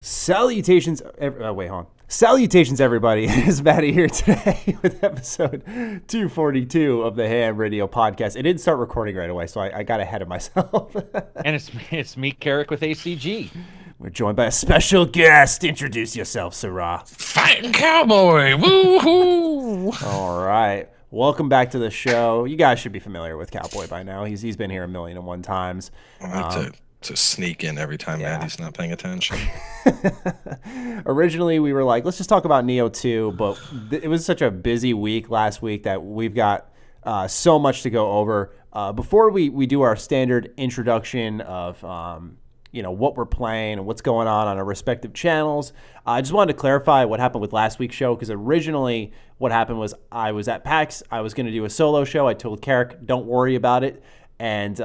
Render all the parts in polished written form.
Salutations, wait, hold on. Salutations, everybody. It's Matty here today with episode 242 of the H.A.M Radio Podcast. It didn't start recording right away, so I got ahead of myself. And it's me, Karak with ACG. We're joined by a special guest. Introduce yourself, Sarah. FightinCowboy, woohoo! All right. Welcome back to the show. You guys should be familiar with Cowboy by now. He's been here 1,001,001 times. I like to sneak in every time Matty's not paying attention. Originally, we were like, let's just talk about Nioh 2, but it was such a busy week last week that we've got so much to go over. Before we do our standard introduction of what we're playing and what's going on our respective channels, I just wanted to clarify what happened with last week's show, because originally what happened was I was at PAX. I was going to do a solo show. I told Karak, don't worry about it. And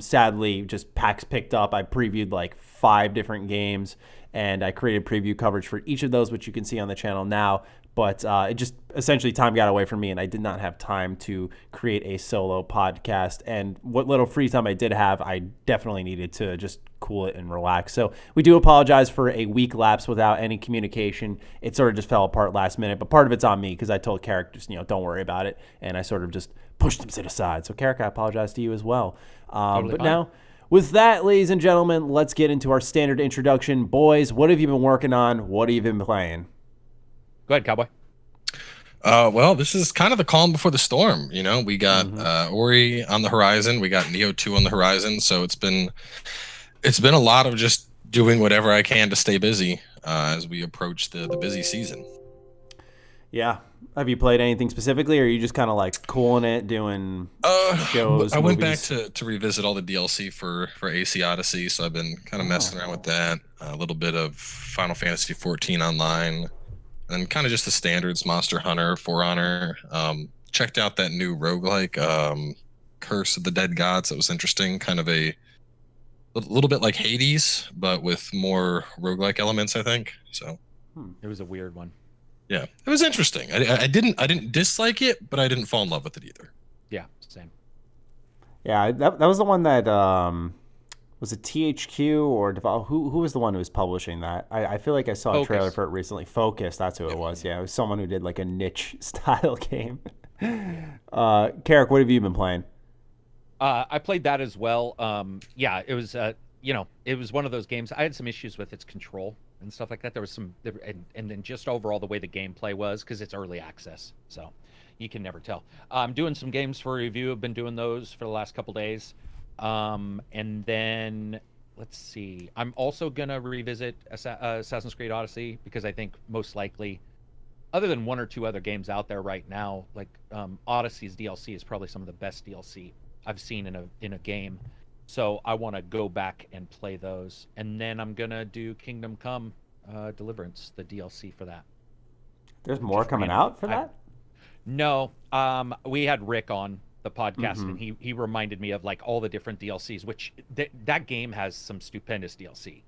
sadly, just PAX picked up. I previewed like 5 different games, and I created preview coverage for each of those, which you can see on the channel now. But it just essentially time got away from me, and I did not have time to create a solo podcast. And what little free time I did have, I definitely needed to just cool it and relax. So we do apologize for a week lapse without any communication. It sort of just fell apart last minute, but part of it's on me because I told Karak, just don't worry about it, and I sort of just pushed him to the side. So Karak, I apologize to you as well. But fine. Now, with that, ladies and gentlemen, let's get into our standard introduction. Boys, what have you been working on? What have you been playing? Go ahead, Cowboy. Well, this is kind of the calm before the storm. We got Ori on the horizon. We got Nioh 2 on the horizon. So it's been a lot of just doing whatever I can to stay busy as we approach the busy season. Yeah. Have you played anything specifically, or are you just kind of like cooling it, doing shows? I went back to revisit all the DLC for AC Odyssey, so I've been kind of messing around with that. A little bit of Final Fantasy 14 online, and kind of just the standards, Monster Hunter, For Honor. Checked out that new roguelike, Curse of the Dead Gods. That was interesting. Kind of a little bit like Hades, but with more roguelike elements, I think. So it was a weird one. Yeah, it was interesting. I didn't dislike it, but I didn't fall in love with it either. Yeah, same. Yeah, that was the one that was it THQ or who was the one who was publishing that? I feel like I saw a trailer for it recently. Focus, that's who it was. Yeah, it was someone who did like a niche style game. Karak, what have you been playing? I played that as well. It was it was one of those games. I had some issues with its control and stuff like that. There was some, and then just overall the way the gameplay was, because it's early access, so you can never tell. I'm doing some games for review. I've been doing those for the last couple days, and then let's see. I'm also gonna revisit Assassin's Creed Odyssey, because I think most likely, other than 1 or 2 other games out there right now, like Odyssey's DLC is probably some of the best DLC I've seen in a game. So I want to go back and play those, and then I'm gonna do Kingdom Come Deliverance, the DLC for that. There's more coming out for that? No, we had Rick on the podcast, and he reminded me of like all the different DLCs, which that game has some stupendous DLC.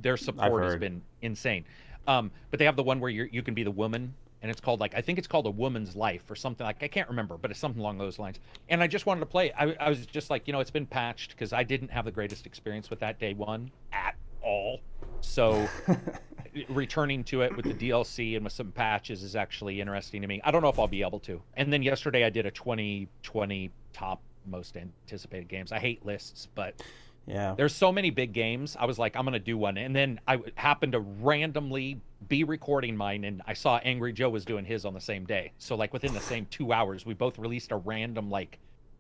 Their support has been insane. But they have the one where you can be the woman. And it's called I think it's called A Woman's Life or something, I can't remember, but it's something along those lines. And I just wanted to play. I was just like, it's been patched, because I didn't have the greatest experience with that day one at all. So returning to it with the DLC and with some patches is actually interesting to me. I don't know if I'll be able to. And then yesterday I did a 2020 top most anticipated games. I hate lists, but yeah, there's so many big games. I was like, I'm going to do one. And then I happened to randomly be recording mine, and I saw Angry Joe was doing his on the same day. So like within the same 2 hours, we both released a random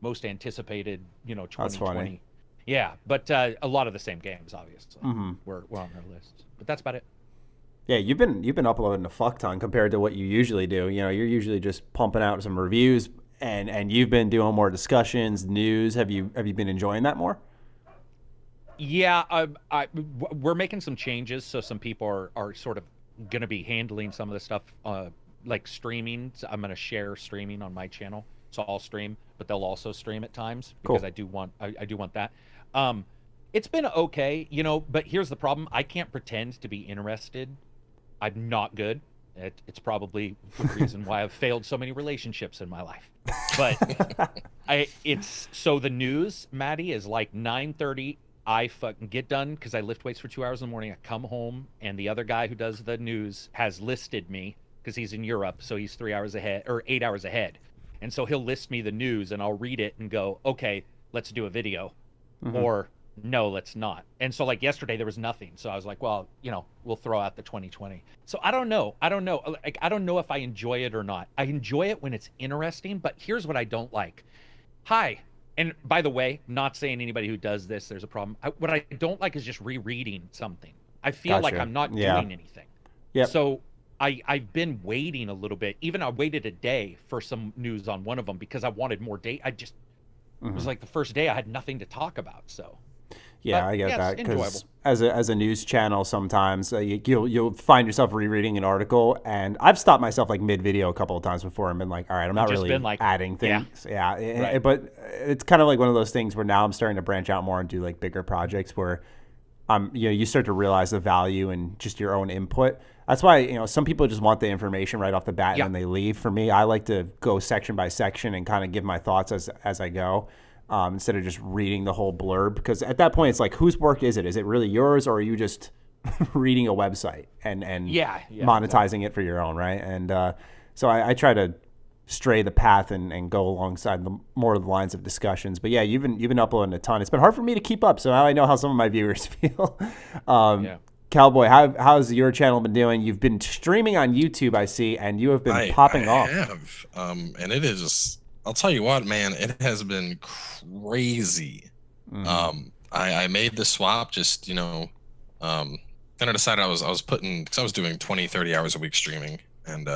most anticipated, 2020. That's funny. Yeah, but a lot of the same games, obviously, were on our list. But that's about it. Yeah, you've been uploading a fuck ton compared to what you usually do. You're usually just pumping out some reviews, and you've been doing more discussions, news. Have you been enjoying that more? Yeah, we're making some changes, so some people are sort of going to be handling some of the stuff like streaming. So I'm going to share streaming on my channel, so I'll stream, but they'll also stream at times, because cool. I do want that. It's been okay, but here's the problem. I can't pretend to be interested. I'm not good. It's probably the reason why I've failed so many relationships in my life. But so the news, Matty, is like 9:30 I fucking get done because I lift weights for 2 hours in the morning. I come home, and the other guy who does the news has listed me because he's in Europe, so he's 3 hours ahead or 8 hours ahead. And so he'll list me the news, and I'll read it and go, okay, let's do a video. Or no, let's not. And so like yesterday there was nothing. So I was like, well, we'll throw out the 2020. So I don't know. Like, I don't know if I enjoy it or not. I enjoy it when it's interesting, but here's what I don't like. Hi. And by the way, not saying anybody who does this, there's a problem. What I don't like is just rereading something. I feel like I'm not doing anything. Yep. So I've been waiting a little bit. Even I waited a day for some news on one of them because I wanted more date. It was like the first day I had nothing to talk about. So yeah, I get that, because as a news channel, sometimes you'll find yourself rereading an article, and I've stopped myself like mid video a couple of times before and been like, all right, I'm not really adding things. Yeah. Right. But it's kind of like one of those things where now I'm starting to branch out more and do like bigger projects where you start to realize the value in just your own input. That's why, some people just want the information right off the bat and then they leave. For me, I like to go section by section and kind of give my thoughts as I go. Instead of just reading the whole blurb, because at that point it's like, whose work is it? Is it really yours, or are you just reading a website and monetizing it for your own, right? And so I try to stray the path and go alongside more of the lines of discussions. But yeah, you've been uploading a ton. It's been hard for me to keep up, so now I know how some of my viewers feel. Cowboy, how's your channel been doing? You've been streaming on YouTube, I see, and you have been popping off. I have, and it is. I'll tell you what, man, it has been crazy. I made the swap just, then I decided I was putting, because I was doing 20, 30 hours a week streaming, and,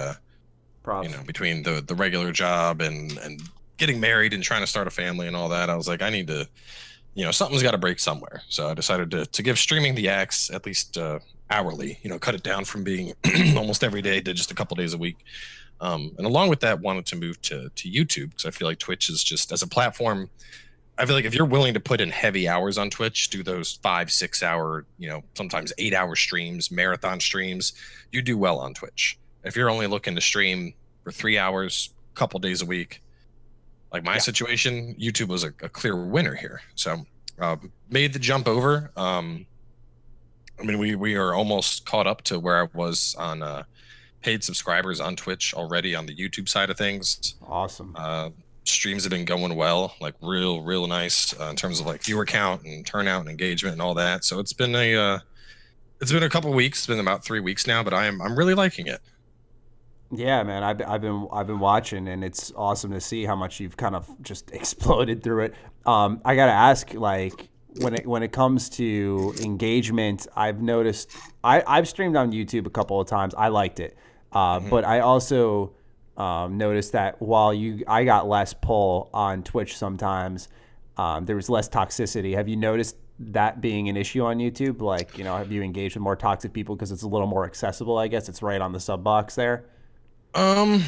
between the regular job and getting married and trying to start a family and all that, I was like, I need to, something's got to break somewhere. So I decided to give streaming the axe, at least hourly, cut it down from being almost every day to just a couple days a week. And along with that, wanted to move to YouTube, because I feel like Twitch is just, as a platform, I feel like if you're willing to put in heavy hours on Twitch, do those 5-6 hour, sometimes 8-hour streams, marathon streams, you do well on Twitch. If you're only looking to stream for 3 hours, a couple days a week, like my situation, YouTube was a clear winner here. So made the jump over. We are almost caught up to where I was on paid subscribers on Twitch already on the YouTube side of things. Awesome. Streams have been going well, like real nice in terms of like viewer count and turnout and engagement and all that. So it's been a couple weeks. It's been about 3 weeks now, but I'm really liking it. Yeah, man, I've been watching, and it's awesome to see how much you've kind of just exploded through it. I gotta ask, like, when it comes to engagement, I've noticed I've streamed on YouTube a couple of times. I liked it. But I also noticed that while I got less pull on Twitch sometimes, there was less toxicity. Have you noticed that being an issue on YouTube? Like, have you engaged with more toxic people because it's a little more accessible? I guess it's right on the sub box there. I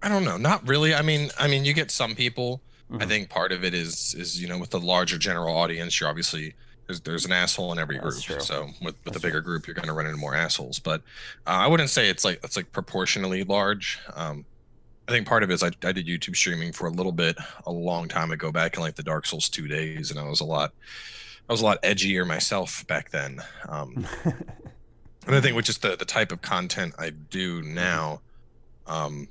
don't know. Not really. I mean, you get some people. I think part of it is with the larger general audience, you're obviously there's an asshole in every group. So with a bigger group, you're going to run into more assholes. But I wouldn't say it's like proportionally large. I think part of it is I did YouTube streaming for a little bit, a long time ago, back in like the Dark Souls 2 days, and I was a lot edgier myself back then. And I think with just the type of content I do now, I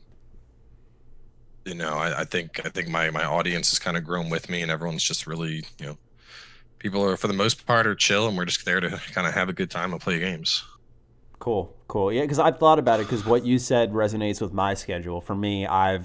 think my audience has kind of grown with me, and everyone's just really, people are, for the most part, are chill, and we're just there to kind of have a good time and play games. Cool. Yeah, because I've thought about it, because what you said resonates with my schedule. For me, I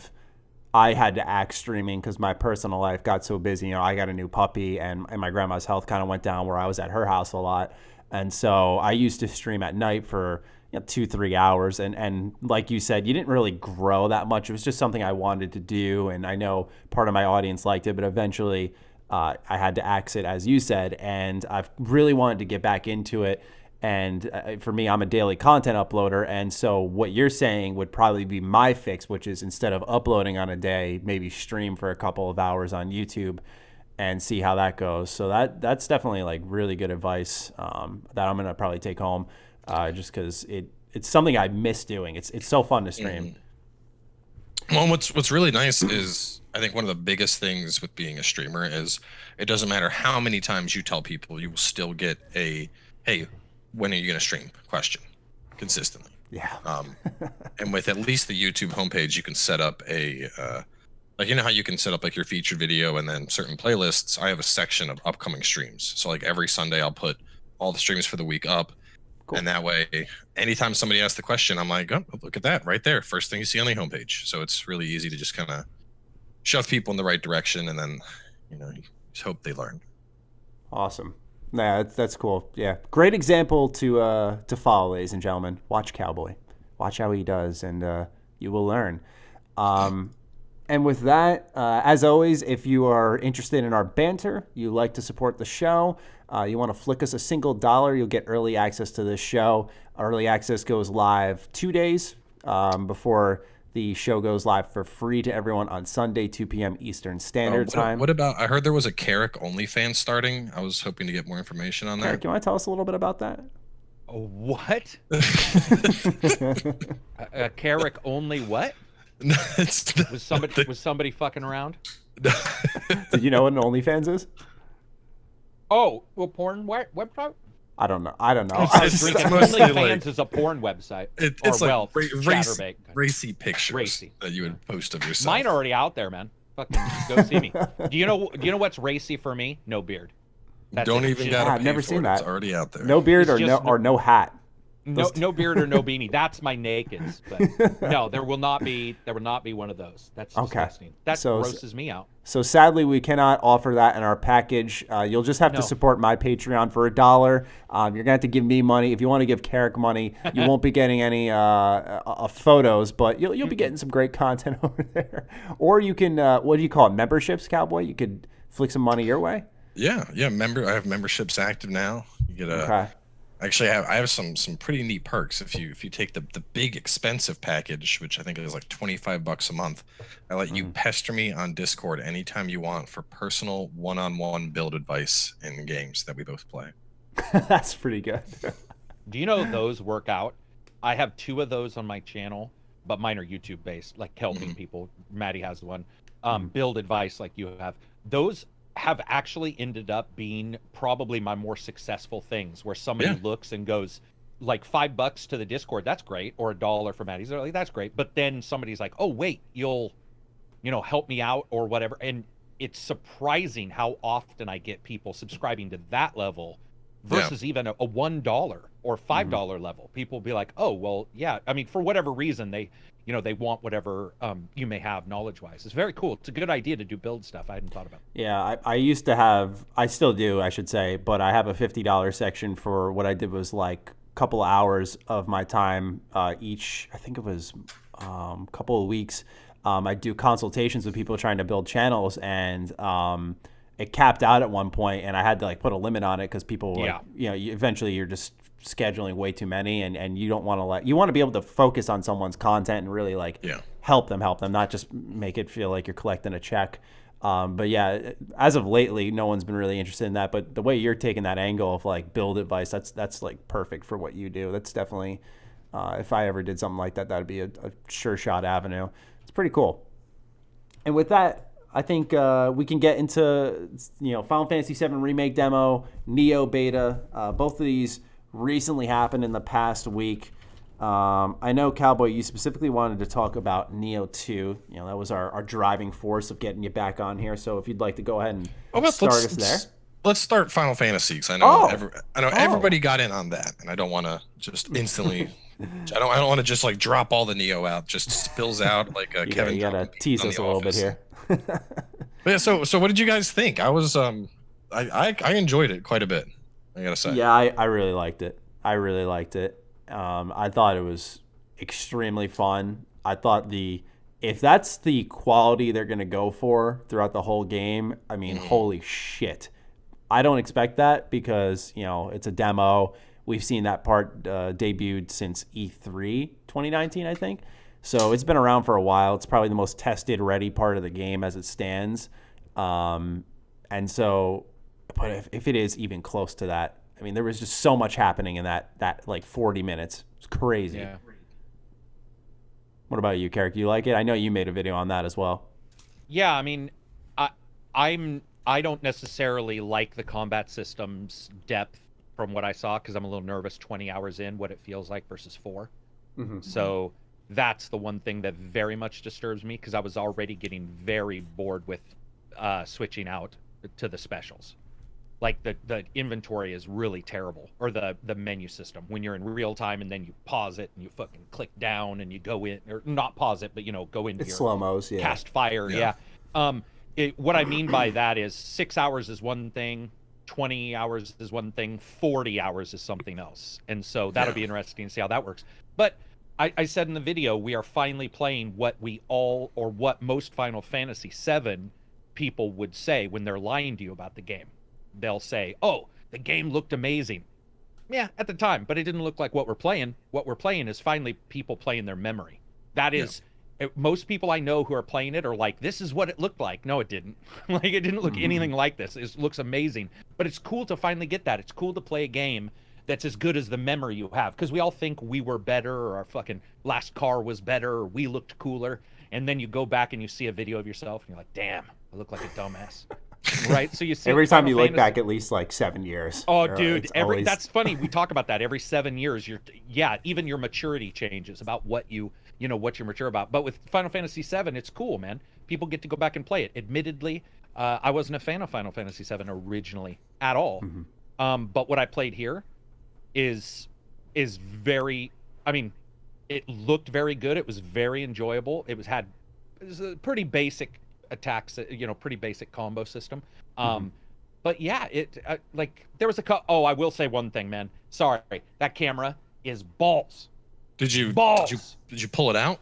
had to axe streaming because my personal life got so busy. I got a new puppy, and my grandma's health kind of went down where I was at her house a lot. And so I used to stream at night for 2-3 hours. And like you said, you didn't really grow that much. It was just something I wanted to do. And I know part of my audience liked it, but eventually I had to axe it, as you said. And I've really wanted to get back into it. And for me, I'm a daily content uploader. And so what you're saying would probably be my fix, which is instead of uploading on a day, maybe stream for a couple of hours on YouTube and see how that goes. So that's definitely like really good advice that I'm going to probably take home just because it's something I miss doing. It's so fun to stream. Well, what's really nice is I think one of the biggest things with being a streamer is it doesn't matter how many times you tell people, you will still get a "Hey, when are you going to stream?" question consistently. Yeah. And with at least the YouTube homepage, you can set up a like, you know how you can set up like your featured video and then certain playlists. I have a section of upcoming streams, so like every Sunday I'll put all the streams for the week up. Cool. And that way, anytime somebody asks the question, I'm like, oh, look at that right there. First thing you see on the homepage. So it's really easy to just kind of shove people in the right direction, and then, you just hope they learn. Awesome. Yeah, that's cool. Yeah, great example to follow, ladies and gentlemen. Watch Cowboy. Watch how he does, and you will learn. And with that, as always, if you are interested in our banter, you like to support the show, you want to flick us a single $1, you'll get early access to this show. Early access goes live 2 days before the show goes live for free to everyone on Sunday, 2 p.m. Eastern Standard Time. What about, I heard there was a Karak OnlyFans starting. I was hoping to get more information on that. Karak, you want to tell us a little bit about that? What? Karak only what? No, it's not, was somebody fucking around? Did you know what an OnlyFans is? Oh, well, porn website? I don't know. OnlyFans is a porn website. It's like racy pictures that you would post of yourself. Mine are already out there, man. Fucking go see me. Do you know what's racy for me? No beard. Don't even gotta I've never seen that. It's already out there. No beard or no hat. No beard or no beanie. That's my nakeds. But no, there will not be one of those. That's disgusting. That grosses me out. So sadly, we cannot offer that in our package. You'll just have to support my Patreon for $1. You're gonna have to give me money. If you want to give Karak money, you won't be getting any photos, but you'll be getting some great content over there. Or you can what do you call it? Memberships, Cowboy. You could flick some money your way. Yeah. I have memberships active now. You get a. Actually, I have some pretty neat perks. If you take the big expensive package, which I think is like $25 a month, I let you pester me on Discord anytime you want for personal one-on-one build advice in games that we both play. That's pretty good. Do you know those work out? I have 2 of those on my channel, but mine are YouTube based, like helping people. Maddie has one. Build advice like you have. Those have actually ended up being probably my more successful things, where somebody looks and goes like $5 to the Discord, that's great, or $1 for Maddie's, like, that's great, but then somebody's like, oh wait, you'll help me out or whatever. And it's surprising how often I get people subscribing to that level versus even a $1 or $5 level. People will be like, oh well, yeah, I mean, for whatever reason they want whatever you may have knowledge-wise. It's very cool. It's a good idea to do build stuff. I hadn't thought about it. Yeah, I used to have, I still do, I should say, but I have a $50 section for what I did was like a couple of hours of my time each, I think it was a couple of weeks. I do consultations with people trying to build channels, and it capped out at one point, and I had to like put a limit on it because people were like, eventually you're just scheduling way too many, and you don't want to you want to be able to focus on someone's content and really like help them, not just make it feel like you're collecting a check. But yeah, as of lately, no one's been really interested in that. But the way you're taking that angle of like build advice, that's like perfect for what you do. That's definitely, if I ever did something like that, that'd be a sure shot avenue. It's pretty cool. And with that, I think we can get into Final Fantasy VII Remake demo, Nioh beta. Both of these recently happened in the past week. I know, Cowboy, you specifically wanted to talk about Nioh 2. That was our driving force of getting you back on here. So if you'd like to go ahead and start us there. Let's start Final Fantasy, because I know everybody got in on that, and I don't want to just instantly. I don't want to just like drop all the Nioh out. Just spills out like a Kevin. You gotta tease us a little bit here. Yeah. So what did you guys think? I was I enjoyed it quite a bit, I gotta say. Yeah, I really liked it. I thought it was extremely fun. I thought if that's the quality they're gonna go for throughout the whole game, I mean, holy shit. I don't expect that because it's a demo. We've seen that part debuted since E3 2019, I think. So it's been around for a while. It's probably the most tested, ready part of the game as it stands. And so, but if it is even close to that, I mean, there was just so much happening in that like 40 minutes. It's crazy. Yeah. What about you, Karak? Do you like it? I know you made a video on that as well. Yeah, I mean, I don't necessarily like the combat system's depth from what I saw because I'm a little nervous 20 hours in what it feels like versus 4. So that's the one thing that very much disturbs me because I was already getting very bored with switching out to the specials. Like the inventory is really terrible, or the menu system when you're in real time and then you pause it and you fucking click down and you go in, or not pause it, but go into your slow-mos, cast fire. What I mean by that is 6 hours is one thing, 20 hours is one thing, 40 hours is something else, and so that'll be interesting to see how that works. But I said in the video, we are finally playing what most Final Fantasy VII people would say when they're lying to you about the game. They'll say, oh, the game looked amazing. Yeah, at the time, but it didn't look like what we're playing. What we're playing is finally people playing their memory. That is, most people I know who are playing it are like, this is what it looked like. No, it didn't. Like, it didn't look anything like this. It looks amazing. But it's cool to finally get that. It's cool to play a game that's as good as the memory you have. Because we all think we were better, or our fucking last car was better, or we looked cooler. And then you go back and you see a video of yourself, and you're like, damn, I look like a dumbass. Right? So you see every time you look back at least like 7 years. Oh, dude, that's funny. We talk about that every 7 years. Even your maturity changes about what you're mature about. But with Final Fantasy VII, it's cool, man. People get to go back and play it. Admittedly, I wasn't a fan of Final Fantasy VII originally at all. But what I played here is very, I mean, it looked very good. It was very enjoyable. It was a pretty basic attacks, pretty basic combo system. But yeah, there was I will say one thing, man. Sorry, that camera is balls. Did you pull it out?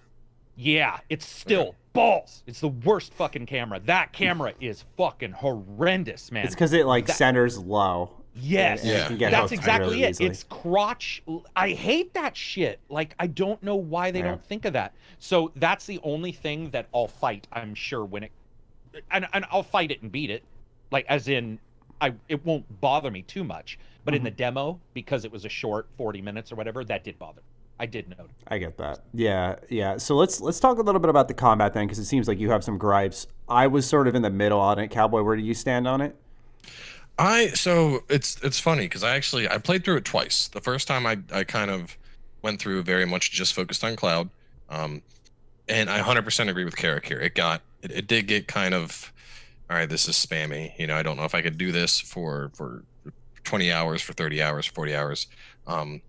Yeah, it's still balls. It's the worst fucking camera. That camera is fucking horrendous, man. It's because it centers low. Yes, that's exactly really it. Easily. It's crotch. I hate that shit. Like, I don't know why they don't think of that. So that's the only thing that I'll fight, I'm sure, and I'll fight it and beat it. Like, as in, it won't bother me too much. But in the demo, because it was a short 40 minutes or whatever, that did bother me. I did note. I get that. Yeah. So let's talk a little bit about the combat then, because it seems like you have some gripes. I was sort of in the middle on it. Cowboy, where do you stand on it? So it's funny because I played through it twice. The first time I kind of went through very much just focused on Cloud, and I 100% agree with Karak here. It did get kind of, all right, this is spammy. I don't know if I could do this for 20 hours, for 30 hours, 40 hours. And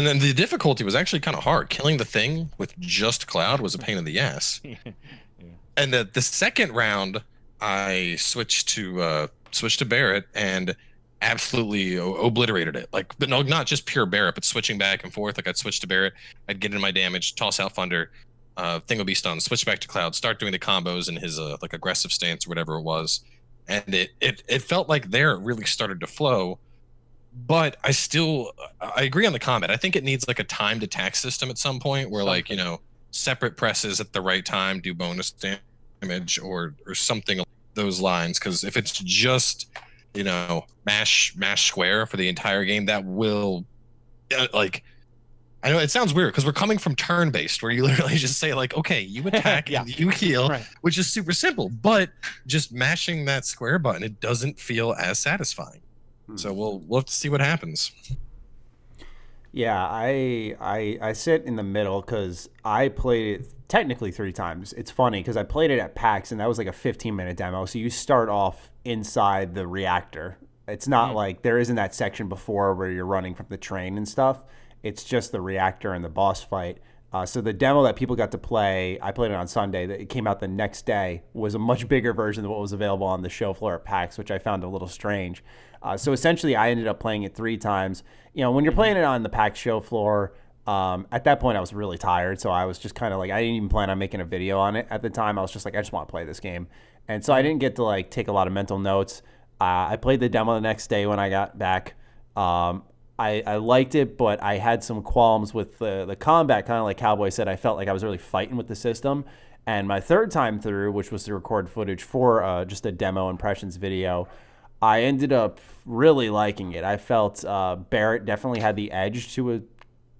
then the difficulty was actually kind of hard. Killing the thing with just Cloud was a pain in the ass. And the second round, I switched to Barrett and absolutely obliterated it. But no, not just pure Barrett, but switching back and forth. Like, I'd switch to Barrett, I'd get in my damage, toss out Thunder, thing would be stunned, switch back to Cloud, start doing the combos in his aggressive stance or whatever it was, and it felt like there it really started to flow. But I agree on the combat. I think it needs like a timed attack system at some point where separate presses at the right time do bonus damage or something along those lines. Because if it's just mash square for the entire game, that will I know it sounds weird because we're coming from turn-based where you literally just say okay, you attack and you heal, which is super simple, but just mashing that square button, it doesn't feel as satisfying. So we'll have to see what happens. Yeah, I sit in the middle because I played it technically 3 times. It's funny because I played it at PAX and that was like a 15-minute demo. So you start off inside the reactor. It's not like there isn't that section before where you're running from the train and stuff. It's just the reactor and the boss fight. So the demo that people got to play, I played it on Sunday. It came out the next day, was a much bigger version than what was available on the show floor at PAX, which I found a little strange. So essentially, I ended up playing it 3 times. When you're playing it on the PAX show floor, at that point I was really tired, so I was just kind of like, I didn't even plan on making a video on it at the time. I was just like, I just want to play this game, and so I didn't get to take a lot of mental notes. I played the demo the next day when I got back. I liked it, but I had some qualms with the combat. Kind of like Cowboy said, I felt like I was really fighting with the system. And my third time through, which was to record footage for just a demo impressions video, I ended up really liking it. I felt Barrett definitely had the edge to a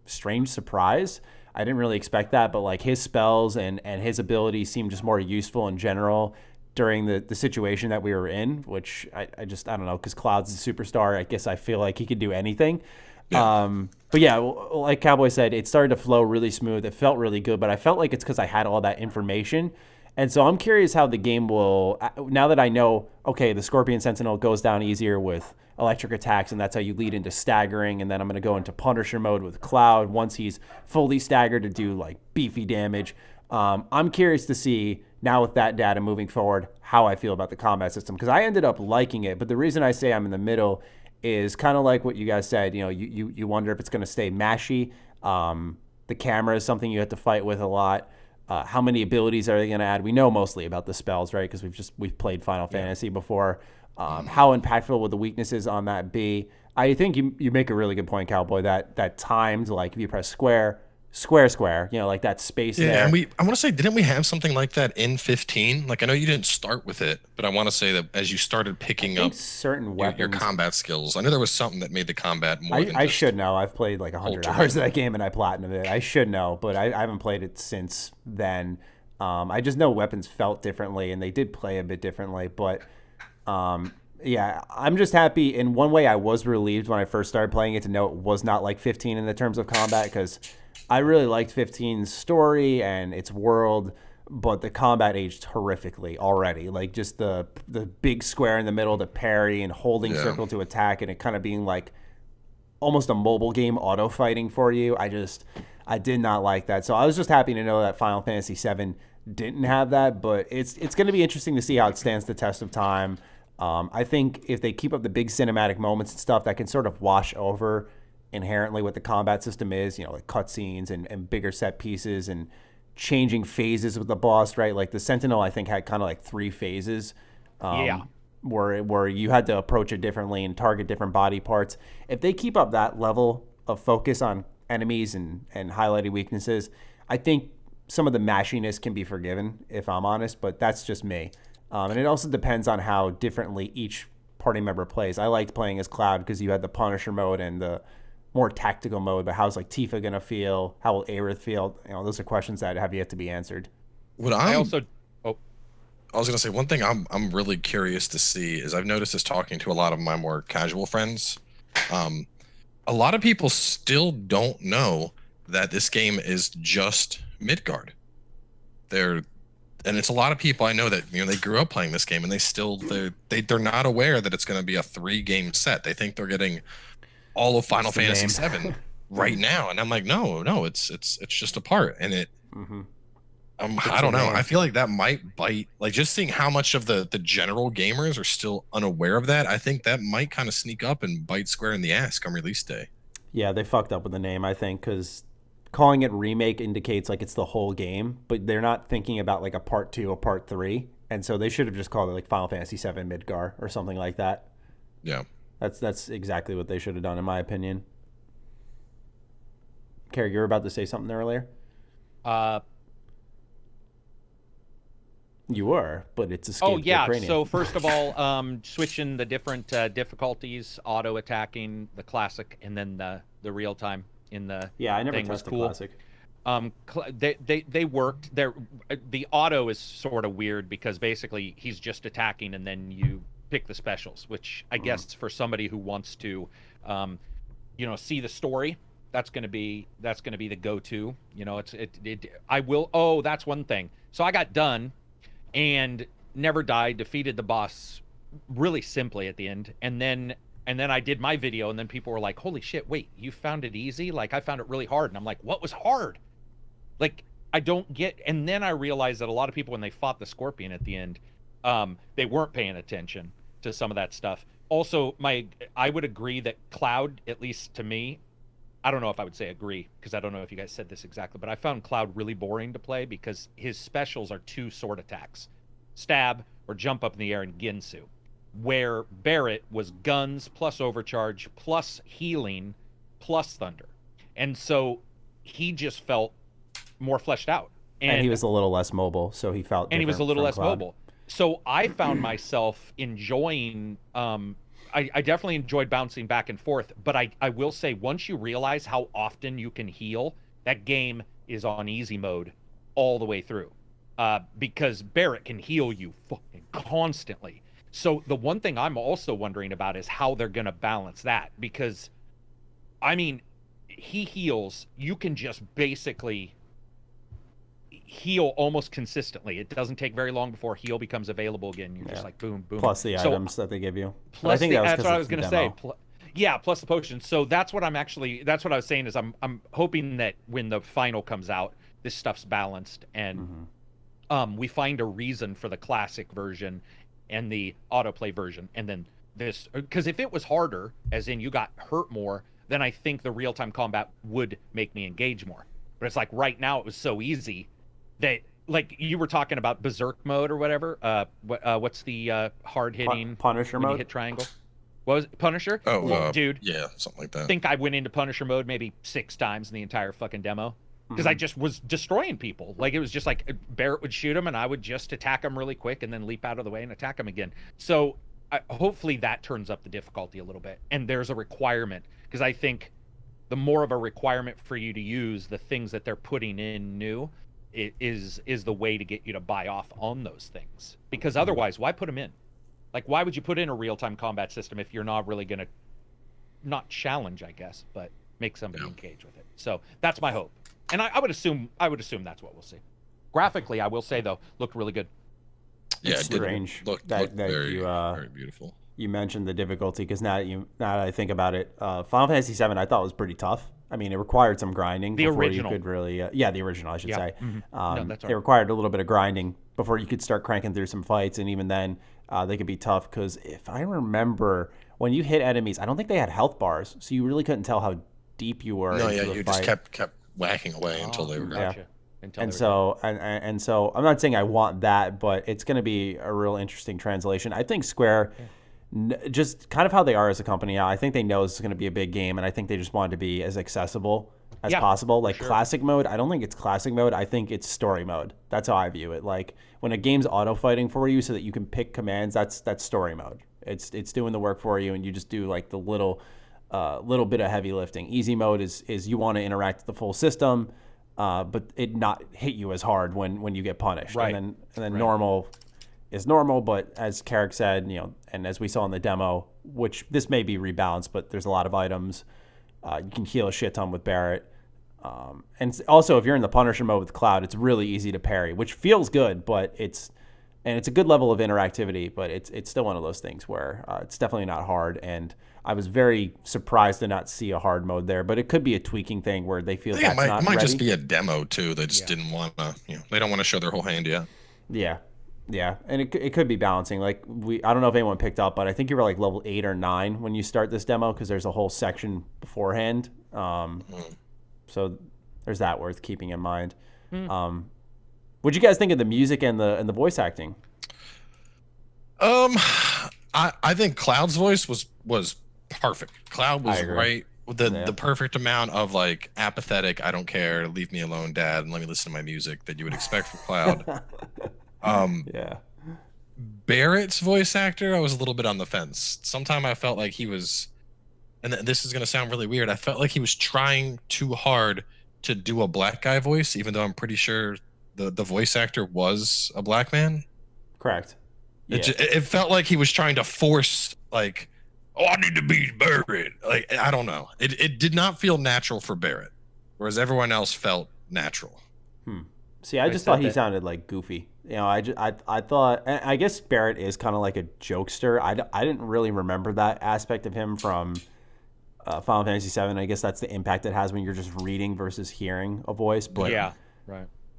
strange surprise. I didn't really expect that, but like his spells and his abilities seemed just more useful in general during the situation that we were in, which I don't know, because Cloud's a superstar. I guess I feel like he could do anything. Yeah. But yeah, like Cowboy said, it started to flow really smooth. It felt really good, but I felt like it's because I had all that information. And so I'm curious how the game will, now that I know, okay, the Scorpion Sentinel goes down easier with electric attacks, and that's how you lead into staggering. And then I'm going to go into Punisher mode with Cloud once he's fully staggered to do like beefy damage. I'm curious to see now with that data moving forward how I feel about the combat system, because I ended up liking it. But the reason I say I'm in the middle is kind of like what you guys said. You know, you wonder if it's going to stay mashy. The camera is something you have to fight with a lot. How many abilities are they going to add? We know mostly about the spells, right? Because we've played Final Fantasy before. How impactful will the weaknesses on that be? I think you make a really good point, Cowboy. That timed, like if you press square, you know, like that space there. Yeah, and I want to say, didn't we have something like that in 15? Like, I know you didn't start with it, but I want to say that as you started picking up certain weapons, your combat skills, I know there was something that made the combat more than I just should know. I've played like 100 hours of that game and I platinumed it. I should know, but I haven't played it since then. I just know weapons felt differently and they did play a bit differently, but yeah, I'm just happy. In one way, I was relieved when I first started playing it to know it was not like 15 in the terms of combat, because I really liked 15's story and its world, but the combat aged horrifically already. Like just the big square in the middle to parry and holding circle to attack, and it kind of being like almost a mobile game auto fighting for you. I did not like that. So I was just happy to know that Final Fantasy VII didn't have that, but it's going to be interesting to see how it stands the test of time. I think if they keep up the big cinematic moments and stuff, that can sort of wash over inherently what the combat system is, you know, like cutscenes and bigger set pieces and changing phases with the boss, right? Like the Sentinel, I think, had kind of like 3 phases. Where you had to approach it differently and target different body parts. If they keep up that level of focus on enemies and highlighted weaknesses, I think some of the mashiness can be forgiven, if I'm honest, but that's just me. And it also depends on how differently each party member plays. I liked playing as Cloud because you had the Punisher mode and the more tactical mode, but how's like Tifa going to feel? How will Aerith feel? You know, those are questions that have yet to be answered. I was going to say, one thing I'm really curious to see is, I've noticed this talking to a lot of my more casual friends. A lot of people still don't know that this game is just Midgard. And it's a lot of people I know that, you know, they grew up playing this game and they're not aware that it's going to be a 3-game set. They think they're getting all of Final Fantasy VII right now, and I'm like, no, it's just a part, and it. I don't know. I feel like that might bite. Like, just seeing how much of the general gamers are still unaware of that, I think that might kind of sneak up and bite Square in the ass come release day. Yeah, they fucked up with the name, I think, because calling it Remake indicates like it's the whole game, but they're not thinking about like a part 2 or part 3, and so they should have just called it like Final Fantasy VII Midgar or something like that. Yeah. That's exactly what they should have done, in my opinion. Karak, you were about to say something earlier? You were, but it's escaped. Oh, yeah. Ukrainian. So first of all, switching the different difficulties, auto attacking, the classic, and then the real time in the I never thing touched was cool. the classic. They worked. The auto is sort of weird because basically he's just attacking and then you pick the specials, which I guess for somebody who wants to, see the story, that's going to be the go-to. You know, that's one thing. So I got done and never died, defeated the boss really simply at the end, and then I did my video, and then people were like, "Holy shit! Wait, you found it easy? Like, I found it really hard." And I'm like, "What was hard?" Like, I don't get. And then I realized that a lot of people, when they fought the Scorpion at the end, they weren't paying attention to some of that stuff. Also, I would agree that Cloud, at least to me, I don't know if I would say agree, because I don't know if you guys said this exactly, but I found Cloud really boring to play because his specials are 2 sword attacks, stab or jump up in the air and Ginsu, where Barrett was guns plus overcharge plus healing plus thunder. And so he just felt more fleshed out. And he was a little less mobile, so he felt And he was a little less Cloud. mobile. So I found myself enjoying, I definitely enjoyed bouncing back and forth, but I will say, once you realize how often you can heal, that game is on easy mode all the way through, because Barrett can heal you fucking constantly. So the one thing I'm also wondering about is how they're going to balance that, because, I mean, he heals. You can just basically heal almost consistently. It doesn't take very long before heal becomes available again. You're just like boom, boom. Plus the items that they give you. Plus, I think that's what I was going to say. Yeah, plus the potions. So that's what that's what I was saying is I'm hoping that when the final comes out, this stuff's balanced and we find a reason for the classic version and the autoplay version, and then this, because if it was harder, as in you got hurt more, then I think the real-time combat would make me engage more. But it's like right now it was so easy that, like you were talking about berserk mode or whatever. What's the hard-hitting Punisher mode? You hit triangle. What was it? Punisher? Oh, dude. Yeah, something like that. I think I went into Punisher mode maybe 6 times in the entire fucking demo. Because I just was destroying people. Like, it was just like Barrett would shoot him and I would just attack him really quick and then leap out of the way and attack him again. So hopefully that turns up the difficulty a little bit. And there's a requirement, because I think the more of a requirement for you to use the things that they're putting in new is the way to get you to buy off on those things. Because otherwise, why put them in? Like, why would you put in a real-time combat system if you're not really going to, not challenge, I guess, but make somebody engage with it? So that's my hope. And I would assume that's what we'll see. Graphically, I will say though, looked really good. Yeah, it's strange. Looked very beautiful. You mentioned the difficulty, because now that I think about it, Final Fantasy VII I thought was pretty tough. I mean, it required some grinding before you could really. The original, I should say. No, that's all right. It required a little bit of grinding before you could start cranking through some fights, and even then, they could be tough. Because if I remember, when you hit enemies, I don't think they had health bars, so you really couldn't tell how deep you were. No, you just kept whacking away until they were gone. And so I'm not saying I want that, but it's going to be a real interesting translation. I think Square, just kind of how they are as a company now, I think they know this is going to be a big game, and I think they just want it to be as accessible as possible. Like classic mode, I don't think it's classic mode. I think it's story mode. That's how I view it. Like when a game's auto fighting for you so that you can pick commands, that's story mode. It's doing the work for you, and you just do like the little bit of heavy lifting. Easy mode is you want to interact with the full system, but it not hit you as hard when you get punished. Right. And then normal is normal, but as Karak said, and as we saw in the demo, which this may be rebalanced, but there's a lot of items. You can heal a shit ton with Barrett. And also, if you're in the Punisher mode with Cloud, it's really easy to parry, which feels good, but it's a good level of interactivity, but it's still one of those things where it's definitely not hard. And I was very surprised to not see a hard mode there, but it could be a tweaking thing where they feel that's not ready. It might just be a demo too. They just didn't want to, they don't want to show their whole hand yet. Yeah, and it could be balancing. Like I don't know if anyone picked up, but I think you were like level 8 or 9 when you start this demo, because there's a whole section beforehand. So there's that worth keeping in mind. What'd you guys think of the music and the voice acting? I think Cloud's voice was perfect. Cloud was right with the perfect amount of like apathetic, I don't care, leave me alone, Dad, and let me listen to my music that you would expect from Cloud. Barrett's voice actor, I was a little bit on the fence. Sometimes I felt like he was, and this is going to sound really weird, I felt like he was trying too hard to do a black guy voice, even though I'm pretty sure the voice actor was a black man. Correct. Yeah. It felt like he was trying to force, like, oh, I need to be Barrett. Like, I don't know. It did not feel natural for Barrett, whereas everyone else felt natural. See, I just thought he sounded like goofy. I thought, I guess Barrett is kind of like a jokester. I didn't really remember that aspect of him from Final Fantasy VII. I guess that's the impact it has when you're just reading versus hearing a voice. But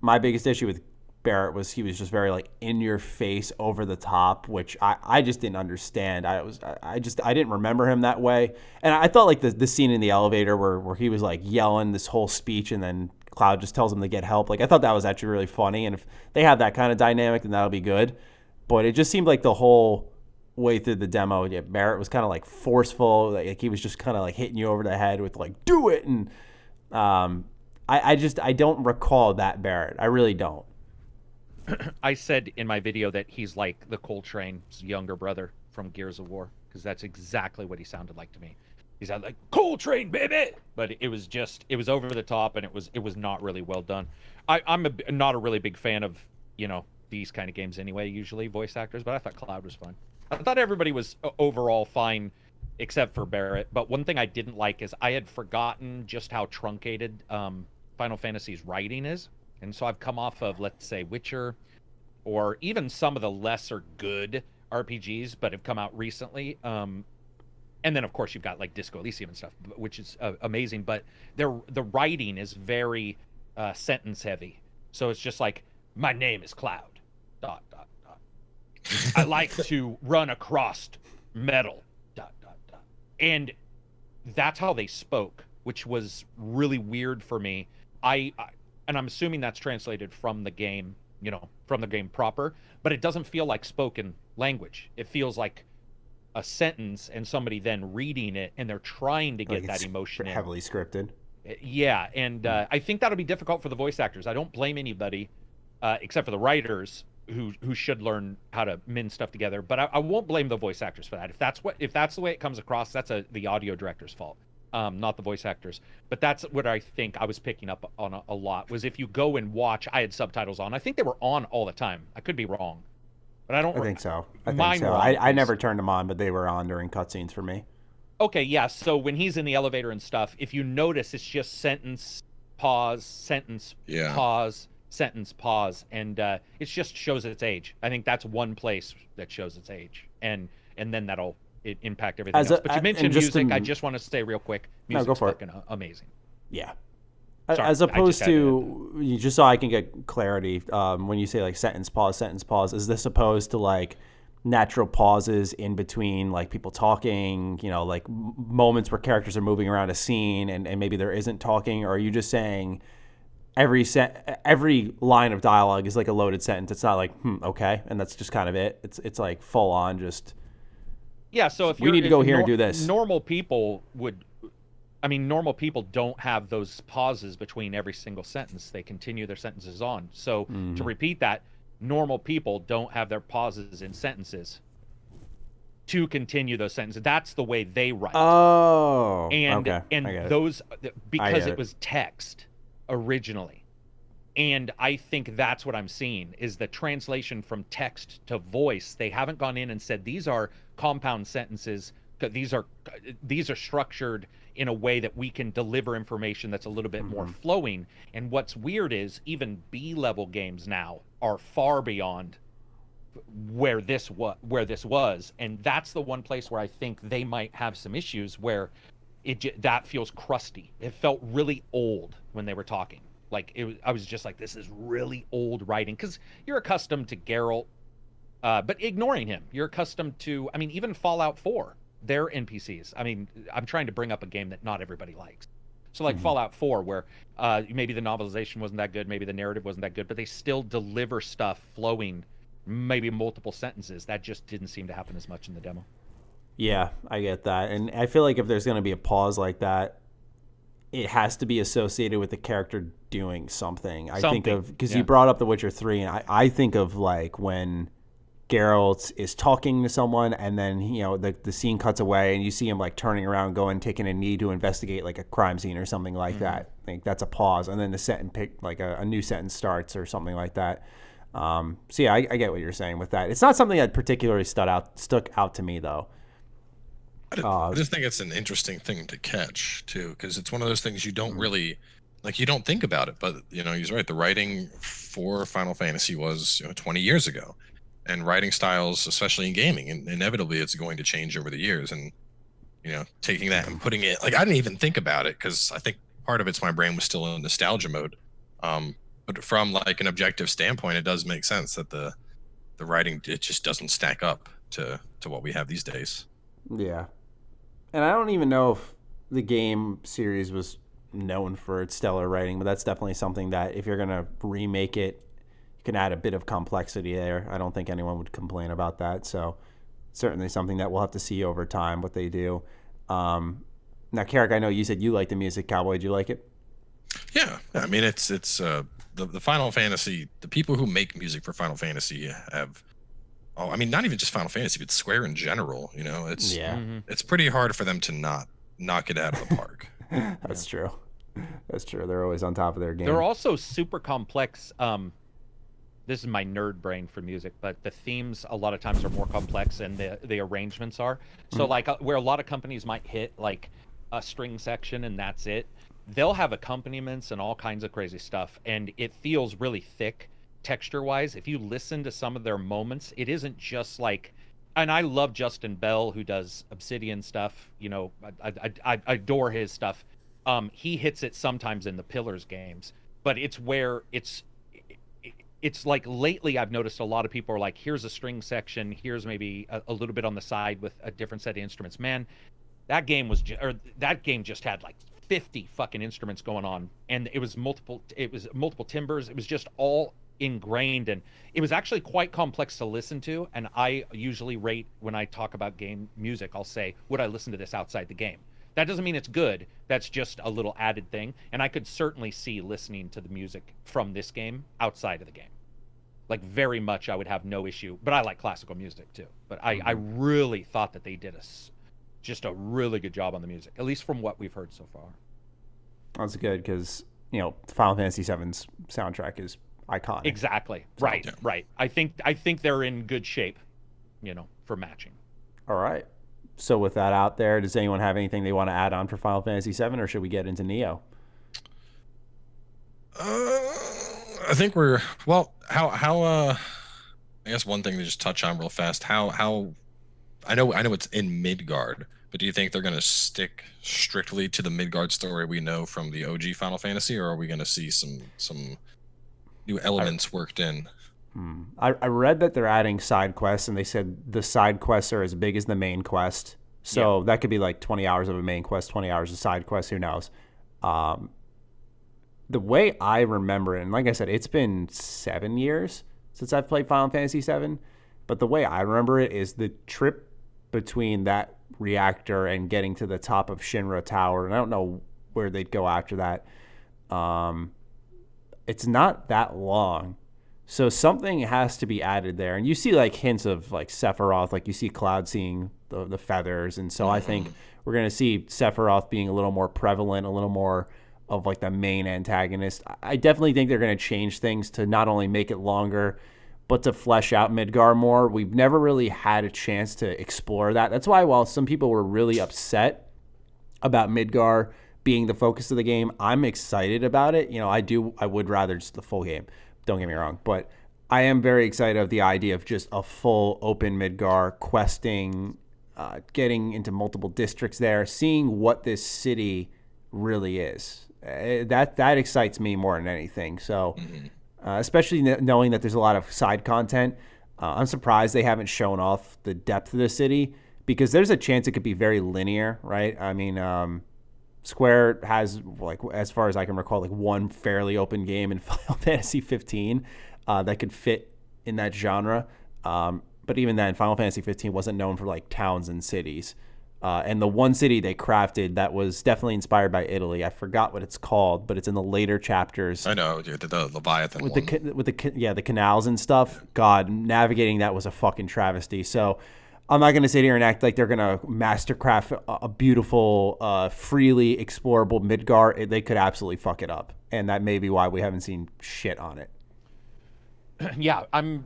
my biggest issue with Barrett was he was just very like in your face, over the top, which I just didn't understand. I didn't remember him that way. And I thought like the scene in the elevator where he was like yelling this whole speech and then Cloud just tells him to get help. Like I thought that was actually really funny. And if they have that kind of dynamic, then that'll be good. But it just seemed like the whole way through the demo, Barrett was kind of like forceful. Like he was just kind of like hitting you over the head with like, do it. And I don't recall that Barrett. I really don't. I said in my video that he's like the Coltrane's younger brother from Gears of War, because that's exactly what he sounded like to me. He's like Coltrane, baby, but it was over the top, and it was not really well done. I'm not a really big fan of these kind of games anyway. Usually voice actors, but I thought Cloud was fine. I thought everybody was overall fine, except for Barrett. But one thing I didn't like is I had forgotten just how truncated Final Fantasy's writing is, and so I've come off of, let's say, Witcher, or even some of the lesser good RPGs, but have come out recently. And then, of course, you've got like Disco Elysium and stuff, which is amazing. But the writing is very sentence heavy. So it's just like, my name is Cloud. ... I like to run across metal. ... And that's how they spoke, which was really weird for me. And I'm assuming that's translated from the game, from the game proper. But it doesn't feel like spoken language. It feels like a sentence and somebody then reading it, and they're trying to get that emotion in. Heavily scripted. Yeah, and I think that'll be difficult for the voice actors. I don't blame anybody except for the writers who should learn how to mend stuff together. But I won't blame the voice actors for that. If that's the way it comes across, that's the audio director's fault, not the voice actors. But that's what I think I was picking up on a lot, was if you go and watch, I had subtitles on. I think they were on all the time. I could be wrong. But I think so. I never turned them on, but they were on during cutscenes for me. Okay, yeah. So when he's in the elevator and stuff, if you notice, it's just sentence, pause, sentence, pause, sentence, pause, and it just shows its age. I think that's one place that shows its age, and then that'll impact everything else. But you mentioned music. I just want to say real quick, music's fucking amazing. Yeah. Sorry, as opposed to, just so I can get clarity, when you say like sentence pause, is this opposed to like natural pauses in between like people talking, like moments where characters are moving around a scene and maybe there isn't talking? Or are you just saying every line of dialogue is like a loaded sentence? It's not like, okay, and that's just kind of it. It's like full on just... Yeah, so if we need to go here and do this. Normal people don't have those pauses between every single sentence. They continue their sentences on. So to repeat that, normal people don't have their pauses in sentences to continue those sentences. That's the way they write. Oh, and okay. And those, because it was text originally. And I think that's what I'm seeing, is the translation from text to voice. They haven't gone in and said, these are compound sentences. These are structured in a way that we can deliver information that's a little bit more flowing. And what's weird is even B-level games now are far beyond where this was, and that's the one place where I think they might have some issues, where that feels crusty. It felt really old when they were talking. Like I was just like, this is really old writing, because you're accustomed to Geralt, but ignoring him, you're accustomed to, even Fallout 4. Their NPCs. I'm trying to bring up a game that not everybody likes. So like Fallout 4, where maybe the novelization wasn't that good, maybe the narrative wasn't that good, but they still deliver stuff flowing, maybe multiple sentences. That just didn't seem to happen as much in the demo. Yeah, I get that. And I feel like if there's going to be a pause like that, it has to be associated with the character doing something. I think of, because you brought up The Witcher 3, and I think of like when Geralt is talking to someone, and then the scene cuts away and you see him like turning around, going, taking a knee to investigate like a crime scene or something like that. I think that's a pause, and then the sentence like a new sentence starts or something like that. So yeah, I get what you're saying with that. It's not something that particularly stuck out to me though. I just think it's an interesting thing to catch too, because it's one of those things you don't really you don't think about it, but he's right. The writing for Final Fantasy was 20 years ago. And writing styles, especially in gaming, and inevitably it's going to change over the years. And taking that and putting it, I didn't even think about it, because I think part of it's my brain was still in nostalgia mode. But from like an objective standpoint, it does make sense that the writing, it just doesn't stack up to what we have these days. Yeah, and I don't even know if the game series was known for its stellar writing, but that's definitely something that if you're gonna remake it, you can add a bit of complexity there. I don't think anyone would complain about that. So certainly something that we'll have to see over time what they do. Now, Karak, I know you said you like the music. Cowboy, do you like it? Yeah, it's the Final Fantasy. The people who make music for Final Fantasy have, not even just Final Fantasy, but Square in general. It's pretty hard for them to not knock it out of the park. That's true. That's true. They're always on top of their game. They're also super complex. This is my nerd brain for music, but the themes a lot of times are more complex than the arrangements are. So like where a lot of companies might hit like a string section and that's it, they'll have accompaniments and all kinds of crazy stuff, and it feels really thick texture-wise. If you listen to some of their moments, it isn't just like, and I love Justin Bell, who does Obsidian stuff. You know, I adore his stuff. He hits it sometimes in the Pillars games, but it's where it's like lately I've noticed a lot of people are like, here's a string section, here's maybe a little bit on the side with a different set of instruments. Man, that game just had like 50 fucking instruments going on, and it was multiple timbres. It was just all ingrained, and it was actually quite complex to listen to. And I usually rate, when I talk about game music, I'll say, would I listen to this outside the game? That doesn't mean it's good. That's just a little added thing. And I could certainly see listening to the music from this game outside of the game. Like, very much I would have no issue. But I like classical music too. But I really thought that they did just a really good job on the music, at least from what we've heard so far. That's good, because, you know, Final Fantasy VII's soundtrack is iconic. Exactly. Right. I think they're in good shape, you know, for matching. All right. So with that out there, does anyone have anything they want to add on for Final Fantasy VII, or should we get into Nioh? I think we're I guess one thing to just touch on real fast. How I know it's in Midgard, but do you think they're going to stick strictly to the Midgard story we know from the OG Final Fantasy, or are we going to see some new elements worked in? I read that they're adding side quests, and they said the side quests are as big as the main quest. So that could be like 20 hours of a main quest, 20 hours of side quests, who knows? The way I remember it, and like I said, it's been 7 years since I've played Final Fantasy VII, but the way I remember it is the trip between that reactor and getting to the top of Shinra Tower, and I don't know where they'd go after that. It's not that long. So something has to be added there. And you see like hints of like Sephiroth, like you see Cloud seeing the feathers. And so I think we're going to see Sephiroth being a little more prevalent, a little more of like the main antagonist. I definitely think they're going to change things to not only make it longer, but to flesh out Midgar more. We've never really had a chance to explore that. That's why while some people were really upset about Midgar being the focus of the game, I'm excited about it. You know, I would rather just the full game. Don't get me wrong, but I am very excited of the idea of just a full open Midgar, questing, getting into multiple districts there, seeing what this city really is. That excites me more than anything. So, especially knowing that there's a lot of side content, I'm surprised they haven't shown off the depth of the city, because there's a chance it could be very linear, right? I mean, Square has, like, as far as I can recall, like one fairly open game in Final Fantasy 15 that could fit in that genre. But even then, Final Fantasy 15 wasn't known for like towns and cities. And the one city they crafted that was definitely inspired by Italy, I forgot what it's called, but it's in the later chapters. I know, dude, the Leviathan with one. the canals and stuff. God, navigating that was a fucking travesty. So I'm not going to sit here and act like they're going to mastercraft a beautiful, freely explorable Midgar. They could absolutely fuck it up. And that may be why we haven't seen shit on it. Yeah, I'm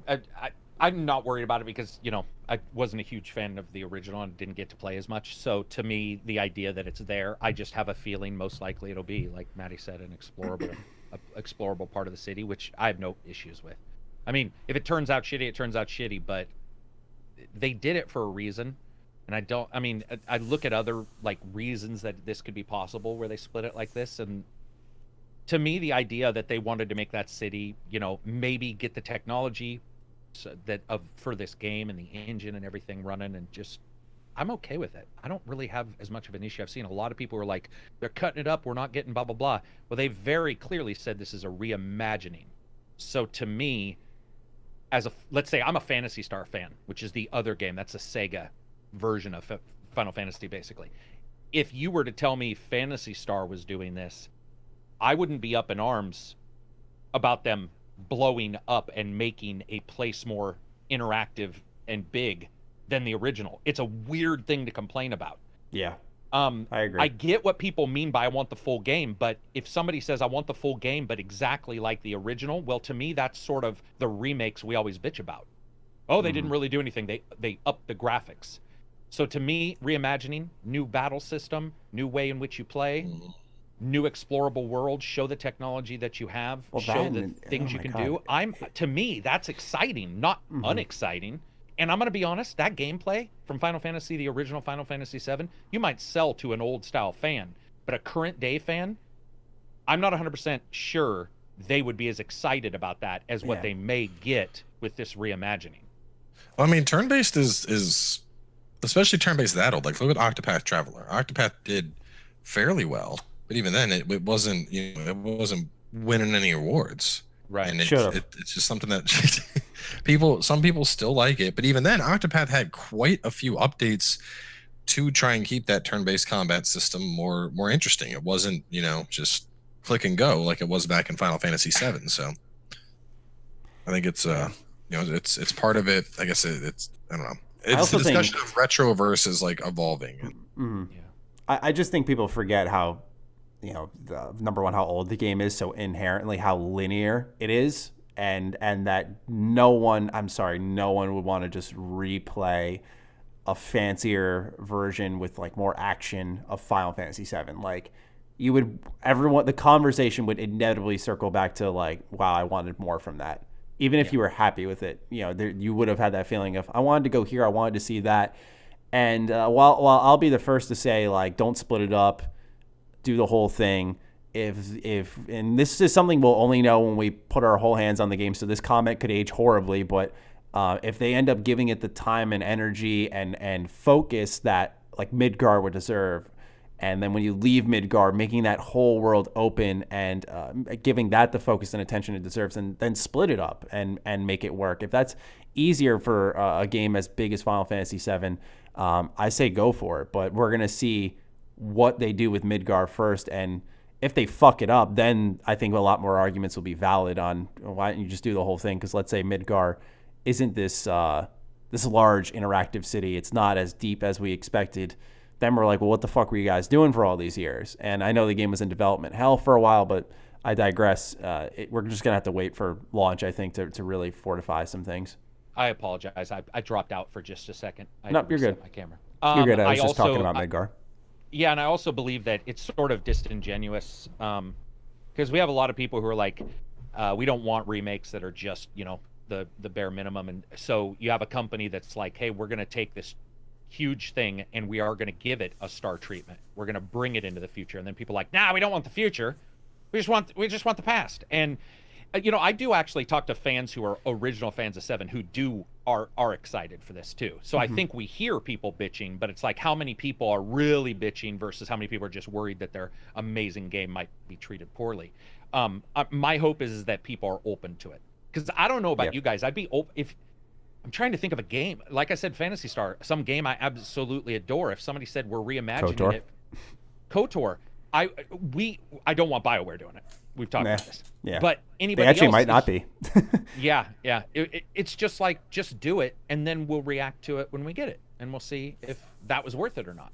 not worried about it, because, you know, I wasn't a huge fan of the original and didn't get to play as much. So to me, the idea that it's there, I just have a feeling most likely it'll be, like Matty said, an explorable part of the city, which I have no issues with. I mean, if it turns out shitty, it turns out shitty, but they did it for a reason. And I look at other like reasons that this could be possible where they split it like this, and to me the idea that they wanted to make that city, you know, maybe get the technology for this game and the engine and everything running, and just, I'm okay with it. I don't really have as much of an issue. I've seen a lot of people who are like, they're cutting it up, we're not getting blah blah blah. Well, they very clearly said this is a reimagining. So to me, let's say I'm a Phantasy Star fan, which is the other game. That's a Sega version of Final Fantasy, basically. If you were to tell me Phantasy Star was doing this, I wouldn't be up in arms about them blowing up and making a place more interactive and big than the original. It's a weird thing to complain about. Yeah. I agree. I get what people mean by I want the full game, but if somebody says I want the full game, but exactly like the original, well, to me, that's sort of the remakes we always bitch about. Oh, they didn't really do anything. They upped the graphics. So to me, reimagining, new battle system, new way in which you play, new explorable world, show the technology that you have, show the things you can do. To me, that's exciting, not unexciting. And I'm going to be honest, that gameplay from Final Fantasy, the original Final Fantasy VII, you might sell to an old style fan, but a current day fan, I'm not 100% sure they would be as excited about that as what they may get with this reimagining. Well, I mean, turn-based is especially turn-based that old. Like, look at Octopath Traveler. Octopath did fairly well, but even then, it wasn't, it wasn't winning any awards. Right. And it's just something that some people still like it. But even then, Octopath had quite a few updates to try and keep that turn-based combat system more interesting. It wasn't, just click and go like it was back in Final Fantasy VII. So I think it's it's part of it. I guess it's I don't know. It's the discussion of retro versus like evolving. I just think people forget how, number one, how old the game is, so inherently how linear it is, and that no one would want to just replay a fancier version with like more action of Final Fantasy VII. Like, the conversation would inevitably circle back to like, wow, I wanted more from that. Even if you were happy with it, you would have had that feeling of, I wanted to go here, I wanted to see that. And while I'll be the first to say, like, don't split it up, do the whole thing. And this is something we'll only know when we put our whole hands on the game, so this comment could age horribly, but if they end up giving it the time and energy and focus that like Midgar would deserve, and then when you leave Midgar, making that whole world open and giving that the focus and attention it deserves, and then split it up and make it work. If that's easier for a game as big as Final Fantasy VII, I say go for it. But we're going to see what they do with Midgar first, and if they fuck it up, then I think a lot more arguments will be valid on why don't you just do the whole thing, because let's say Midgar isn't this large interactive city. It's not as deep as we expected. Then we're like, well, what the fuck were you guys doing for all these years? And I know the game was in development hell for a while, but I digress. We're just going to have to wait for launch, I think, to really fortify some things. I apologize. I dropped out for just a second. No, you're good. My camera. You're good. I was just talking about Midgar. Yeah, and I also believe that it's sort of disingenuous because we have a lot of people who are like, we don't want remakes that are just, the bare minimum. And so you have a company that's like, hey, we're going to take this huge thing and we are going to give it a star treatment. We're going to bring it into the future. And then people are like, nah, we don't want the future. We just want the past. And I do actually talk to fans who are original fans of 7 who are excited for this too. So I think we hear people bitching, but it's like how many people are really bitching versus how many people are just worried that their amazing game might be treated poorly. My hope is that people are open to it, because I don't know about you guys. I'd be open if I'm trying to think of a game. Like I said, Phantasy Star, some game I absolutely adore. If somebody said we're reimagining it, KOTOR, I don't want BioWare doing it. We've talked about this. Yeah. But anybody they actually else might not be. Yeah. It's just like, just do it, and then we'll react to it when we get it, and we'll see if that was worth it or not.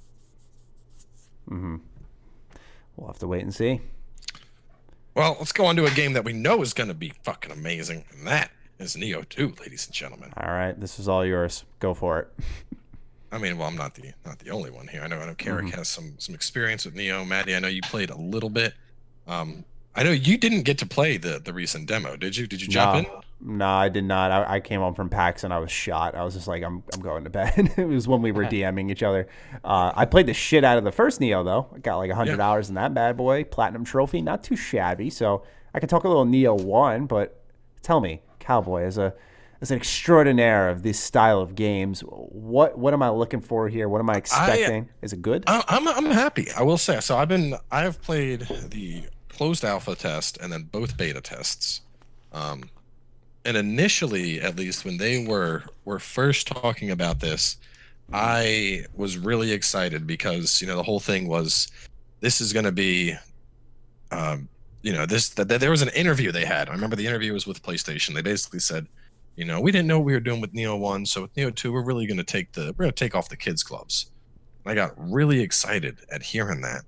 We'll have to wait and see. Well, let's go on to a game that we know is going to be fucking amazing, and that is Nioh 2, ladies and gentlemen. All right, this is all yours. Go for it. I mean, well, I'm not the only one here. I know Karak has some experience with Nioh. Maddie, I know you played a little bit. I know you didn't get to play the recent demo, did you? Did you jump in? No, I did not. I came home from PAX and I was shot. I was just like, I'm going to bed. It was when we were DMing each other. I played the shit out of the first Nioh, though. I got like 100 hours in that bad boy. Platinum trophy, not too shabby. So I can talk a little Nioh 1, but tell me, Cowboy, as an extraordinaire of this style of games, what am I looking for here? What am I expecting? Is it good? I'm happy. I will say. So I have played the closed alpha test and then both beta tests. And initially, at least when they were first talking about this, I was really excited because the whole thing was, this is going to be there was an interview they had. I remember the interview was with PlayStation. They basically said, we didn't know what we were doing with Nioh 1, so with Nioh 2, we're going to take off the kids' gloves. I got really excited at hearing that.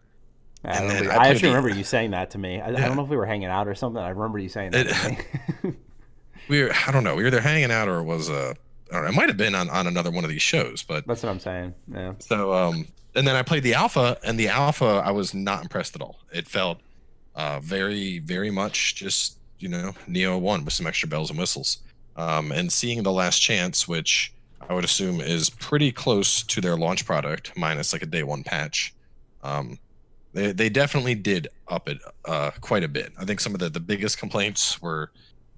I actually remember you saying that to me. I don't know if we were hanging out or something. I remember you saying that to me. I don't know. We were either hanging out or it was I don't know. It might have been on another one of these shows, but that's what I'm saying. Yeah. So and then I played the alpha, and the alpha I was not impressed at all. It felt very, very much just, Nioh 1 with some extra bells and whistles. And seeing The Last Chance, which I would assume is pretty close to their launch product, minus like a day one patch. They definitely did up it quite a bit. I think some of the biggest complaints were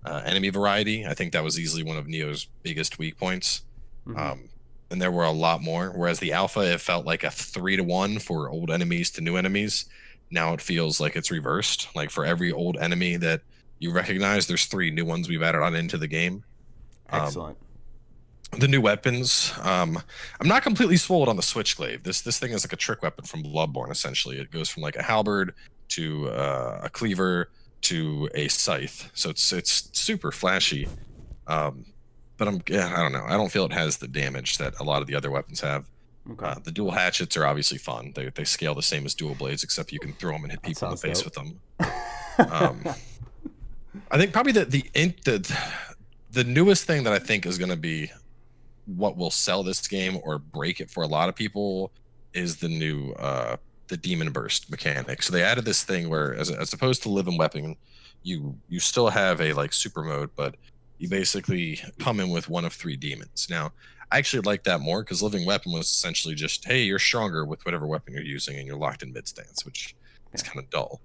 enemy variety. I think that was easily one of Nioh's biggest weak points. Mm-hmm. And there were a lot more. Whereas the alpha, it felt like a 3-to-1 for old enemies to new enemies. Now it feels like it's reversed. Like for every old enemy that you recognize, there's 3 new ones we've added on into the game. Excellent. The new weapons. I'm not completely sold on the Switchglaive. This thing is like a trick weapon from Bloodborne, essentially. It goes from like a halberd to a cleaver to a scythe. So it's super flashy. But I don't know. I don't feel it has the damage that a lot of the other weapons have. Okay. The dual hatchets are obviously fun. They scale the same as dual blades, except you can throw them and hit people in the face with them. I think probably the newest thing that I think is going to be what will sell this game or break it for a lot of people is the new the demon burst mechanic. So they added this thing where as opposed to living weapon, you still have a like super mode, but you basically come in with one of 3 demons. Now, I actually like that more because living weapon was essentially just, hey, you're stronger with whatever weapon you're using and you're locked in mid stance, which is kind of dull.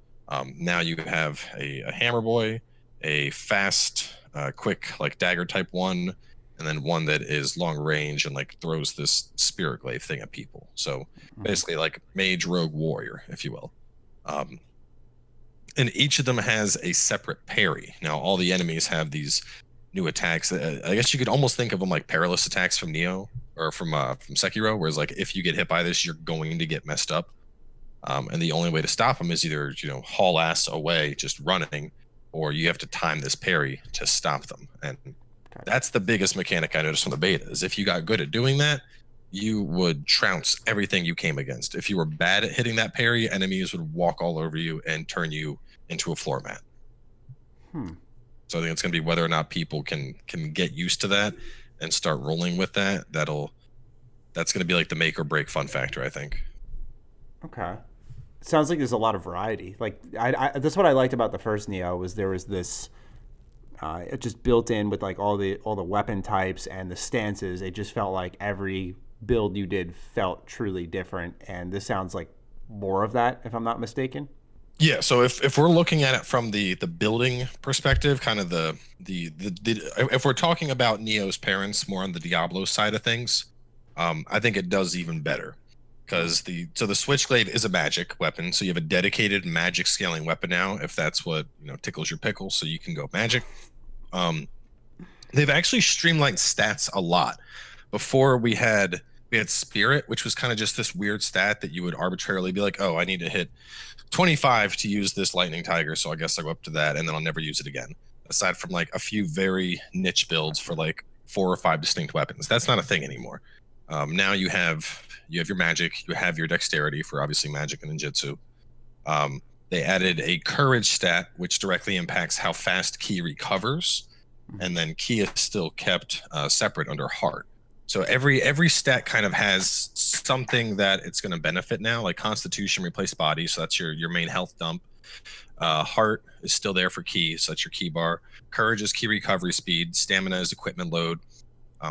Now you have a hammer boy, a fast, quick like dagger type one, and then one that is long range and like throws this spirit glaive thing at people. So basically like mage, rogue, warrior, if you will. And each of them has a separate parry. Now all the enemies have these new attacks. I guess you could almost think of them like perilous attacks from Nioh or from Sekiro, whereas like if you get hit by this, you're going to get messed up. And the only way to stop them is either haul ass away just running, or you have to time this parry to stop them. And that's the biggest mechanic I noticed from the beta, is if you got good at doing that, you would trounce everything you came against. If you were bad at hitting that parry, enemies would walk all over you and turn you into a floor mat. So I think it's going to be whether or not people can get used to that and start rolling with that. That's going to be like the make or break fun factor, I think. Okay. It sounds like there's a lot of variety. Like that's what I liked about the first Nioh, was there was this it just built in with like all the weapon types and the stances. It just felt like every build you did felt truly different, and this sounds like more of that, if I'm not mistaken. Yeah, so if we're looking at it from the building perspective, kind of the if we're talking about Nioh's parents more on the Diablo side of things, I think it does even better, because the Switchglaive is a magic weapon, so you have a dedicated magic scaling weapon now, if that's what tickles your pickle, so you can go magic. They've actually streamlined stats a lot. Before we had Spirit, which was kind of just this weird stat that you would arbitrarily be like, oh, I need to hit 25 to use this lightning tiger, so I guess I'll go up to that and then I'll never use it again, aside from like a few very niche builds for like 4 or 5 distinct weapons. That's not a thing anymore. Now you have your magic, you have your dexterity for obviously magic and ninjutsu. They added a courage stat which directly impacts how fast ki recovers, and then ki is still kept separate under heart. So every stat kind of has something that it's going to benefit now. Like Constitution replaced body, so that's your main health dump. Heart is still there for ki, so that's your ki bar. Courage is ki recovery speed. Stamina is equipment load.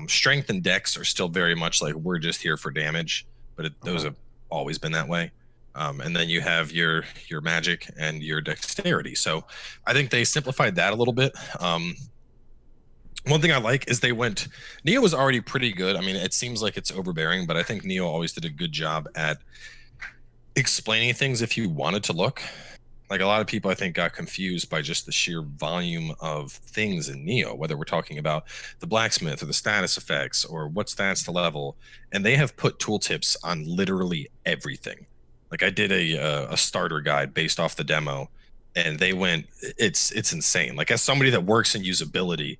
Strength and dex are still very much like we're just here for damage, but those have always been that way. And then you have your magic and your dexterity. So I think they simplified that a little bit. One thing I like is Nioh was already pretty good. I mean, it seems like it's overbearing, but I think Nioh always did a good job at explaining things if you wanted to look. Like a lot of people, I think, got confused by just the sheer volume of things in Nioh, whether we're talking about the blacksmith or the status effects or what stats to level. And they have put tooltips on literally everything. Like I did a starter guide based off the demo, and they went, it's insane. Like as somebody that works in usability,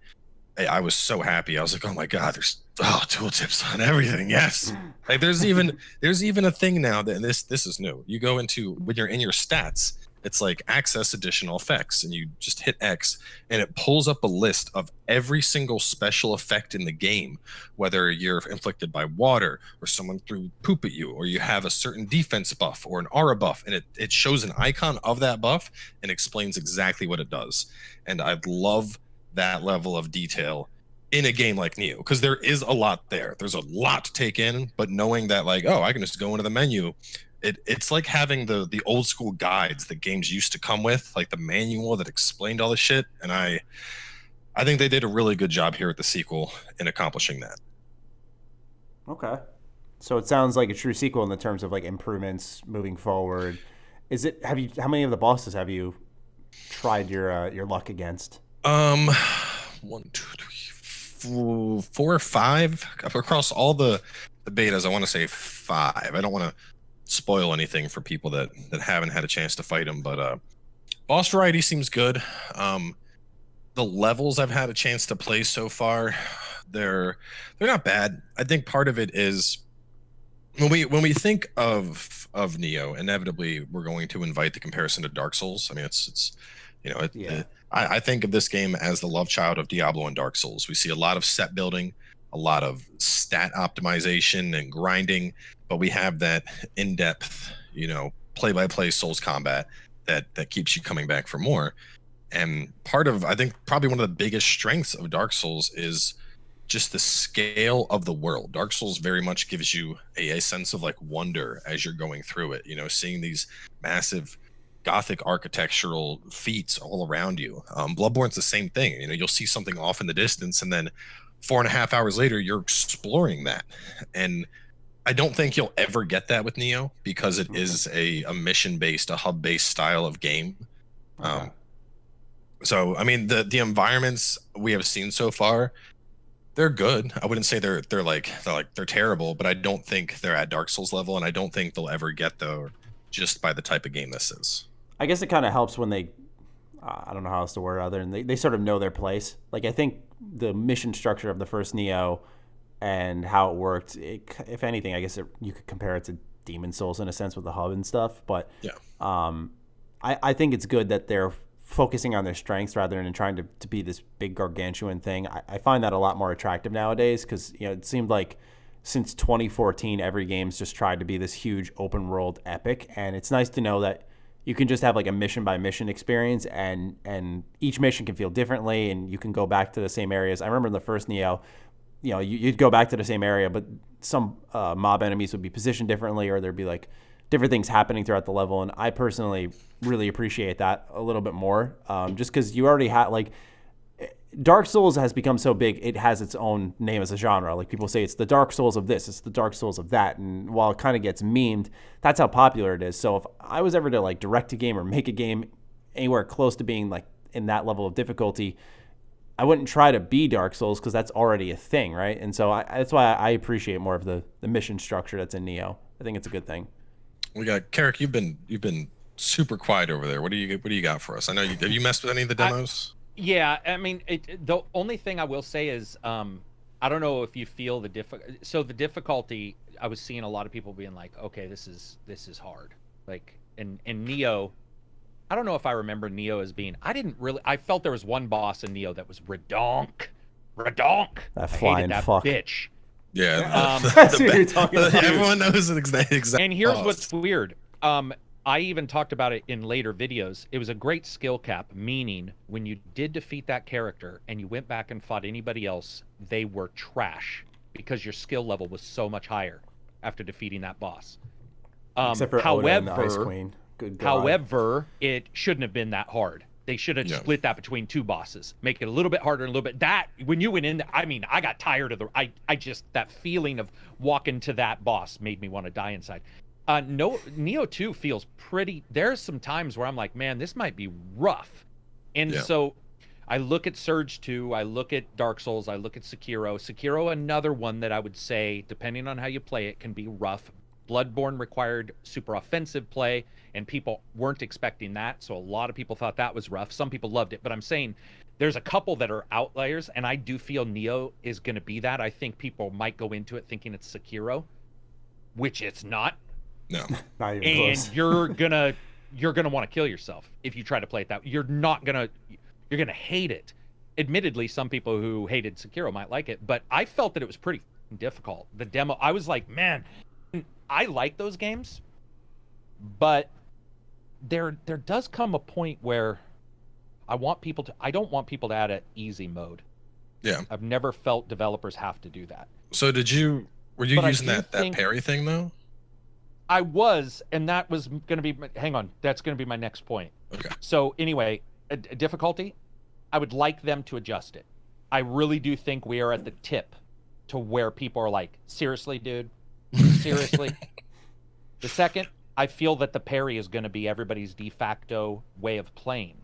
I was so happy. I was like, oh my God, there's tooltips on everything. Yes. Like there's even a thing now that this is new. You go into, when you're in your stats, it's like access additional effects, and you just hit X and it pulls up a list of every single special effect in the game, whether you're inflicted by water or someone threw poop at you, or you have a certain defense buff or an aura buff, and it shows an icon of that buff and explains exactly what it does. And I love that level of detail in a game like Nioh, because there is a lot there. There's a lot to take in, but knowing that, like, oh, I can just go into the menu. It's like having the old school guides that games used to come with, like the manual that explained all the shit. And I think they did a really good job here at the sequel in accomplishing that. Okay. So it sounds like a true sequel in the terms of like improvements moving forward. How many of the bosses have you tried your luck against? 1, 2, 3, 4 or 5 across all the betas. I want to say 5. I don't want to spoil anything for people that haven't had a chance to fight him, but boss variety seems good. The levels I've had a chance to play so far, they're not bad. I think part of it is when we think of Nioh, inevitably we're going to invite the comparison to Dark Souls. I mean, it's I think of this game as the love child of Diablo and Dark Souls. We see a lot of set building, a lot of stat optimization and grinding, but we have that in-depth, play-by-play Souls combat that keeps you coming back for more. And part of, I think, probably one of the biggest strengths of Dark Souls is just the scale of the world. Dark Souls very much gives you a sense of like wonder as you're going through it, seeing these massive Gothic architectural feats all around you. Bloodborne's the same thing. You'll see something off in the distance, and then 4.5 hours later, you're exploring that. And I don't think you'll ever get that with Nioh, because it is a mission-based, a hub-based style of game. Okay. So, I mean, the environments we have seen so far, they're good. I wouldn't say they're terrible, but I don't think they're at Dark Souls level, and I don't think they'll ever get there just by the type of game this is. I guess it kind of helps when they, I don't know how else to word other than they sort of know their place. Like, I think the mission structure of the first Nioh and how it worked, if anything, I guess you could compare it to Demon Souls in a sense with the hub and stuff. But yeah, I think it's good that they're focusing on their strengths rather than trying to be this big gargantuan thing. I find that a lot more attractive nowadays, because it seemed like since 2014 every game's just tried to be this huge open world epic, and it's nice to know that you can just have like a mission by mission experience, and each mission can feel differently, and you can go back to the same areas. I remember in the first Nioh, you'd go back to the same area, but some mob enemies would be positioned differently, or there'd be like different things happening throughout the level. And I personally really appreciate that a little bit more, just because you already had, like, Dark Souls has become so big, it has its own name as a genre. Like, people say it's the Dark Souls of this, it's the Dark Souls of that. And while it kind of gets memed, that's how popular it is. So if I was ever to like direct a game or make a game anywhere close to being like in that level of difficulty, I wouldn't try to be Dark Souls, because that's already a thing, right? And so that's why I appreciate more of the mission structure that's in Nioh. I think it's a good thing. We got Karak. You've been super quiet over there. What do you got for us? I know have you messed with any of the demos? Yeah, I mean, the only thing I will say is, I don't know if you feel the difficulty. I was seeing a lot of people being like, okay, this is hard. Like in Nioh, I don't know if I remember Nioh as being. I felt there was one boss in Nioh that was redonk. That flying fuck. Bitch. Yeah, that's what you're talking about. Everyone knows it exactly. And here's what's weird. I even talked about it in later videos. It was a great skill cap, meaning when you did defeat that character and you went back and fought anybody else, they were trash because your skill level was so much higher after defeating that boss. Except for Oda and the Ice Queen. Good God. However, it shouldn't have been that hard. They should have split that between two bosses, make it a little bit harder and a little bit. That when you went in, I mean, I got tired of I just that feeling of walking to that boss made me want to die inside. Nioh 2 feels pretty. There's some times where I'm like, man, this might be rough. And so I look at Surge 2, I look at Dark Souls, I look at Sekiro. Sekiro, another one that I would say, depending on how you play it, can be rough. Bloodborne required super offensive play, and people weren't expecting that, so a lot of people thought that was rough. Some people loved it, but I'm saying there's a couple that are outliers, and I do feel Nioh is going to be that. I think people might go into it thinking it's Sekiro, which it's not. No, Not even And close. you're gonna want to kill yourself if you try to play it that way. You're gonna hate it. Admittedly, some people who hated Sekiro might like it, but I felt that it was pretty difficult. The demo, I was like, man, I like those games, but there does come a point where I don't want people to add an easy mode. Yeah. I've never felt developers have to do that. So were you But I using do that think- parry thing though? I was, and that was going to be, hang on, that's going to be my next point. Okay. So anyway, difficulty, I would like them to adjust it. I really do think we are at the tip to where people are like, seriously, dude? Seriously? The second, I feel that the parry is going to be everybody's de facto way of playing.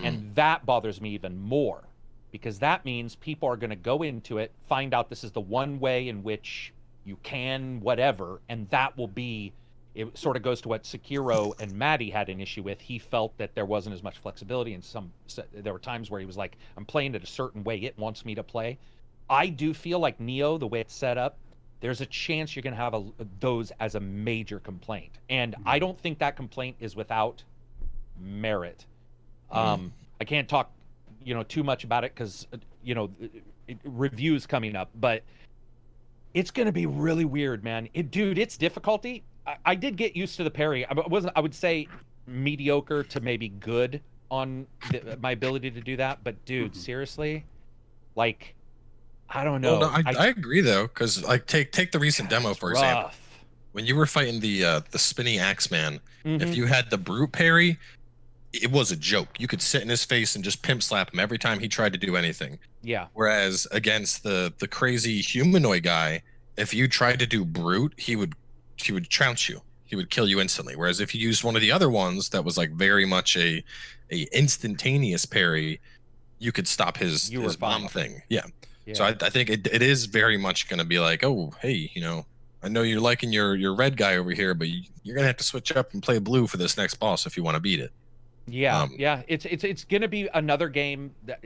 And that bothers me even more, because that means people are going to go into it, find out this is the one way in which you can whatever, and that will be, it sort of goes to what Sekiro and Matty had an issue with. He felt that there wasn't as much flexibility, and there were times where he was like, I'm playing it a certain way it wants me to play. I do feel like Nioh, the way it's set up, there's a chance you're going to have those as a major complaint. And I don't think that complaint is without merit. I can't talk, too much about it because, reviews coming up, but it's going to be really weird, man. It's difficulty. I did get used to the parry. I would say mediocre to maybe good on my ability to do that. But dude, seriously, like, I don't know. Well, no, I agree though, because like take the recent demo for example. Rough. When you were fighting the spinny Axeman, Mhm. if you had the brute parry, it was a joke. You could sit in his face and just pimp slap him every time he tried to do anything. Yeah. Whereas against the crazy humanoid guy, if you tried to do brute, he would trounce you. He would kill you instantly. Whereas if you used one of the other ones that was like very much a instantaneous parry, you could stop his bomb thing. Yeah. So I think it is very much going to be like, oh, hey, I know you're liking your red guy over here, but you're going to have to switch up and play blue for this next boss if you want to beat it. Yeah, it's going to be another game that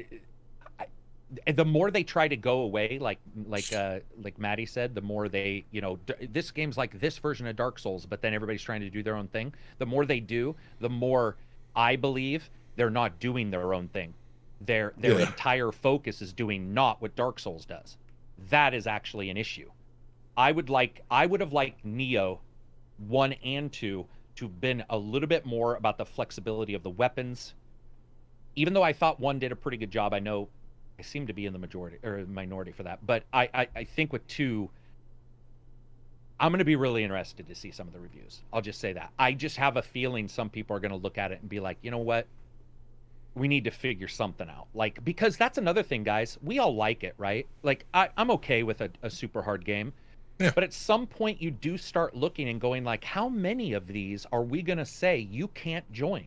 the more they try to go away, like Maddie said, the more they, this game's like this version of Dark Souls, but then everybody's trying to do their own thing. The more they do, the more I believe they're not doing their own thing. Their entire focus is doing not what Dark Souls does. That is actually an issue. I would have liked Nioh 1 and 2 to have been a little bit more about the flexibility of the weapons. Even though I thought 1 did a pretty good job, I know I seem to be in the majority or minority for that. But I think with 2, I'm going to be really interested to see some of the reviews. I'll just say that. I just have a feeling some people are going to look at it and be like, you know what? We need to figure something out. Like, because that's another thing, guys. We all like it, right? Like, I'm okay with a super hard game. Yeah. But at some point, you do start looking and going like, how many of these are we going to say you can't join?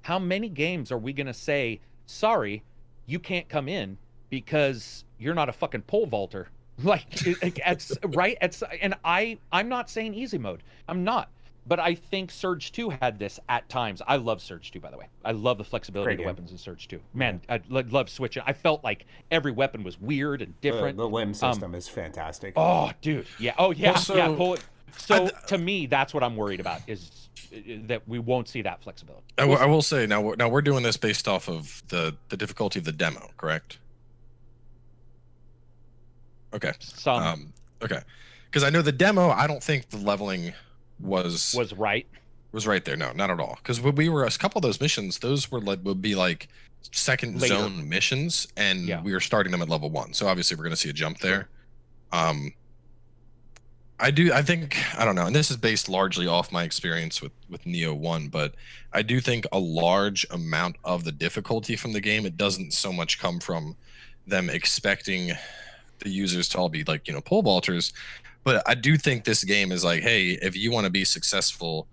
How many games are we going to say, sorry, you can't come in because you're not a fucking pole vaulter? Like, it's right. And I'm not saying easy mode. I'm not. But I think Surge 2 had this at times. I love Surge 2, by the way. I love the flexibility of the weapons in Surge 2. Man, I love switching. I felt like every weapon was weird and different. The limb system is fantastic. Oh, dude. Yeah. Oh, yeah. Also, yeah. So to me, that's what I'm worried about, is that we won't see that flexibility. I will say, now we're doing this based off of the difficulty of the demo, correct? Okay. Okay. Because I know the demo, I don't think the leveling was right there. No, not at all. Because when we were a couple of those missions, those would be like second zone missions, and we were starting them at level 1. So obviously we're going to see a jump there. I don't know, and this is based largely off my experience with Nioh 1, but I do think a large amount of the difficulty from the game, it doesn't so much come from them expecting the users to all be like, pole vaulters. But I do think this game is like, hey, if you want to be successful,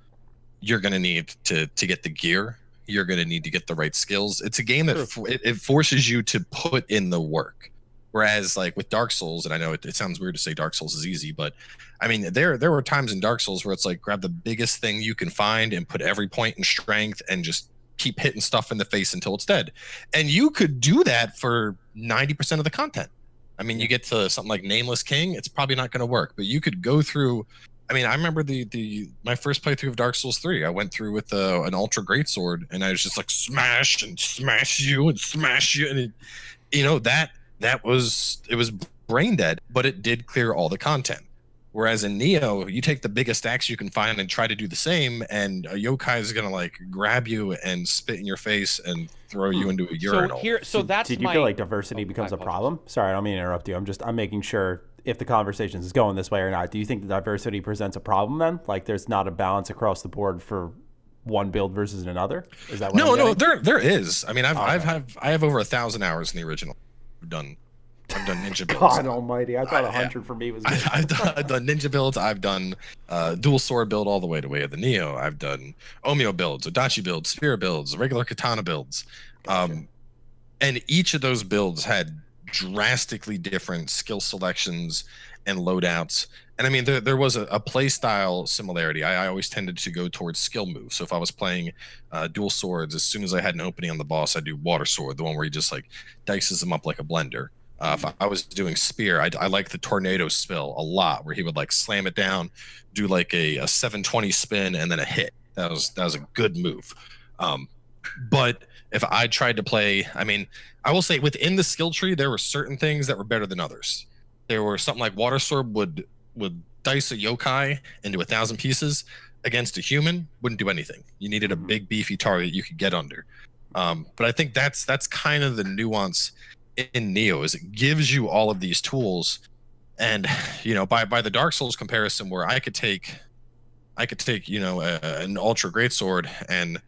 you're going to need to get the gear. You're going to need to get the right skills. It's a game that it forces you to put in the work. Whereas like with Dark Souls, and I know it sounds weird to say Dark Souls is easy, but I mean, there were times in Dark Souls where it's like grab the biggest thing you can find and put every point in strength and just keep hitting stuff in the face until it's dead. And you could do that for 90% of the content. I mean, you get to something like Nameless King, it's probably not going to work, but you could go through. I mean, I remember my first playthrough of Dark Souls 3. I went through with an Ultra Greatsword, and I was just like smash and smash you and smash you, and it was brain dead, but it did clear all the content. Whereas in Nioh, you take the biggest axe you can find and try to do the same, and a yokai is gonna like grab you and spit in your face and throw you into a urinal. Did you feel like diversity becomes a problem? Sorry, I don't mean to interrupt you. I'm making sure if the conversation is going this way or not. Do you think the diversity presents a problem then? Like there's not a balance across the board for one build versus another? Is that what No, there is. I mean, I have over 1,000 hours in the original. I've done ninja builds. God almighty, I thought 100 for me was good. I've done ninja builds. I've done dual sword build all the way to Way of the Nioh. I've done Omio builds, Odachi builds, Spear builds, regular katana builds. And each of those builds had drastically different skill selections and loadouts. And I mean, there was a play style similarity. I always tended to go towards skill moves. So if I was playing dual swords, as soon as I had an opening on the boss, I'd do water sword, the one where he just like dices them up like a blender. If I was doing spear, I like the tornado spill a lot, where he would like slam it down, do like a 720 spin, and then a hit. That was a good move. But if I tried to play, I mean, I will say within the skill tree, there were certain things that were better than others. There were something like water sword would dice a yokai into 1,000 pieces. Against a human, wouldn't do anything. You needed a big beefy target you could get under. But I think that's kind of the nuance in Nioh, is it gives you all of these tools. And by the Dark Souls comparison, where I could take an Ultra Greatsword, and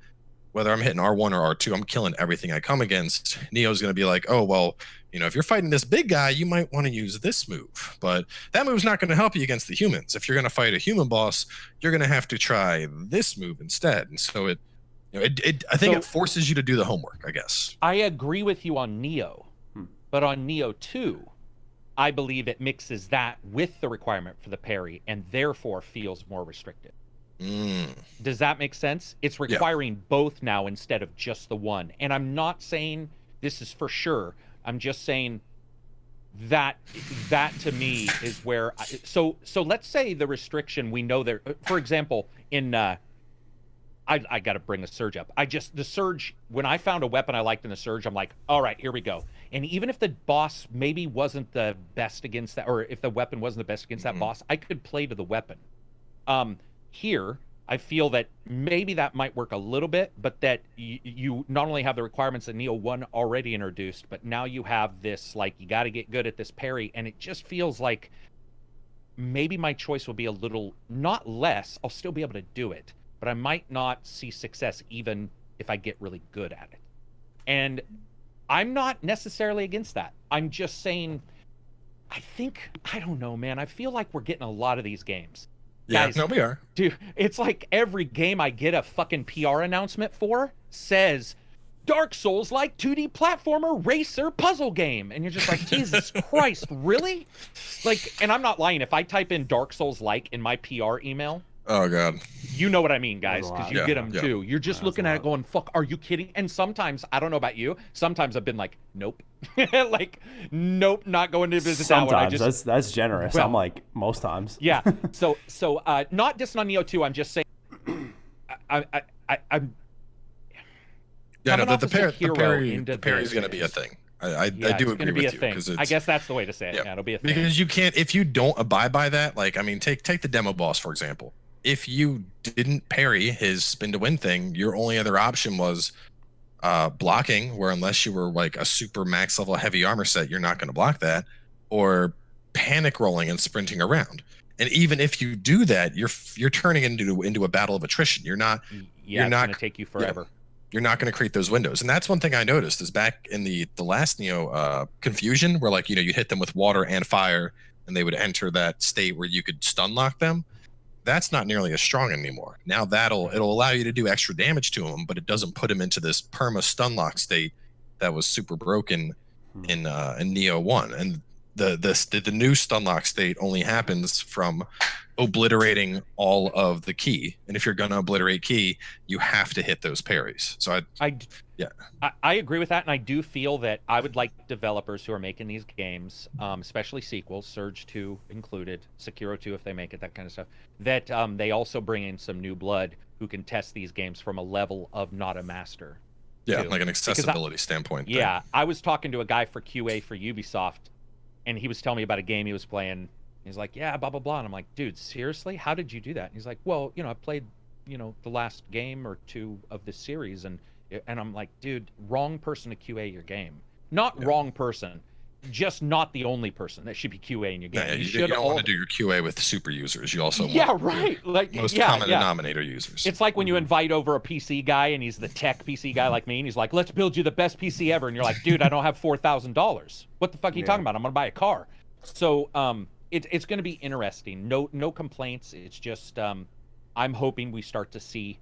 whether I'm hitting R1 or R2, I'm killing everything I come against. Neo's going to be like, oh, well, if you're fighting this big guy, you might want to use this move. But that move's not going to help you against the humans. If you're going to fight a human boss, you're going to have to try this move instead. And so I think it forces you to do the homework, I guess. I agree with you on Nioh, but on Nioh 2, I believe it mixes that with the requirement for the parry and therefore feels more restrictive. Does that make sense? It's requiring both now instead of just the one. And I'm not saying this is for sure. I'm just saying that to me is where so let's say the restriction, we know there, for example, in I got to bring the Surge up. The Surge, when I found a weapon I liked in the Surge, I'm like, all right, here we go. And even if the boss maybe wasn't the best against that, or if the weapon wasn't the best against that boss, I could play to the weapon. Here, I feel that maybe that might work a little bit, but that you not only have the requirements that Nioh 1 already introduced, but now you have this, like, you got to get good at this parry, and it just feels like maybe my choice will be a little, not less, I'll still be able to do it, but I might not see success even if I get really good at it. And I'm not necessarily against that. I'm just saying, I don't know, man. I feel like we're getting a lot of these games. Yeah, Guys, no, we are. Dude, it's like every game I get a fucking PR announcement for says Dark Souls like 2D platformer racer puzzle game. And you're just like, Jesus Christ, really? Like, and I'm not lying. If I type in Dark Souls like in my PR email, oh god, you know what I mean, guys, because you get them too. You're just looking at it going, fuck, are you kidding? And sometimes, I don't know about you, sometimes I've been like, nope. Like, nope, not going to visit that one. Sometimes, that's generous. Well, I'm like, most times. Yeah, so not dissing on Nioh 2, I'm just saying, I'm yeah, no, the parry is going to be a thing. I do agree with you, because I guess that's the way to say it. Yeah, it'll be a thing. Because you can't, if you don't abide by that, like, I mean, take the demo boss, for example. If you didn't parry his spin to win thing, your only other option was blocking, where unless you were like a super max level heavy armor set, you're not going to block that, or panic rolling and sprinting around. And even if you do that, you're turning into a battle of attrition. You're not. Yeah, it's going to take you forever. Yeah, you're not going to create those windows. And that's one thing I noticed is back in the last Nioh confusion, where like, you hit them with water and fire and they would enter that state where you could stun lock them. That's not nearly as strong anymore. Now it'll allow you to do extra damage to them, but it doesn't put them into this perma stun lock state that was super broken in Nioh 1, and the new stunlock state only happens from obliterating all of the key, and if you're gonna obliterate key, you have to hit those parries. So I agree with that, and I do feel that I would like developers who are making these games, especially sequels, Surge 2 included, Sekiro 2 if they make it, that kind of stuff, that they also bring in some new blood who can test these games from a level of not a master. Yeah, too. like an accessibility standpoint. Yeah, I was talking to a guy for QA for Ubisoft, and he was telling me about a game he was playing. He's like, yeah, blah, blah, blah. And I'm like, dude, seriously? How did you do that? And he's like, well, I played, the last game or two of this series. And I'm like, dude, wrong person to QA your game. Not wrong person, just not the only person that should be QAing your game. Yeah, you don't want to do your QA with super users. You also want like most common denominator users. It's like when you invite over a PC guy and he's the tech PC guy like me, and he's like, let's build you the best PC ever. And you're like, dude, I don't have $4,000. What the fuck are you talking about? I'm going to buy a car. So, it's going to be interesting. No complaints. It's just I'm hoping we start to see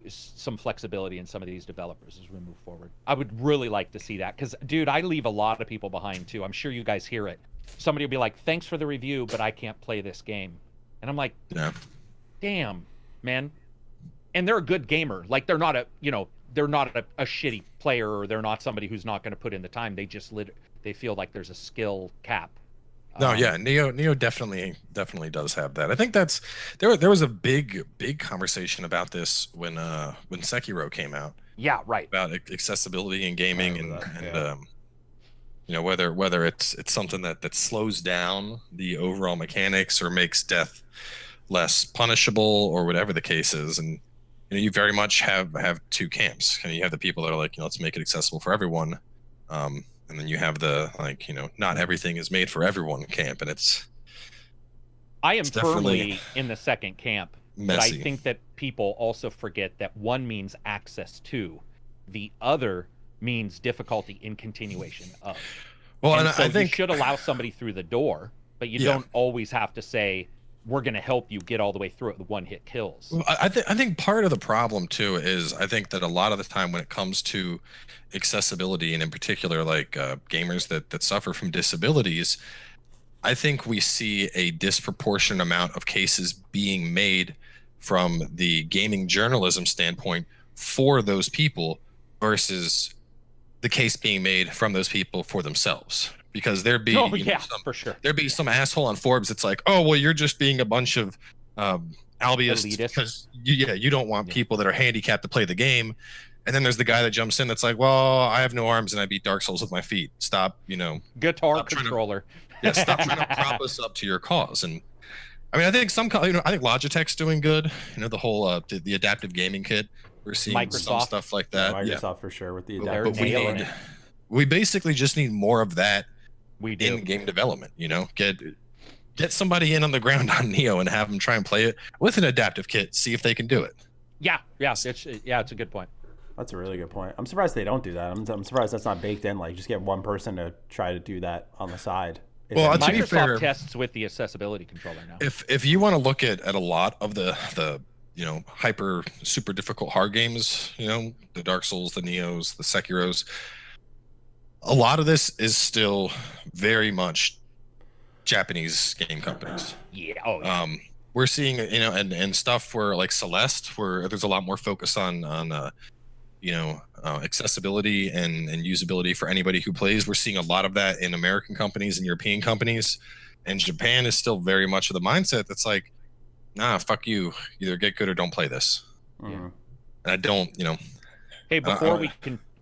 some flexibility in some of these developers as we move forward. I would really like to see that because, dude, I leave a lot of people behind too. I'm sure you guys hear it. Somebody will be like, "Thanks for the review, but I can't play this game," and I'm like, "Damn, man." And they're a good gamer. Like they're not a shitty player, or they're not somebody who's not going to put in the time. They just they feel like there's a skill cap. No, Nioh definitely does have that. I think that's there was a big conversation about this when Sekiro came out. Yeah, right. About accessibility in gaming and whether it's something that slows down the overall mechanics or makes death less punishable or whatever the case is. And you very much have two camps. You have the people that are like, let's make it accessible for everyone. And then you have the not everything is made for everyone camp, and I am firmly in the second camp. Messy. But I think that people also forget that one means access to, the other means difficulty in continuation of. Well, and so I think you should allow somebody through the door, but you don't always have to say, we're going to help you get all the way through it with one-hit kills. Well, I think part of the problem too is I think that a lot of the time when it comes to accessibility, and in particular like gamers that suffer from disabilities, I think we see a disproportionate amount of cases being made from the gaming journalism standpoint for those people versus the case being made from those people for themselves. Because there'd be for sure. There'd be some asshole on Forbes that's like, oh well, you're just being a bunch of albeists because you don't want people that are handicapped to play the game. And then there's the guy that jumps in that's like, well, I have no arms and I beat Dark Souls with my feet. Stop, guitar controller. Stop trying to prop us up to your cause. And I mean, I think I think Logitech's doing good. The whole the adaptive gaming kit. We're seeing some stuff like that. Microsoft for sure with the adaptive. But we basically just need more of that. We do. In game development, get somebody in on the ground on Nioh and have them try and play it with an adaptive kit, see if they can do it. It's a good point. That's a really good point. I'm surprised they don't do that. I'm surprised that's not baked in. Like, just get one person to try to do that on the side. Well, to be Microsoft fair, tests with the accessibility controller now. If you want to look at a lot of the hyper super difficult hard games, the Dark Souls, the Niohs, the Sekiros, a lot of this is still very much Japanese game companies. We're seeing and stuff where like Celeste, where there's a lot more focus on accessibility and usability for anybody who plays. We're seeing a lot of that in American companies and European companies, and Japan is still very much of the mindset that's like, nah, fuck you, either get good or don't play this. And I don't. Hey,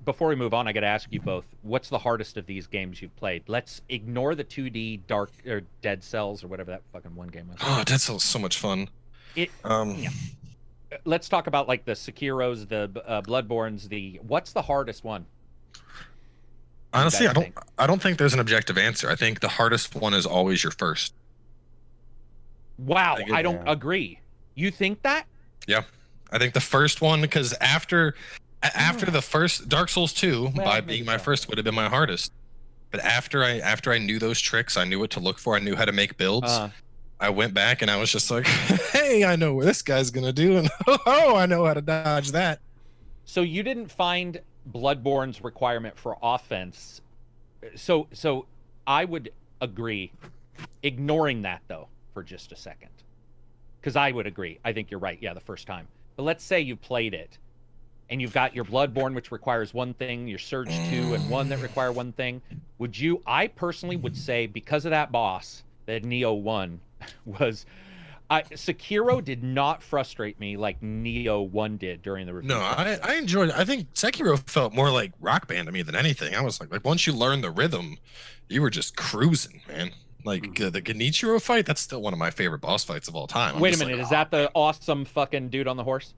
before we move on, I got to ask you both, what's the hardest of these games you've played? Let's ignore the 2D Dark or Dead Cells or whatever that fucking one game was. Oh, Dead Cells is so much fun. Let's talk about like the Sekiros, the Bloodborns, what's the hardest one? Honestly, I don't think there's an objective answer. I think the hardest one is always your first. Wow, I don't agree. You think that? Yeah. I think the first one, because after the first Dark Souls 2, by being my first, would have been my hardest. But after I knew those tricks, I knew what to look for, I knew how to make builds. I went back and I was just like, hey, I know what this guy's gonna do, and I know how to dodge that. So you didn't find Bloodborne's requirement for offense So I would agree, ignoring that though for just a second, because I would agree. I think you're right. Yeah, the first time. But let's say you played it, and you've got your Bloodborne, which requires one thing, your Surge 2 and 1 that require one thing. Would you? I personally would say, because of that boss, that Nioh 1 was. Sekiro did not frustrate me like Nioh 1 did during the review. No, I enjoyed it. I think Sekiro felt more like Rock Band to me than anything. I was like once you learn the rhythm, you were just cruising, man. Like the Genichiro fight, that's still one of my favorite boss fights of all time. Wait a minute, is that the awesome fucking dude on the horse?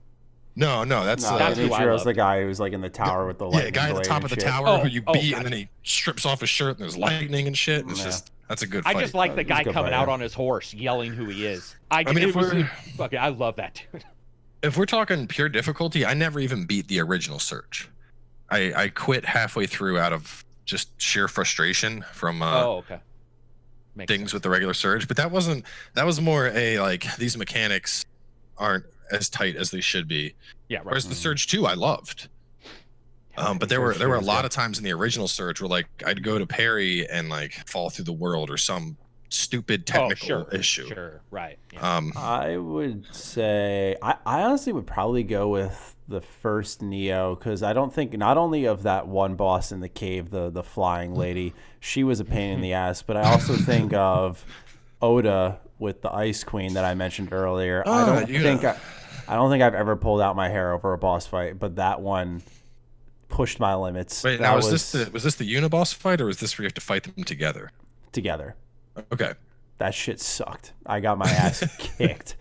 No, that's Genichiro's the guy who's like in the tower with the lightning. Yeah, guy at the top of the tower who you beat, and then he strips off his shirt and there's lightning and shit. And it's just that's a good fight. I just like the guy coming out on his horse yelling who he is. I love that dude. If we're talking pure difficulty, I never even beat the original Surge. I quit halfway through out of just sheer frustration from things with the regular Surge. But that was more a like these mechanics aren't as tight as they should be. Yeah, right. Whereas the Surge 2 I loved. But there were a lot of times in the original Surge where like I'd go to parry and like fall through the world or some stupid technical issue. Sure, right. Yeah. I would say I honestly would probably go with the first Nioh, because I don't think not only of that one boss in the cave, the flying lady, she was a pain in the ass, but I also think of Oda with the Ice Queen that I mentioned earlier. I don't think I've ever pulled out my hair over a boss fight, but that one pushed my limits. Wait, now was this the Uniboss fight, or was this where you have to fight them together? Together. Okay. That shit sucked. I got my ass kicked.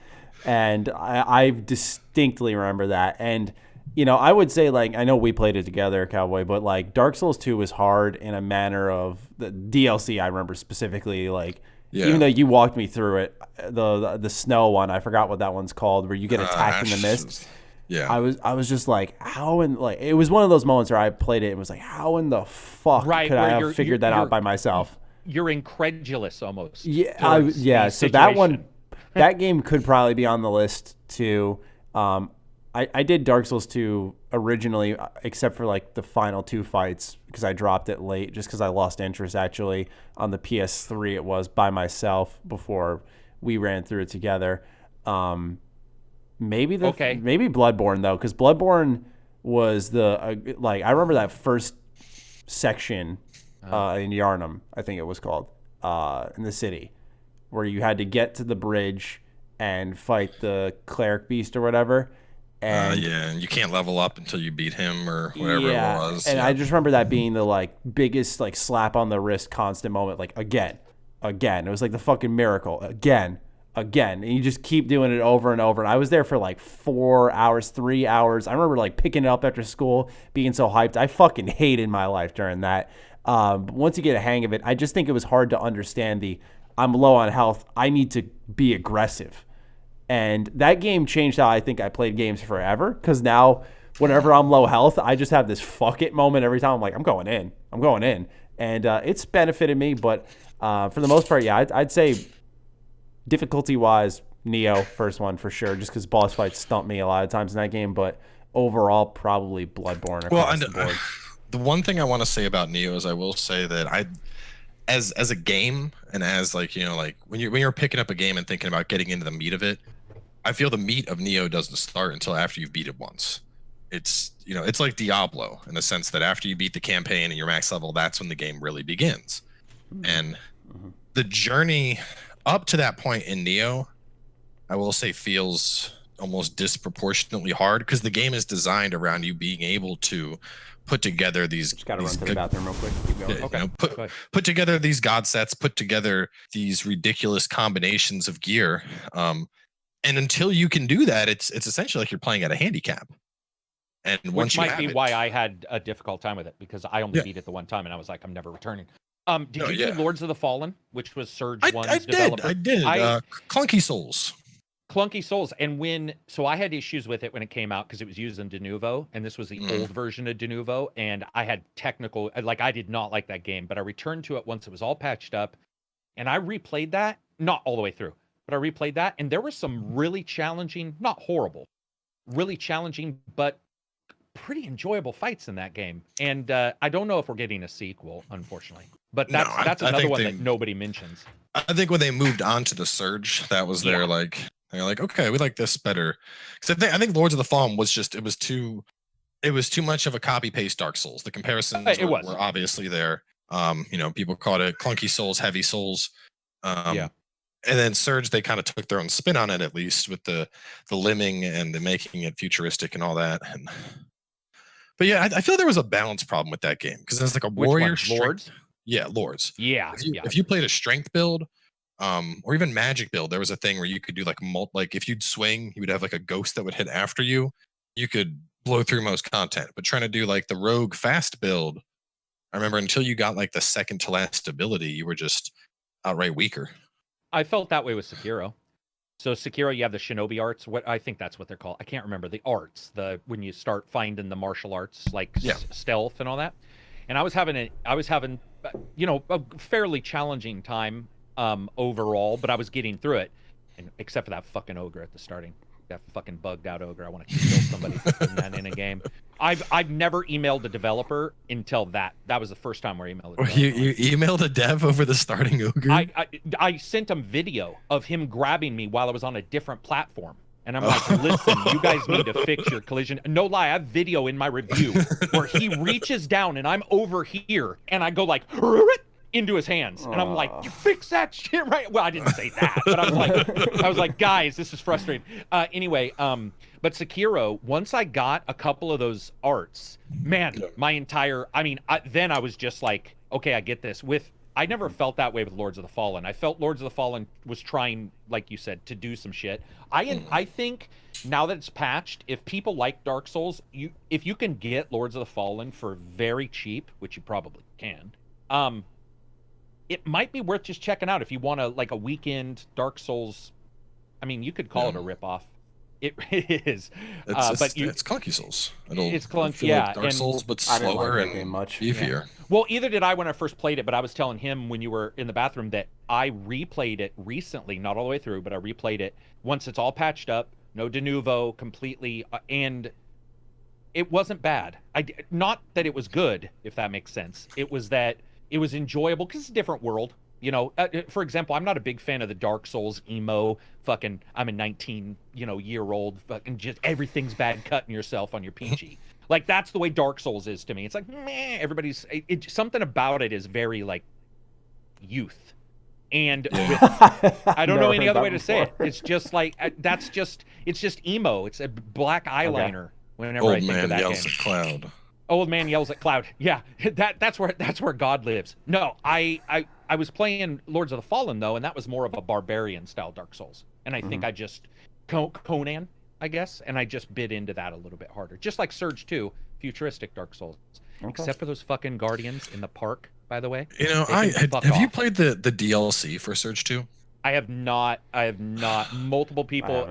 And I distinctly remember that. And, I would say, like, I know we played it together, Cowboy, but, like, Dark Souls 2 was hard in a manner of the DLC, I remember specifically, like, even though you walked me through it, the snow one, I forgot what that one's called, where you get attacked in the mist. Yeah. I was just like, how in, like, it was one of those moments where I played it and was like, how in the fuck could I have figured that out by myself? You're incredulous almost. Yeah, so that game could probably be on the list too. I did Dark Souls 2 originally, except for like the final two fights, because I dropped it late just because I lost interest actually on the PS3. It was by myself before we ran through it together. Maybe Bloodborne though, because Bloodborne was I remember that first section in Yharnam, I think it was called, in the city, where you had to get to the bridge and fight the cleric beast or whatever. And and you can't level up until you beat him or whatever it was. And I just remember that being the like biggest like slap on the wrist constant moment, like again. It was like the fucking miracle. Again. And you just keep doing it over and over. And I was there for like 4 hours, 3 hours. I remember like picking it up after school, being so hyped. I fucking hated my life during that. But once you get a hang of it, I just think it was hard to understand I'm low on health, I need to be aggressive. And that game changed how I think I played games forever, because now whenever I'm low health, I just have this fuck it moment every time. I'm like, I'm going in. And it's benefited me, but for the most part, yeah, I'd say difficulty-wise, Nioh, first one for sure, just because boss fights stump me a lot of times in that game, but overall, probably Bloodborne across the board. The one thing I want to say about Nioh is I will say that as a game, and as like when you're picking up a game and thinking about getting into the meat of it, I feel the meat of Nioh doesn't start until after you've beat it once. It's it's like Diablo in the sense that after you beat the campaign and your max level, that's when the game really begins. And the journey up to that point in Nioh, I will say, feels almost disproportionately hard, because the game is designed around you being able to put together these. Just gotta run to the bathroom real quick. Keep going. Okay. Put together these god sets, put together these ridiculous combinations of gear, and until you can do that, it's essentially like you're playing at a handicap. And which might be why I had a difficult time with it, because I only beat it the one time, and I was like, I'm never returning. Did you do Lords of the Fallen, which was Surge 1's developer? I did. Clunky Souls. Clunky Souls. And so I had issues with it when it came out, because it was using Denuvo, and this was the old version of Denuvo, and I had I did not like that game, but I returned to it once it was all patched up, and I replayed that, not all the way through, but I replayed that, and there were some really challenging, not horrible, really challenging, but pretty enjoyable fights in that game. And I don't know if we're getting a sequel, unfortunately. But No, that's I another think one they- that nobody mentions. I think when they moved on to the Surge, that was their Yeah. they're like, okay, we like this better. Because I think Lords of the Fallen was just it was too much of a copy paste Dark Souls. The comparisons were obviously there. People called it clunky Souls, heavy Souls. Yeah. And then Surge, they kind of took their own spin on it, at least with the limbing and the making it futuristic and all that. But yeah, I feel there was a balance problem with that game because there's like a warrior strength. Lords? Yeah, Lords. Yeah. If you played a strength build, or even magic build, there was a thing where you could do like if you'd swing, you would have like a ghost that would hit after you. You could blow through most content. But trying to do like the rogue fast build, I remember until you got like the second to last ability, you were just outright weaker. I felt that way with Sekiro. So Sekiro, you have the shinobi arts. What I think that's what they're called. I can't remember the arts. When you start finding the martial arts, like stealth and all that. And I was having a fairly challenging time overall, but I was getting through it, and except for that fucking ogre at the starting. That fucking bugged out ogre. I want to kill somebody for putting that in a game. I've never emailed a developer until that. That was the first time where I emailed a developer. You emailed a dev over the starting ogre? I sent him video of him grabbing me while I was on a different platform. And I'm like, listen, you guys need to fix your collision. No lie, I have video in my review where he reaches down and I'm over here and I go like into his hands. And I'm like, you fix that shit right. Well, I didn't say that, but I was like, guys, this is frustrating. Anyway, but Sekiro, once I got a couple of those arts, man, then I was just like, okay, I get this. I never felt that way with Lords of the Fallen. I felt Lords of the Fallen was trying, like you said, to do some shit. I think now that it's patched, if people like Dark Souls, if you can get Lords of the Fallen for very cheap, which you probably can, it might be worth just checking out if you want a weekend Dark Souls. I mean, you could call it a ripoff. It is. It's clunky Souls. It's clunky, like Dark Souls, but slower and much beefier. Yeah. Well, either did I when I first played it, but I was telling him when you were in the bathroom that I replayed it recently, not all the way through, but I replayed it once it's all patched up, no de novo, completely, and it wasn't bad. Not that it was good, if that makes sense. It was that it was enjoyable because it's a different world. For example, I'm not a big fan of the Dark Souls emo fucking, I'm a 19-year-old fucking just everything's bad cutting yourself on your PG. Like, that's the way Dark Souls is to me. It's like, meh, something about it is very, like, youth. And I don't know any other way to say it. It's just like, it's just emo. It's a black eyeliner whenever I think of that game. Old man yells at cloud. Old man yells at cloud. Yeah, that's where God lives. No, I was playing Lords of the Fallen though, and that was more of a barbarian style Dark Souls. And I think I just Conan, I guess, and I just bit into that a little bit harder. Just like Surge 2, futuristic Dark Souls. Okay. Except for those fucking guardians in the park, by the way. Have you played the DLC for Surge 2? I have not. Multiple people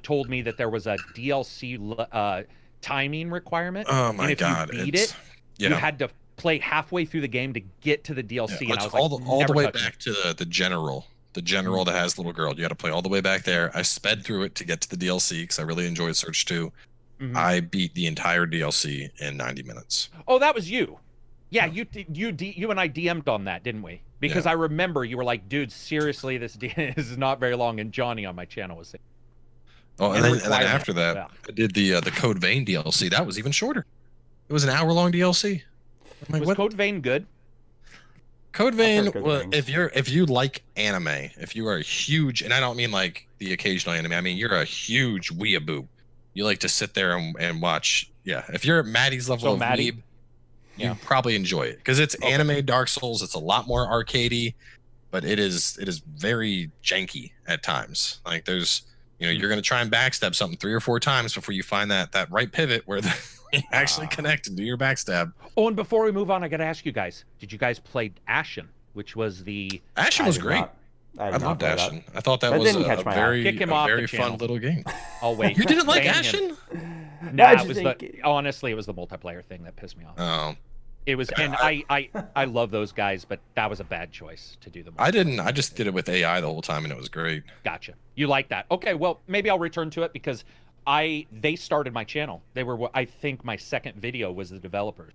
told me that there was a DLC timing requirement. Oh my god! If you beat it, you had to play halfway through the game to get to the DLC. Yeah, and I was all the way back to the general that has little girl. You got to play all the way back there. I sped through it to get to the DLC because I really enjoyed Surge 2. Mm-hmm. I beat the entire DLC in 90 minutes. Oh, that was you. Yeah, you and I DM'd on that, didn't we? Because I remember you were like, dude, seriously, this is not very long. And Johnny on my channel was saying. Oh, and then after that, I did the Code Vein DLC. That was even shorter. It was an hour-long DLC. Like, was Code Vein good? Code Vein, well, if you like anime, if you are a huge, and I don't mean like the occasional anime, I mean you're a huge weeaboo. You like to sit there and watch. Yeah, if you're at Maddie's level of weeb, you probably enjoy it because it's anime Dark Souls. It's a lot more arcadey, but it is very janky at times. Like there's. You're going to try and backstab something 3 or 4 times before you find that right pivot where you actually connect and do your backstab. Oh, and before we move on, I got to ask you guys, did you guys play Ashen, which was the... Ashen was great. I loved Ashen. I thought that was a very fun little game. Oh, wait. You didn't like Ashen? No, honestly, it was the multiplayer thing that pissed me off. Oh. It was, and I love those guys, but that was a bad choice to do them. I didn't. I just did it with AI the whole time, and it was great. Gotcha. You like that? Okay. Well, maybe I'll return to it because They started my channel. They were, I think my second video was the developers.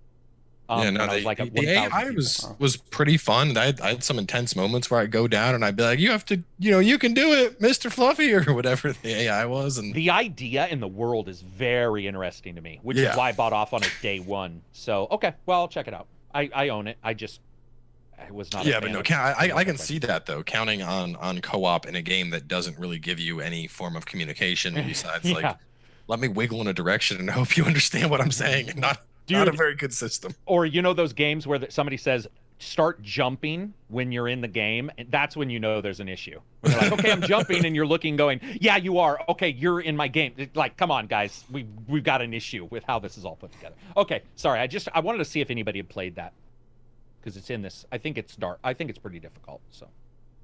Yeah, no, and I was like, the AI was pretty fun. I had some intense moments where I'd go down and I'd be like, you have to, you can do it, Mr. Fluffy, or whatever the AI was. And the idea in the world is very interesting to me, which is why I bought off on it day one. So, okay, well, I'll check it out. I own it. I was not. Yeah, but no, I can see that though. Counting on co-op in a game that doesn't really give you any form of communication besides like, let me wiggle in a direction and hope you understand what I'm saying, and not a very good system. Or those games where somebody says start jumping when you're in the game, and that's when you know there's an issue. When you're like, okay, I'm jumping, and you're looking, going, yeah, you are. Okay, you're in my game. It's like, come on, guys, we've got an issue with how this is all put together. Okay, sorry, I wanted to see if anybody had played that because it's in this. I think it's dark. I think it's pretty difficult. So,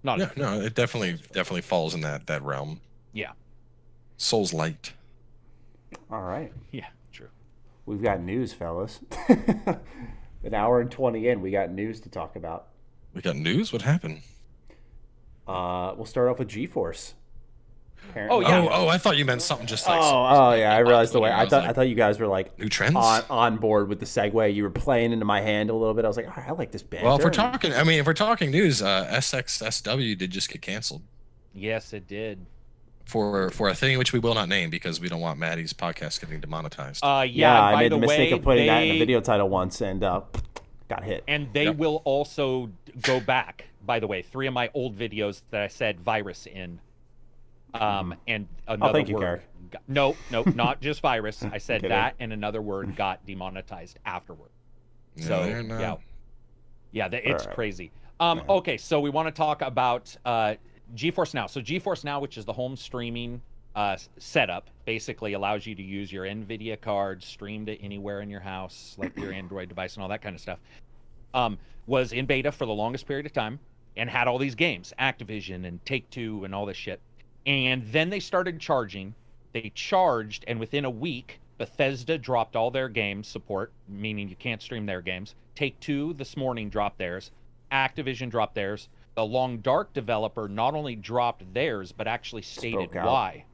no, it definitely falls in that realm. Yeah, Souls light. All right. Yeah, true. We've got news, fellas. An hour and 20 in, we got news to talk about. We got news? What happened? We'll start off with GeForce. Apparently. Oh yeah. Oh, I thought you meant something just like. Oh yeah, I realized the way. I thought you guys were like new trends on board with the segue. You were playing into my hand a little bit. I was like, all right, I like this band. Well, if we're talking news, SXSW did just get canceled. Yes, it did. For a thing which we will not name because we don't want Maddie's podcast getting demonetized. Yeah, I made the mistake of putting that in the video title once and got hit. And they will also go back. By the way, 3 of my old videos that I said virus in. And another thank you, word. Karak. No, not just virus. I said that, and another word got demonetized afterward. So it's crazy. Okay, so we want to talk about GeForce Now. So GeForce Now, which is the home streaming setup, basically allows you to use your NVIDIA card, stream to anywhere in your house, like your Android device and all that kind of stuff. Was in beta for the longest period of time and had all these games, Activision and Take-Two and all this shit. And then they started charging. They charged, and within a week, Bethesda dropped all their games support, meaning you can't stream their games. Take-Two this morning dropped theirs. Activision dropped theirs. The Long Dark developer not only dropped theirs, but actually stated why.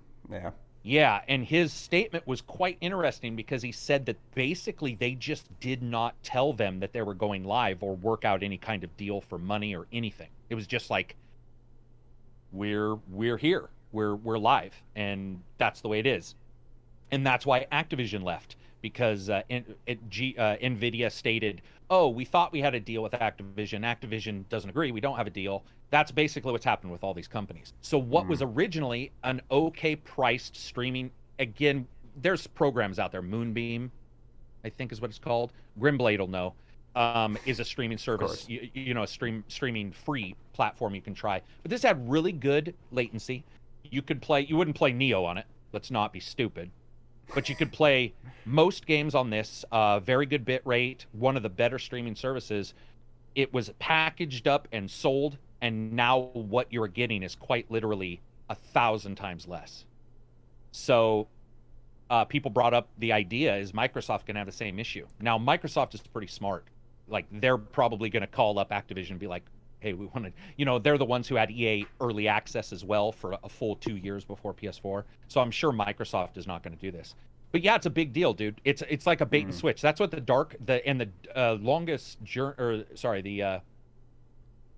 Yeah, and his statement was quite interesting because he said that basically they just did not tell them that they were going live or work out any kind of deal for money or anything. It was just like, we're here. We're live, and that's the way it is. And that's why Activision left, because NVIDIA stated, oh, we thought we had a deal with Activision. Activision doesn't agree. We don't have a deal. That's basically what's happened with all these companies. So what was originally an okay priced streaming, again, there's programs out there, Moonbeam, I think is what it's called. Grimblade will know. Is a streaming service, a streaming free platform you can try. But this had really good latency. You wouldn't play Nioh on it. Let's not be stupid. But you could play most games on this, very good bit rate, one of the better streaming services. It was packaged up and sold, and now what you're getting is quite literally 1,000 times less. So people brought up the idea, is Microsoft going to have the same issue? Now, Microsoft is pretty smart. Like, they're probably going to call up Activision and be like, hey, we want to, they're the ones who had EA early access as well for a full 2 years before PS4. So I'm sure Microsoft is not going to do this. But yeah, it's a big deal, dude. It's like a bait and switch. That's what the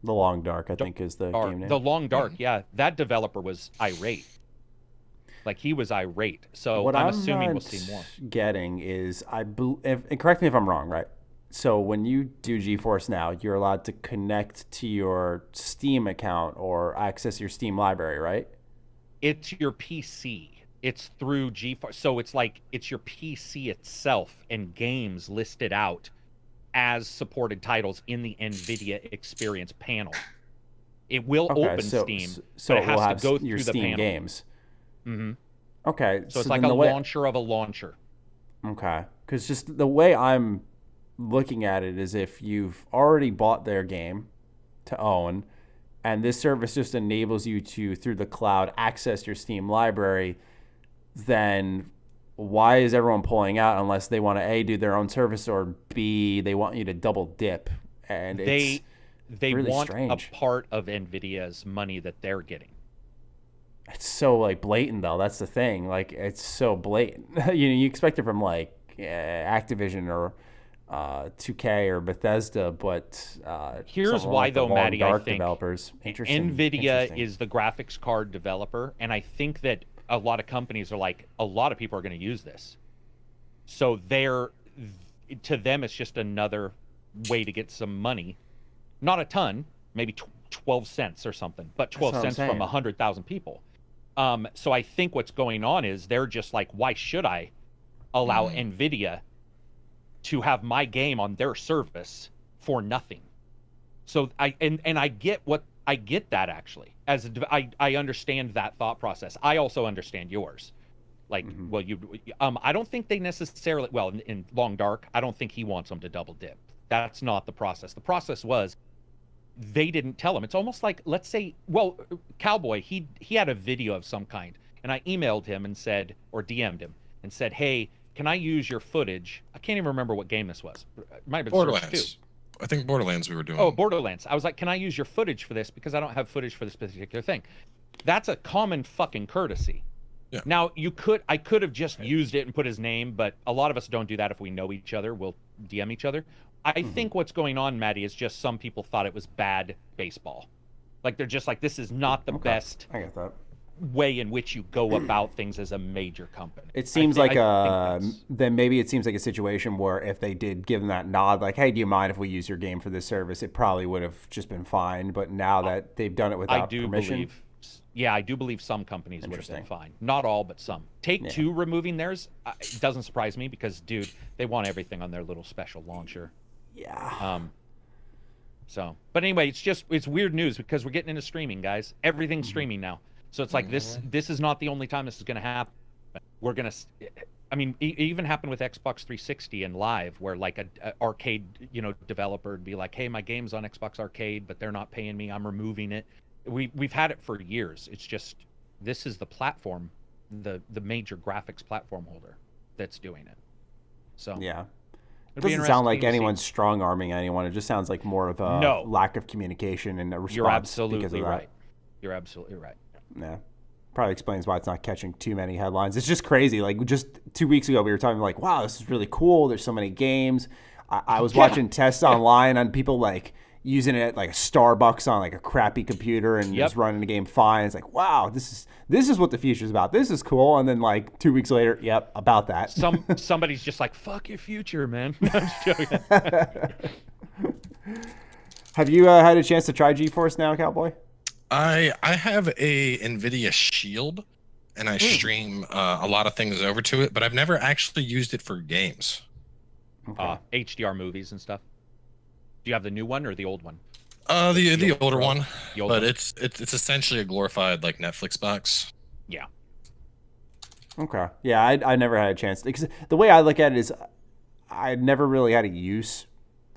Long Dark, I think, is the game name. The Long Dark, yeah. That developer was irate. Like, he was irate. So what I'm assuming we'll see more. Getting is, and correct me if I'm wrong, right? So when you do GeForce Now, you're allowed to connect to your Steam account or access your Steam library, right? It's your PC. It's through GeForce. So it's like it's your PC itself and games listed out as supported titles in the NVIDIA Experience panel. It will open Steam, so but it has to go your through the Steam panel. games. Mm-hmm. Okay. So it's like a launcher of a launcher. Okay. Because just the way I'm looking at it is if you've already bought their game to own, and this service just enables you to, through the cloud, access your Steam library, then why is everyone pulling out unless they want to A, do their own service, or B, they want you to double dip? And they really want strange. A part of NVIDIA's money that they're getting. It's so like blatant though. That's the thing. Like it's so blatant. You expect it from like Activision or 2K or Bethesda, but here's something why like the though, Long Maddie. I Dark think developers. NVIDIA is the graphics card developer, and I think that a lot of companies are like, a lot of people are going to use this, so to them it's just another way to get some money. Not a ton, maybe 12 cents or something, but 12 cents from 100,000 people. So I think what's going on is they're just like, why should I allow NVIDIA to have my game on their service for nothing? So I get that actually. I understand that thought process. I also understand yours. Like, well, I don't think they necessarily, well, in Long Dark, I don't think he wants them to double dip. That's not the process. The process was, they didn't tell him. It's almost like, let's say, well, Cowboy, he had a video of some kind, and I emailed him and said, or DM'd him and said, hey, can I use your footage? I can't even remember what game this was. It might have been Borderlands. I think Borderlands we were doing. Oh, Borderlands. I was like, can I use your footage for this? Because I don't have footage for this particular thing. That's a common fucking courtesy. Yeah. Now, I could have just used it and put his name, but a lot of us don't do that. If we know each other, we'll DM each other. I think what's going on, Maddie, is just some people thought it was bad baseball. Like, they're just like, this is not the best I get that. way in which you go about things as a major company. It seems then maybe it seems like a situation where if they did give them that nod, like, hey, do you mind if we use your game for this service? It probably would have just been fine. But now that they've done it without permission. I do believe some companies would have been fine. Not all, but some. Take-Two removing theirs, it doesn't surprise me because, dude, they want everything on their little special launcher. Yeah. But anyway, it's weird news because we're getting into streaming, guys. Everything's streaming now. So it's like this is not the only time this is going to happen. We're going to, I mean, it even happened with Xbox 360 and Live, where like a arcade, developer would be like, hey, my game's on Xbox Arcade, but they're not paying me. I'm removing it. We've had it for years. It's just, this is the platform, the major graphics platform holder that's doing it. So yeah. It doesn't sound like anyone's strong-arming anyone. It just sounds like more of a lack of communication and a response. You're absolutely because of that. right. You're absolutely right. Yeah. Probably explains why it's not catching too many headlines. It's just crazy. Like, just 2 weeks ago, we were talking like, wow, this is really cool. There's so many games. I was watching tests online on people like using it at like a Starbucks on like a crappy computer and just running the game fine. It's like, wow, this is what the future's about. This is cool. And then like 2 weeks later, about that. Somebody's just like, fuck your future, man. I'm just joking. Have you had a chance to try GeForce Now, Cowboy? I have a NVIDIA Shield, and I stream a lot of things over to it, but I've never actually used it for games. Okay. HDR movies and stuff. Do you have the new one or the old one? The older one, but it's essentially a glorified like Netflix box. Yeah. Okay. Yeah, I never had a chance because the way I look at it is, I never really had a use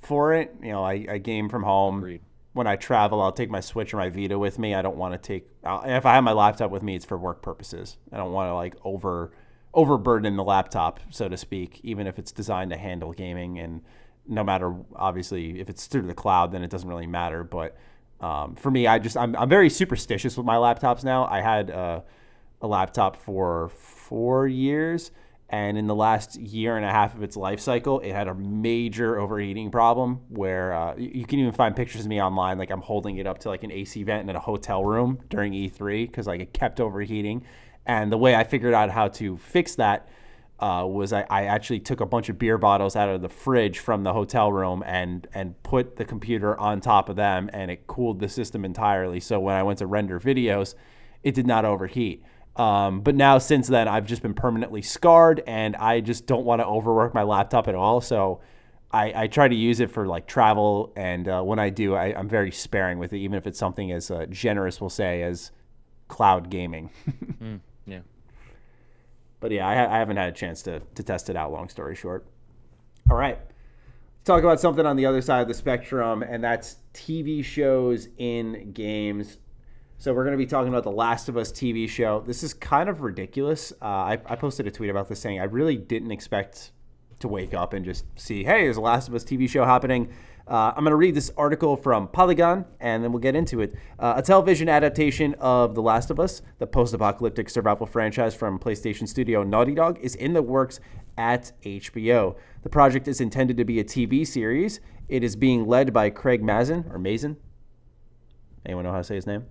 for it. I game from home. Agreed. When I travel, I'll take my Switch or my Vita with me. I don't want to take. If I have my laptop with me, it's for work purposes. I don't want to like overburden the laptop, so to speak, even if it's designed to handle gaming. And no matter, obviously, if it's through the cloud, then it doesn't really matter. But for me, I'm very superstitious with my laptops now. I had a laptop for 4 years. And in the last year and a half of its life cycle, it had a major overheating problem where you can even find pictures of me online. Like I'm holding it up to like an AC vent in a hotel room during E3 because like it kept overheating. And the way I figured out how to fix that was I actually took a bunch of beer bottles out of the fridge from the hotel room and put the computer on top of them, and it cooled the system entirely. So when I went to render videos, it did not overheat. But now since then, I've just been permanently scarred, and I just don't want to overwork my laptop at all. So I try to use it for like travel, and when I do, I'm very sparing with it, even if it's something as generous, we'll say, as cloud gaming. Yeah. But yeah, I haven't had a chance to test it out, long story short. All right. Let's talk about something on the other side of the spectrum, and that's TV shows in games. So we're going to be talking about the Last of Us TV show. This is kind of ridiculous. I posted a tweet about this saying I really didn't expect to wake up and just see, hey, there's a Last of Us TV show happening. I'm going to read this article from Polygon, and then we'll get into it. A television adaptation of The Last of Us, the post-apocalyptic survival franchise from PlayStation studio Naughty Dog, is in the works at HBO. The project is intended to be a TV series. It is being led by Craig Mazin, or Mazin. Anyone know how to say his name?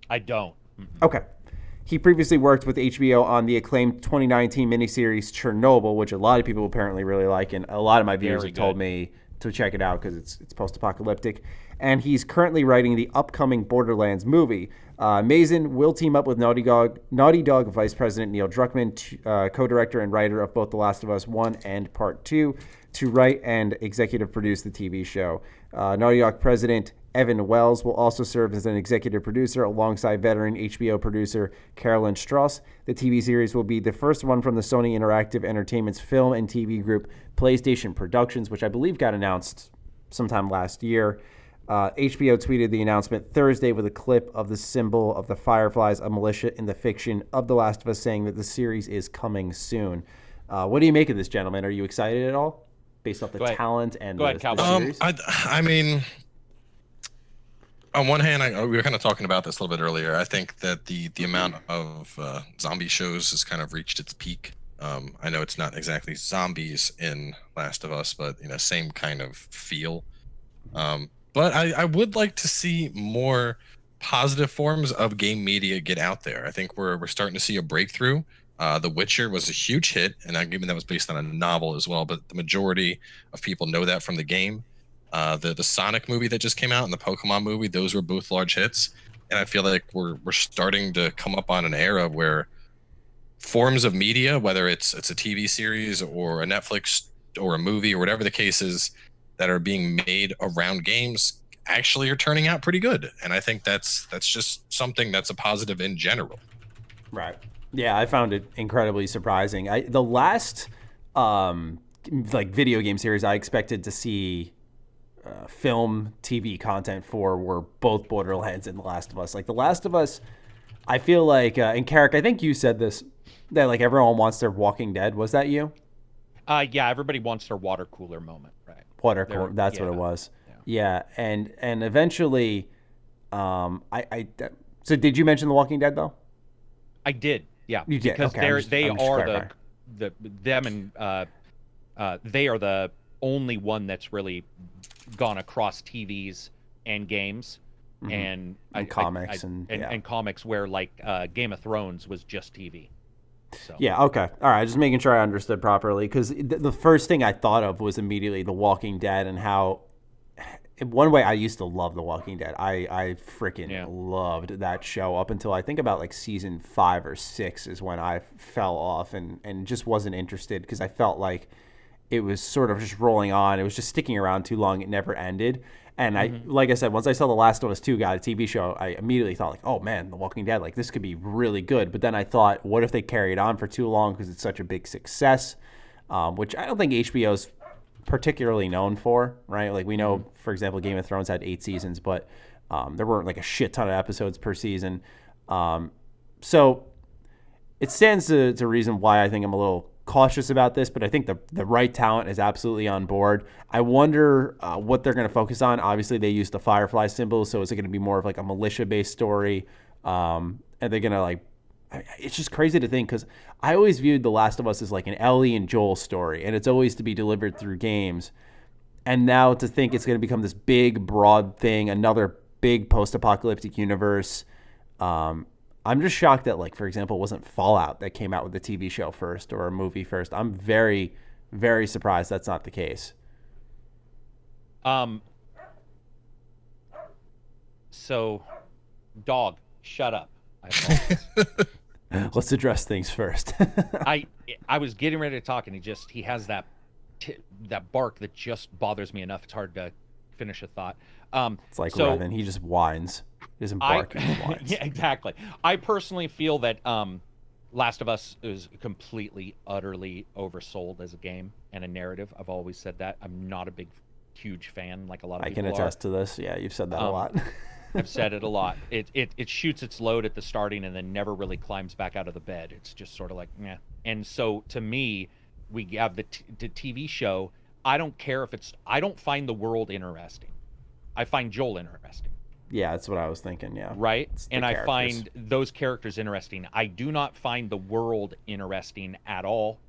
I don't. Okay. He previously worked with HBO on the acclaimed 2019 miniseries Chernobyl, which a lot of people apparently really like, and a lot of my viewers have told me to check it out because it's post-apocalyptic. And he's currently writing the upcoming Borderlands movie. Mazin will team up with Naughty Dog Vice President Neil Druckmann, co-director and writer of both The Last of Us 1 and Part 2, to write and executive produce the TV show. Naughty Dog President Evan Wells will also serve as an executive producer alongside veteran HBO producer Carolyn Strauss. The TV series will be the first one from the Sony Interactive Entertainment's film and TV group PlayStation Productions, which I believe got announced sometime last year. HBO tweeted the announcement Thursday with a clip of the symbol of the Fireflies, a militia in the fiction of The Last of Us, saying that the series is coming soon. What do you make of this, gentlemen? Are you excited at all based off the talent and the series? I mean, on one hand, we were kind of talking about this a little bit earlier. I think that the amount of zombie shows has kind of reached its peak. I know it's not exactly zombies in Last of Us, but same kind of feel. But I would like to see more positive forms of game media get out there. I think we're starting to see a breakthrough. The Witcher was a huge hit, and given that was based on a novel as well, but the majority of people know that from the game. The Sonic movie that just came out and the Pokemon movie, those were both large hits. And I feel like we're starting to come up on an era where forms of media, whether it's a TV series or a Netflix or a movie or whatever the case is, that are being made around games actually are turning out pretty good. And I think that's just something that's a positive in general. Right. Yeah, I found it incredibly surprising. The last video game series I expected to see film TV content for were both Borderlands and The Last of Us. Like The Last of Us, I feel like, and Karak, I think you said this, that like everyone wants their Walking Dead. Was that you? Yeah, everybody wants their water cooler moment, right? That's what it was. Yeah, and eventually, so did you mention The Walking Dead though? I did. Yeah, you did. Because okay, they are they are the only one that's really gone across TVs and games and comics and comics, where like Game of Thrones was just TV. So. Yeah, okay. All right, just making sure I understood properly, because the first thing I thought of was immediately The Walking Dead, and how, in one way, I used to love The Walking Dead. I freaking loved that show up until I think about like season 5 or 6 is when I fell off and just wasn't interested, because I felt like it was sort of just rolling on. It was just sticking around too long. It never ended. And like I said, once I saw The Last of Us 2 got a TV show, I immediately thought like, oh man, The Walking Dead, like this could be really good. But then I thought, what if they carry it on for too long because it's such a big success, which I don't think HBO's particularly known for, right? Like we know, for example, Game of Thrones had 8 seasons, but there weren't like a shit ton of episodes per season. So it stands to reason why I think I'm a little cautious about this, but I think the right talent is absolutely on board. I wonder what they're going to focus on. Obviously, they used the Firefly symbol, so is it going to be more of like a militia-based story? Are they going to like? It's just crazy to think, because I always viewed The Last of Us as like an Ellie and Joel story, and it's always to be delivered through games. And now to think it's going to become this big, broad thing, another big post-apocalyptic universe. I'm just shocked that, like, for example, it wasn't Fallout that came out with the TV show first or a movie first. I'm very, very surprised that's not the case. So, dog, shut up. I apologize. Let's address things first. I was getting ready to talk, and he has that bark that just bothers me enough. It's hard to finish a thought. It's like Revan. He just whines. He doesn't bark. He just whines. Yeah, exactly. I personally feel that Last of Us is completely, utterly oversold as a game and a narrative. I've always said that. I'm not a huge fan like a lot of people are. I can attest to this. Yeah, you've said that a lot. I've said it a lot. It shoots its load at the starting and then never really climbs back out of the bed. It's just sort of like, meh. And so to me, we have the TV show. I don't care if I don't find the world interesting. I find Joel interesting. Yeah, that's what I was thinking. Yeah. Right. And I characters. find those characters interesting. I do not find the world interesting at all.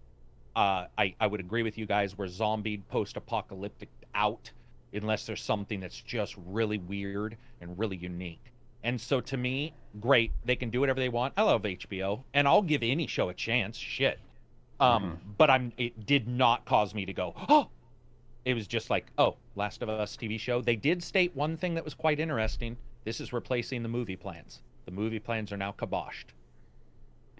I would agree with you guys. We're zombie post-apocalyptic out, unless there's something that's just really weird and really unique. And so to me, great. They can do whatever they want. I love HBO, and I'll give any show a chance. Shit. But it did not cause me to go, oh. It was just like, oh, Last of Us TV show. They did state one thing that was quite interesting. This is replacing the movie plans. The movie plans are now kiboshed.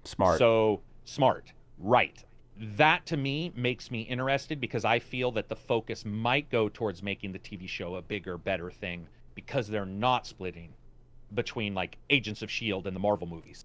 Smart. So smart. Right. That to me makes me interested, because I feel that the focus might go towards making the TV show a bigger, better thing, because they're not splitting between like Agents of S.H.I.E.L.D. and the Marvel movies.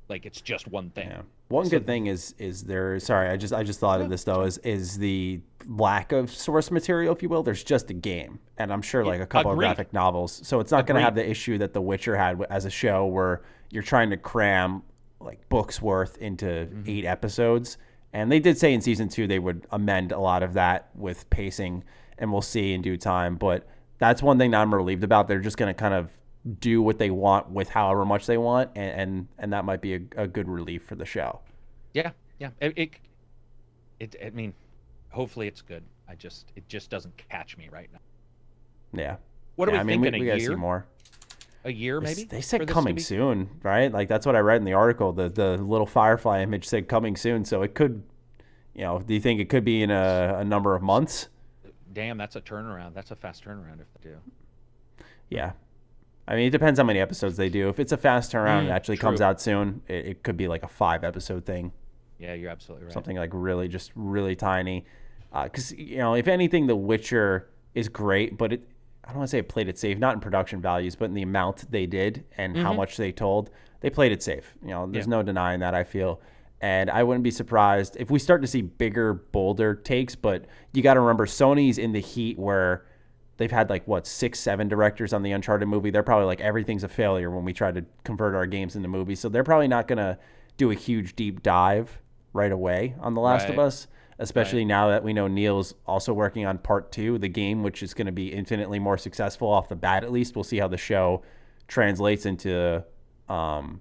Like, it's just one thing. Yeah. One good thing is there. Sorry, I just thought of this though. Is the lack of source material, if you will. There's just a game, and I'm sure like a couple of graphic novels. So it's not going to have the issue that The Witcher had as a show, where you're trying to cram like books worth into 8 episodes. And they did say in season 2 they would amend a lot of that with pacing, and we'll see in due time. But that's one thing that I'm relieved about. They're just going to kind of do what they want with however much they want, and that might be a good relief for the show. Yeah. I mean, hopefully it's good. It just doesn't catch me right now. Yeah. What are we thinking? We gotta see more. A year, maybe? They said coming soon, right? Like, that's what I read in the article. The little Firefly image said coming soon, so it could, do you think it could be in a number of months? Damn, that's a turnaround. That's a fast turnaround if they do. Yeah. I mean, it depends how many episodes they do. If it's a fast turnaround, it actually comes out soon, it could be like a 5-episode thing. Yeah, you're absolutely right. Something like really tiny. Because, if anything, The Witcher is great, but I don't want to say it played it safe, not in production values, but in the amount they did and how much they told. They played it safe. There's no denying that, I feel. And I wouldn't be surprised if we start to see bigger, bolder takes. But you got to remember, Sony's in the heat where they've had 6-7 directors on the Uncharted movie. They're probably like, everything's a failure when we try to convert our games into movies. So they're probably not going to do a huge deep dive right away on The Last of Us, especially now that we know Neil's also working on part 2, the game, which is going to be infinitely more successful off the bat. At least we'll see how the show translates into how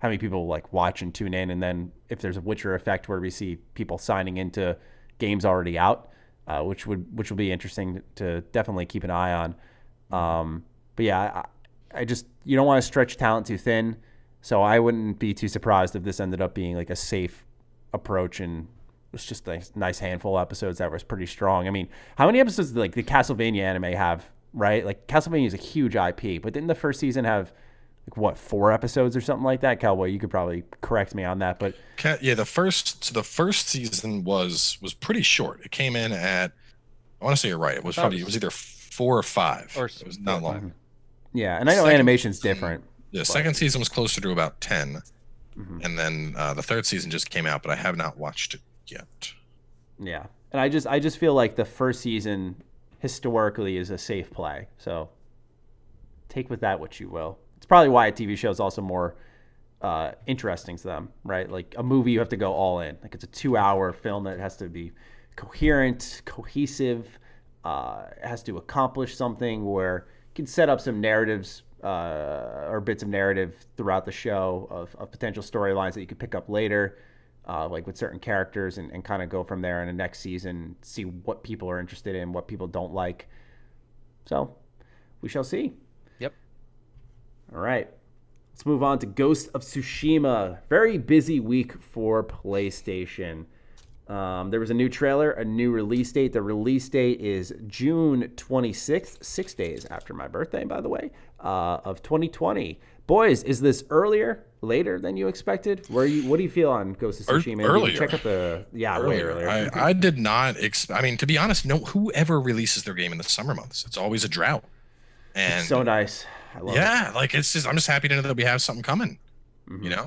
many people watch and tune in, and then if there's a Witcher effect where we see people signing into games already out. Which will be interesting to definitely keep an eye on. But yeah, I just, you don't want to stretch talent too thin. So I wouldn't be too surprised if this ended up being like a safe approach, and it's just a nice handful of episodes that was pretty strong. I mean, how many episodes did the Castlevania anime have, right? Like, Castlevania is a huge IP, but didn't the first season have 4 episodes or something like that? Cowboy, you could probably correct me on that, but the first season was pretty short. It came in at, I want to say you're right, it was either 4 or 5. It was not long. Yeah, and I know animation's different. Yeah, second season was closer to about 10, and then the third season just came out, but I have not watched it yet. Yeah, and I just feel like the first season historically is a safe play, so take with that what you will. It's probably why a TV show is also more interesting to them, right? Like a movie, you have to go all in. Like, it's a 2-hour film that has to be coherent, cohesive. It has to accomplish something where you can set up some narratives or bits of narrative throughout the show of potential storylines that you could pick up later, like with certain characters, and kind of go from there in the next season, see what people are interested in, what people don't like. So we shall see. All right, let's move on to Ghost of Tsushima. Very busy week for PlayStation. There was a new trailer, a new release date. The release date is June 26th, 6 days after my birthday, by the way, of 2020. Boys, is this earlier, later than you expected? What do you feel on Ghost of Tsushima? Earlier. Check out way earlier. I did not I mean, to be honest, whoever releases their game in the summer months, it's always a drought. And it's so nice. I love it. It's just, I'm just happy to know that we have something coming.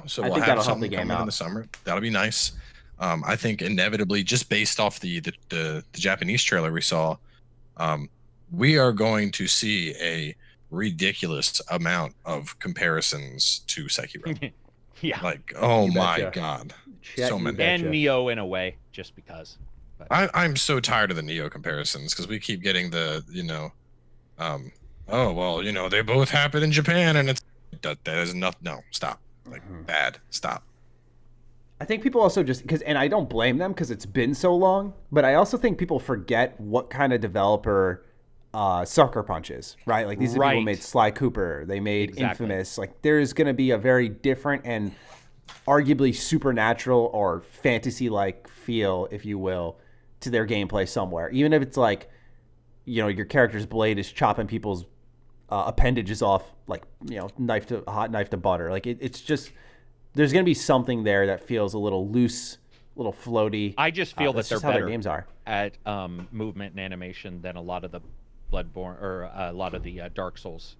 So we'll have something coming in the summer. That'll be nice. I think inevitably, just based off the Japanese trailer we saw, we are going to see a ridiculous amount of comparisons to Sekiro. Yeah. Like, oh You my betcha. God. Chet, So you many. betcha. And Nioh in a way, just because. But I'm so tired of the Neo comparisons because we keep getting the, oh, well, they both happen in Japan and that is nothing. No, stop. Like, bad. Stop. I think people also just and I don't blame them because it's been so long, but I also think people forget what kind of developer Sucker Punch is, right? Like these are people who made Sly Cooper, they made Infamous. Like there's going to be a very different and arguably supernatural or fantasy-like feel, if you will, to their gameplay somewhere. Even if it's like, your character's blade is chopping people's appendages off, like, hot knife to butter. Like it's just, there's going to be something there that feels a little loose, a little floaty. I just feel that they're how better their games are at movement and animation than a lot of the Bloodborne or a lot of the Dark Souls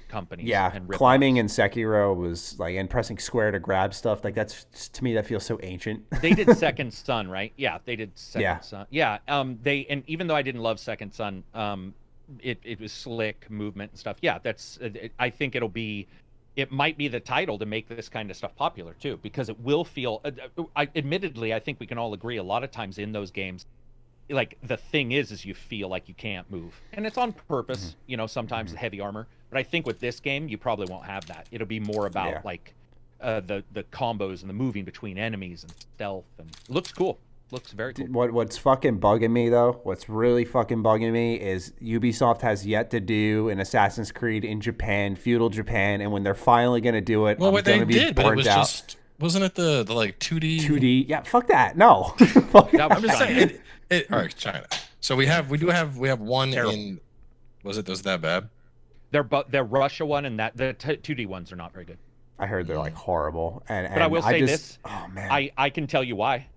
companies. Yeah, and climbing in Sekiro was like, and pressing square to grab stuff. Like that's, to me, that feels so ancient. They did Second Son, right? Yeah, they did Second Son. Yeah, and even though I didn't love Second Son, it was slick movement and stuff. Yeah, I think it might be the title to make this kind of stuff popular too, because it will feel. Admittedly, I think we can all agree a lot of times in those games, like the thing is you feel like you can't move, and it's on purpose. Sometimes the heavy armor, but I think with this game you probably won't have that. It'll be more about the combos and the moving between enemies and stealth, and it looks cool. Looks very cool. What's fucking bugging me though? What's really fucking bugging me is Ubisoft has yet to do an Assassin's Creed in Japan, feudal Japan, and when they're finally gonna do it, well, what they did, but it was out. Just wasn't it the like 2D? 2D, yeah, fuck that, no. I'm just saying. All right, China. So we have one in. Was that bad? They're Russia one, and that the 2D ones are not very good. I heard they're like horrible, and but I will say this. Oh man, I can tell you why.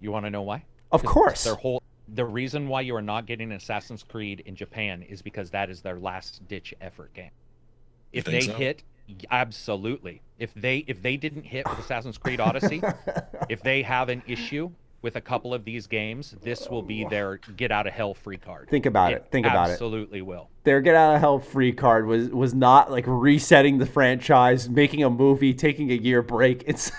You want to know why? Of course. The reason why you are not getting an Assassin's Creed in Japan is because that is their last ditch effort game. If they hit, absolutely. If they didn't hit with Assassin's Creed Odyssey, if they have an issue with a couple of these games, this will be their get out of hell free card. Think about it. Absolutely will. Their get out of hell free card was not like resetting the franchise, making a movie, taking a year break. It's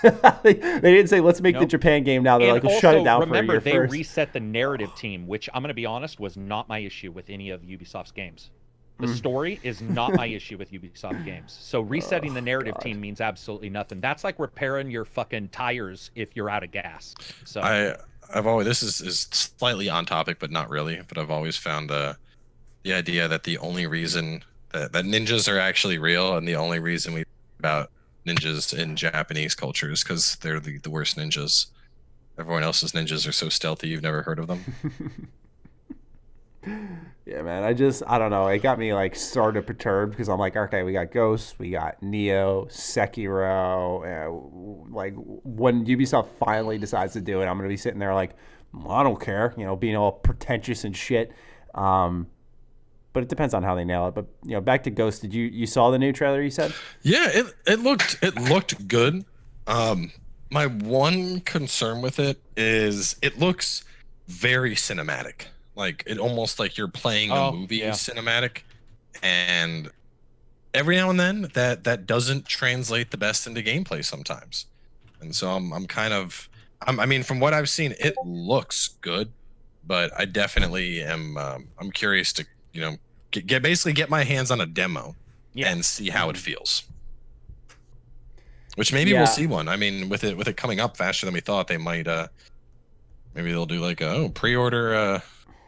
they didn't say let's make the Japan game now. They're like, let's shut it down for a year remember, they first. reset the narrative team, which I'm going to be honest was not my issue with any of Ubisoft's games. The story is not my issue with Ubisoft games. So resetting the narrative team means absolutely nothing. That's like repairing your fucking tires if you're out of gas. So I've always, this is slightly on topic, but not really. But I've always found the idea that the only reason that ninjas are actually real, and the only reason we about ninjas in Japanese culture is because they're the worst ninjas. Everyone else's ninjas are so stealthy you've never heard of them. Yeah, man. I don't know. It got me like sort of perturbed because I'm like, okay, we got Ghost, we got Nioh, Sekiro. Like when Ubisoft finally decides to do it, I'm gonna be sitting there like, well, I don't care, being all pretentious and shit. But it depends on how they nail it. But back to Ghost. Did you saw the new trailer? You said? Yeah, it looked good. My one concern with it is it looks very cinematic. Like it almost like you're playing a movie cinematic, and every now and then that doesn't translate the best into gameplay sometimes. And so I mean, from what I've seen, it looks good, but I definitely am I'm curious to get my hands on a demo and see how it feels. Which maybe we'll see one. I mean, with it coming up faster than we thought, they might maybe they'll do like pre-order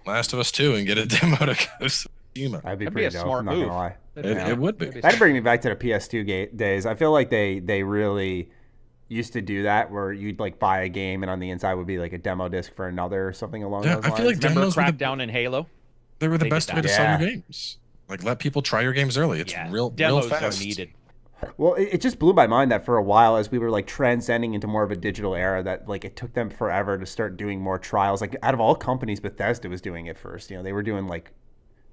Last of Us 2 and get a demo to Tsushima. That'd be pretty dope. Smart I'm not move. gonna lie. It would be. That'd bring me back to the PS2 days. I feel like they really used to do that, where you'd like buy a game and on the inside would be like a demo disc for another or something along those lines. I feel like Remember demos Crackdown and Halo? They were the best way to sell your games. Like let people try your games early. It's real fast. Are needed. Well, it just blew my mind that for a while, as we were like transcending into more of a digital era, that like it took them forever to start doing more trials. Like out of all companies, Bethesda was doing it first. They were doing like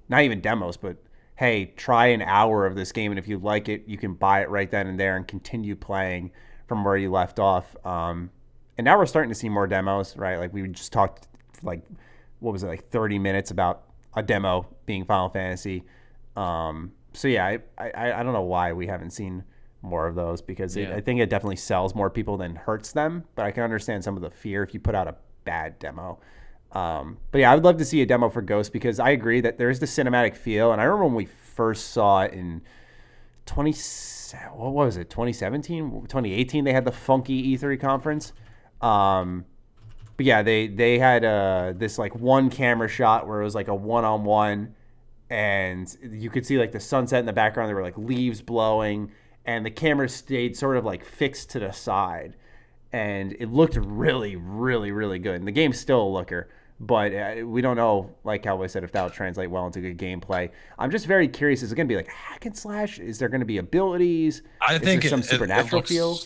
not even demos, but hey, try an hour of this game, and if you like it, you can buy it right then and there and continue playing from where you left off. And now we're starting to see more demos, right? Like we just talked like, what was it, like 30 minutes about a demo being Final Fantasy. So yeah, I don't know why we haven't seen more of those because Yeah. I think it definitely sells more people than hurts them. But I can understand some of the fear if you put out a bad demo. But yeah, I would love to see a demo for Ghost because I agree that there's the cinematic feel. And I remember when we first saw it in 2017, 2018, they had the funky E3 conference. But yeah, they had this like one camera shot where it was like a one-on-one, and you could see like the sunset in the background. There were like leaves blowing, and the camera stayed sort of like fixed to the side, and it looked really, really, really good. And the game's still a looker, but we don't know, like Cowboy said, if that will translate well into good gameplay. I'm just very curious. Is it going to be like hack and slash? Is there going to be abilities? I think some supernatural feel?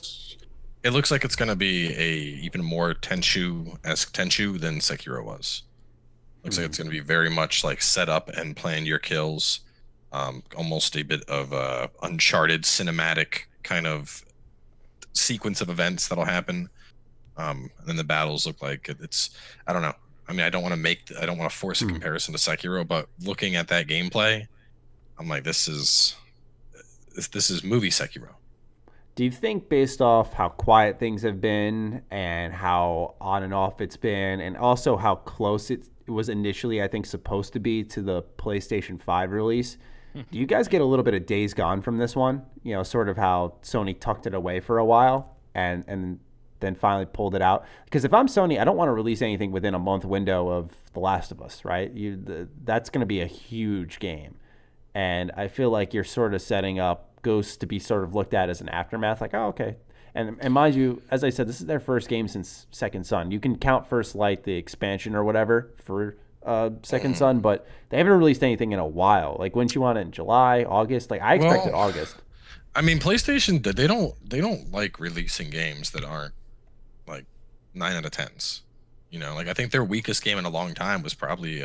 It looks like it's going to be a even more Tenchu-esque Tenchu than Sekiro was. Looks like it's going to be very much like set up and plan your kills. Almost a bit of a Uncharted cinematic kind of sequence of events that'll happen. And then the battles look like it's, I don't know. I mean, I don't want to force a comparison to Sekiro, but looking at that gameplay, I'm like, this is movie Sekiro. Do you think based off how quiet things have been and how on and off it's been and also how close it was initially, I think, supposed to be to the PlayStation 5 release, do you guys get a little bit of Days Gone from this one? You know, sort of how Sony tucked it away for a while and then finally pulled it out? Because if I'm Sony, I don't want to release anything within a month window of The Last of Us, right? That's going to be a huge game. And I feel like you're sort of setting up Ghost to be sort of looked at as an aftermath, like, oh, okay. And mind you, as I said, this is their first game since Second Son. You can count First Light, the expansion or whatever, for Second Son, but they haven't released anything in a while. Like, wouldn't you want it in July, August? Like, I expected August. I mean, PlayStation, they don't like releasing games that aren't like 9 out of 10s. You know, like I think their weakest game in a long time was probably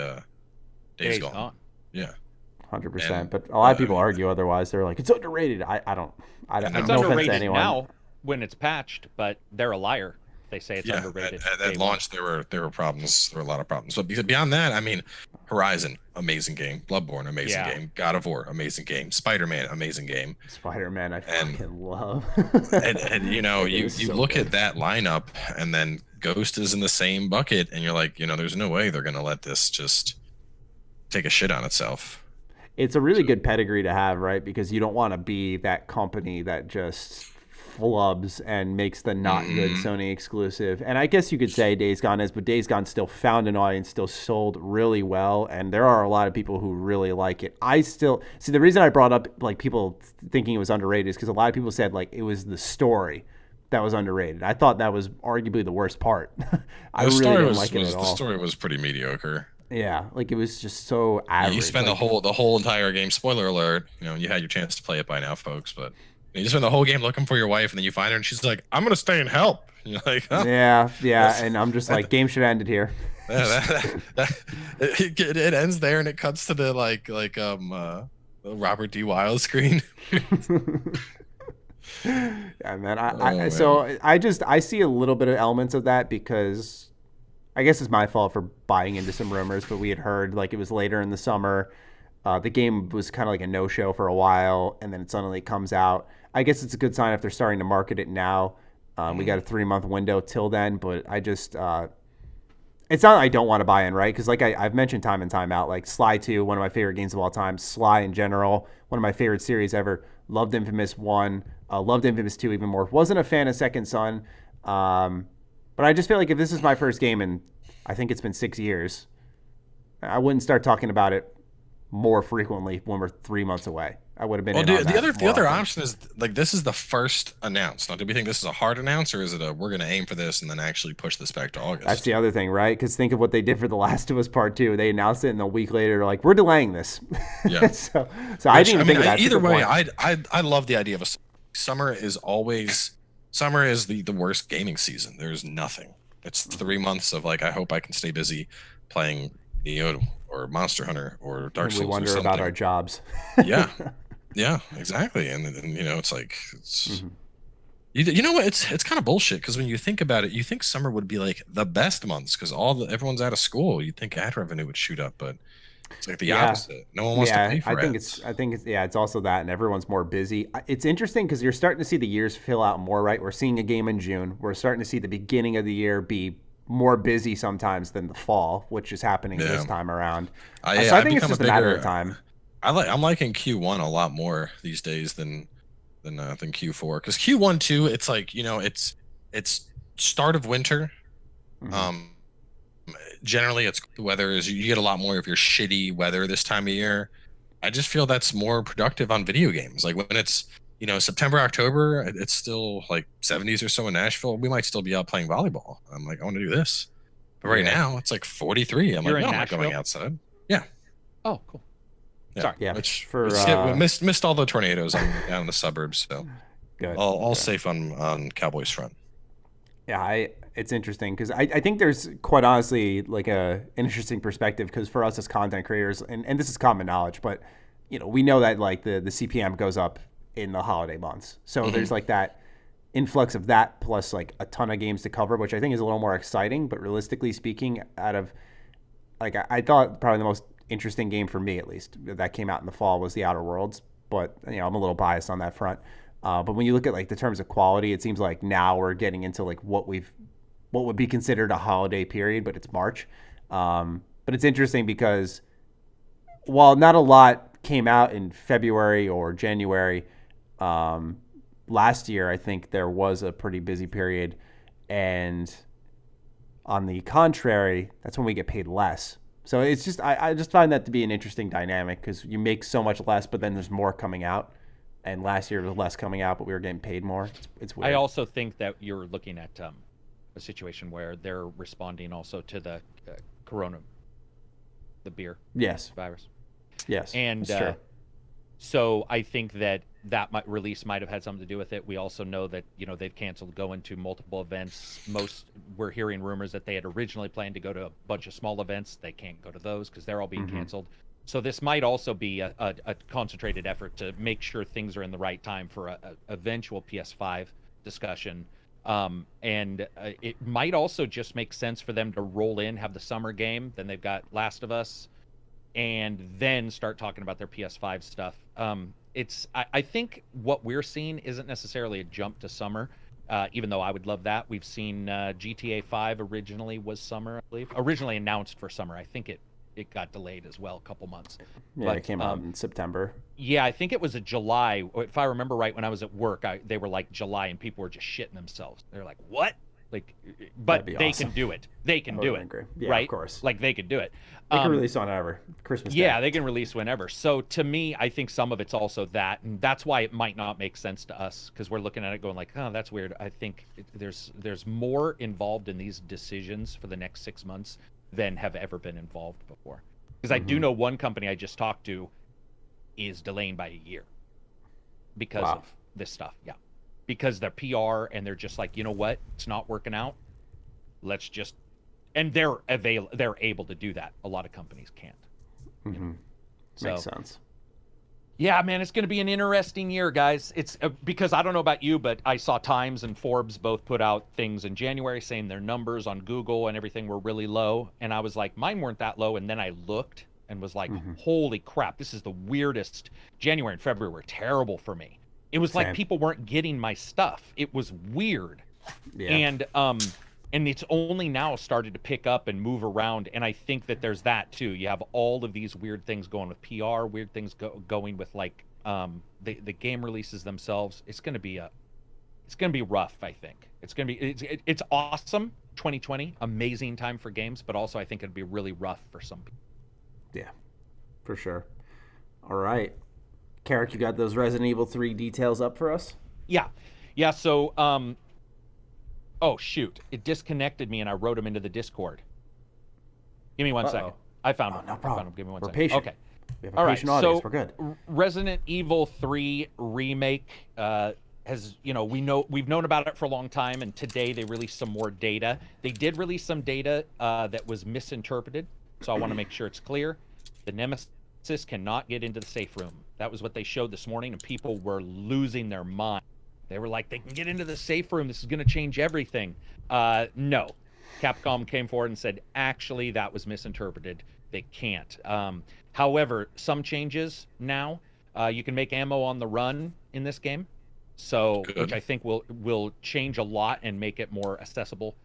Days Gone. Yeah. 100%, but a lot of people argue otherwise. They're like, it's underrated. I don't. It's no underrated now when it's patched, but they're a liar. They say it's underrated. At launch, there were problems. There were a lot of problems. But beyond that, I mean, Horizon, amazing game. Bloodborne, amazing game. God of War, amazing game. Spider-Man, amazing game. Spider-Man, I fucking love. and you know, you look at that lineup, and then Ghost is in the same bucket, and you're like, you know, there's no way they're gonna let this just take a shit on itself. It's a really good pedigree to have, right? Because you don't want to be that company that just flubs and makes the not good Sony exclusive. And I guess you could say Days Gone is, but Days Gone still found an audience, still sold really well, and there are a lot of people who really like it. I still see the reason I brought up like people thinking it was underrated is because a lot of people said like it was the story that was underrated. I thought that was arguably the worst part. I really didn't like it at all. The story was pretty mediocre. Yeah, like it was just so average. You spend the whole entire game. Spoiler alert! You know, you had your chance to play it by now, folks. But you just spend the whole game looking for your wife, and then you find her, and she's like, "I'm gonna stay and help." And you're like, huh? Yeah, and I'm just like, game should have ended here. It ends there, and it cuts to the Robert D. Wild screen. Yeah, man. I see a little bit of elements of that because I guess it's my fault for buying into some rumors, but we had heard like it was later in the summer. The game was kind of like a no-show for a while, and then it suddenly comes out. I guess it's a good sign if they're starting to market it now. We got a 3-month window till then, but I just it's not I don't want to buy in, right? Because like I've mentioned time and time out, like Sly 2, one of my favorite games of all time. Sly in general, one of my favorite series ever. Loved Infamous 1. Loved Infamous 2 even more. Wasn't a fan of Second Son. But I just feel like if this is my first game, and I think it's been 6 years, I wouldn't start talking about it more frequently when we're 3 months away. I would have been. Well, the other option is like this is the first announce. Now, do we think this is a hard announce, or is it we're going to aim for this and then actually push this back to August? That's the other thing, right? Because think of what they did for The Last of Us Part 2. They announced it, and a week later, they're like, "We're delaying this." Yeah. so I didn't even think of that. Either way, I love the idea of summer is the worst gaming season. There's nothing. It's 3 months of like I hope I can stay busy playing Nioh or Monster Hunter or Dark Souls. We wonder or something. about our jobs. Yeah, exactly. And you know, it's like you know what? It's kind of bullshit because when you think about it, you think summer would be like the best months because everyone's out of school. You'd think ad revenue would shoot up, but It's like the opposite. No one wants to pay for ads. I think it's also that, and everyone's more busy. It's interesting because you're starting to see the years fill out more, right? We're seeing a game in June. We're starting to see the beginning of the year be more busy sometimes than the fall, which is happening this time around. So I think it's just a matter of time. I'm liking Q1 a lot more these days than Q4, because Q1 too, it's like, it's start of winter. Generally it's weather is, you get a lot more of your shitty weather this time of year. I just feel that's more productive on video games. Like when it's September, October, it's still like 70s or so in Nashville. We might still be out playing volleyball. I'm like, I want to do this. But right now it's like 43. I'm like, no, I'm not going outside. Yeah. Oh, cool. Yeah. Sorry. Yeah. We missed all the tornadoes down in the suburbs, so good. All safe on Cowboys front. Yeah, it's interesting because I think there's quite honestly like an interesting perspective, because for us as content creators, and this is common knowledge, but we know that like the CPM goes up in the holiday months. So there's like that influx of that plus like a ton of games to cover, which I think is a little more exciting. But realistically speaking, out of like I thought probably the most interesting game for me, at least, that came out in the fall was The Outer Worlds. But I'm a little biased on that front. But when you look at like the terms of quality, it seems like now we're getting into like what would be considered a holiday period, but it's March. But it's interesting because while not a lot came out in February or January last year, I think there was a pretty busy period. And on the contrary, that's when we get paid less. So it's just I just find that to be an interesting dynamic, because you make so much less, but then there's more coming out. And last year was less coming out, but we were getting paid more. It's weird. I also think that you're looking at a situation where they're responding also to the corona, the beer virus. Yes, and so I think that release might have had something to do with it. We also know that they've canceled going to multiple events. We're hearing rumors that they had originally planned to go to a bunch of small events. They can't go to those because they're all being canceled. So this might also be a concentrated effort to make sure things are in the right time for a eventual PS5 discussion. And it might also just make sense for them to roll in, have the summer game, then they've got Last of Us, and then start talking about their PS5 stuff. I think what we're seeing isn't necessarily a jump to summer, even though I would love that. We've seen GTA 5 originally was summer, I believe. Originally announced for summer. I think it got delayed as well, a couple months. Yeah, it came out in September. Yeah, I think it was a July. If I remember right, when I was at work, they were like July, and people were just shitting themselves. They're like, what? Like, but they can do it. They can do it. Agree. Yeah, right? Of course. Like, they could do it. They can release whenever. Christmas Day. Yeah, they can release whenever. So to me, I think some of it's also that, and that's why it might not make sense to us, because we're looking at it going like, oh, that's weird. I think there's more involved in these decisions for the next 6 months than have ever been involved before. Because I do know one company I just talked to is delaying by a year because of this stuff. Yeah. Because their PR, and they're just like, you know what? It's not working out. Let's just, and they're able to do that. A lot of companies can't. So, makes sense. Yeah, man, it's going to be an interesting year, guys. It's because I don't know about you, but I saw Times and Forbes both put out things in January saying their numbers on Google and everything were really low. And I was like, mine weren't that low. And then I looked and was like, holy crap, this is the weirdest. January and February were terrible for me. It was like people weren't getting my stuff. It was weird. Yeah. And it's only now started to pick up and move around. And I think that there's that too. You have all of these weird things going with PR, weird things going with like the game releases themselves. It's going to be rough. I think it's awesome. 2020, amazing time for games, but also I think it'd be really rough for some people. Yeah, for sure. All right. Karak, you got those Resident Evil 3 details up for us? Yeah. So, oh shoot, it disconnected me, and I wrote them into the Discord. Give me 1 second. I found them. No problem. I found them. Give me 1 second. Patient. Okay. We have a patient audience. We're good. Resident Evil 3 Remake has, we've known about it for a long time, and today they released some more data. They did release some data that was misinterpreted, so I want to make sure it's clear. The Nemesis cannot get into the safe room. That was what they showed this morning, and people were losing their mind. They were like, they can get into the safe room. This is going to change everything. No. Capcom came forward and said, actually, that was misinterpreted. they can't. However, some changes now. You can make ammo on the run in this game, so which I think will change a lot and make it more accessible.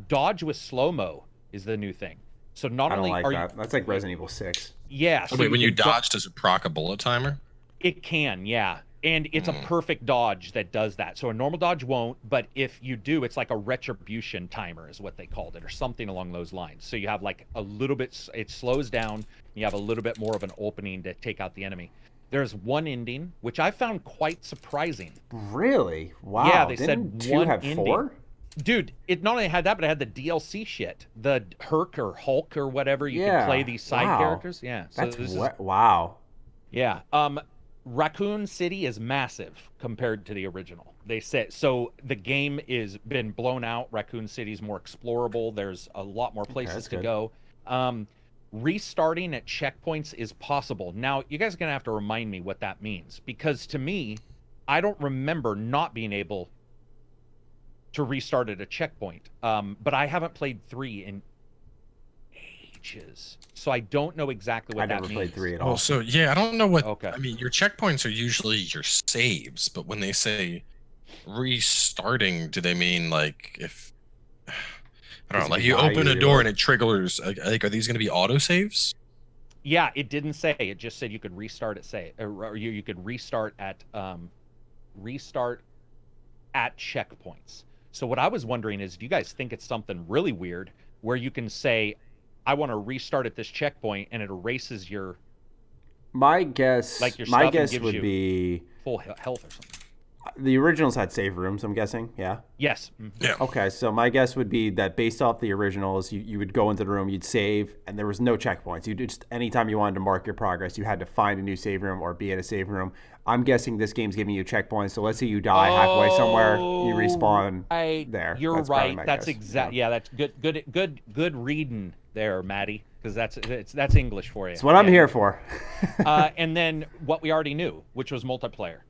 Dodge with slow-mo is the new thing. So not I don't only like are that. you, That's like Resident Evil 6. yeah. So wait, when you can dodge, does it proc a bullet timer? It can, yeah. And it's a perfect dodge that does that. So a normal dodge won't, but if you do, it's like a retribution timer is what they called it, or something along those lines. So you have like a little bit, it slows down, and you have a little bit more of an opening to take out the enemy. There's one ending, which I found quite surprising. Really? Wow. Yeah, they Didn't said 2 one have ending. 4? Dude, it not only had that, but it had the DLC shit. The Herc or Hulk or whatever. You can play these side characters. Yeah. So That's wow. Yeah. Raccoon City is massive compared to the original. They said so. The game is been blown out. Raccoon City is more explorable. There's a lot more places to go. Restarting at checkpoints is possible. Now, you guys are gonna have to remind me what that means, because to me, I don't remember not being able to restart at a checkpoint. But I haven't played 3 in ages, so I don't know exactly what that means. I never played 3 at all. Oh, so yeah, I don't know what. Okay. I mean, your checkpoints are usually your saves, but when they say restarting, do they mean like if I don't know, like you open a door and it triggers? Like, are these going to be auto saves? Yeah, it didn't say. It just said you could restart or you could restart at checkpoints. So what I was wondering is, do you guys think it's something really weird where you can say, I want to restart at this checkpoint, and it erases your my guess would be full health or something? The originals had save rooms, I'm guessing. Yeah. Yes. Yeah. Okay, so my guess would be that based off the originals, you would go into the room, you'd save, and there was no checkpoints. You just anytime you wanted to mark your progress, you had to find a new save room or be in a save room. I'm guessing this game's giving you checkpoints. So let's say you die halfway somewhere, you respawn there. You're right. That's exactly. Yeah, that's good reading there, Matty, because that's English for you. It's what I'm here for. And then what we already knew, which was multiplayer.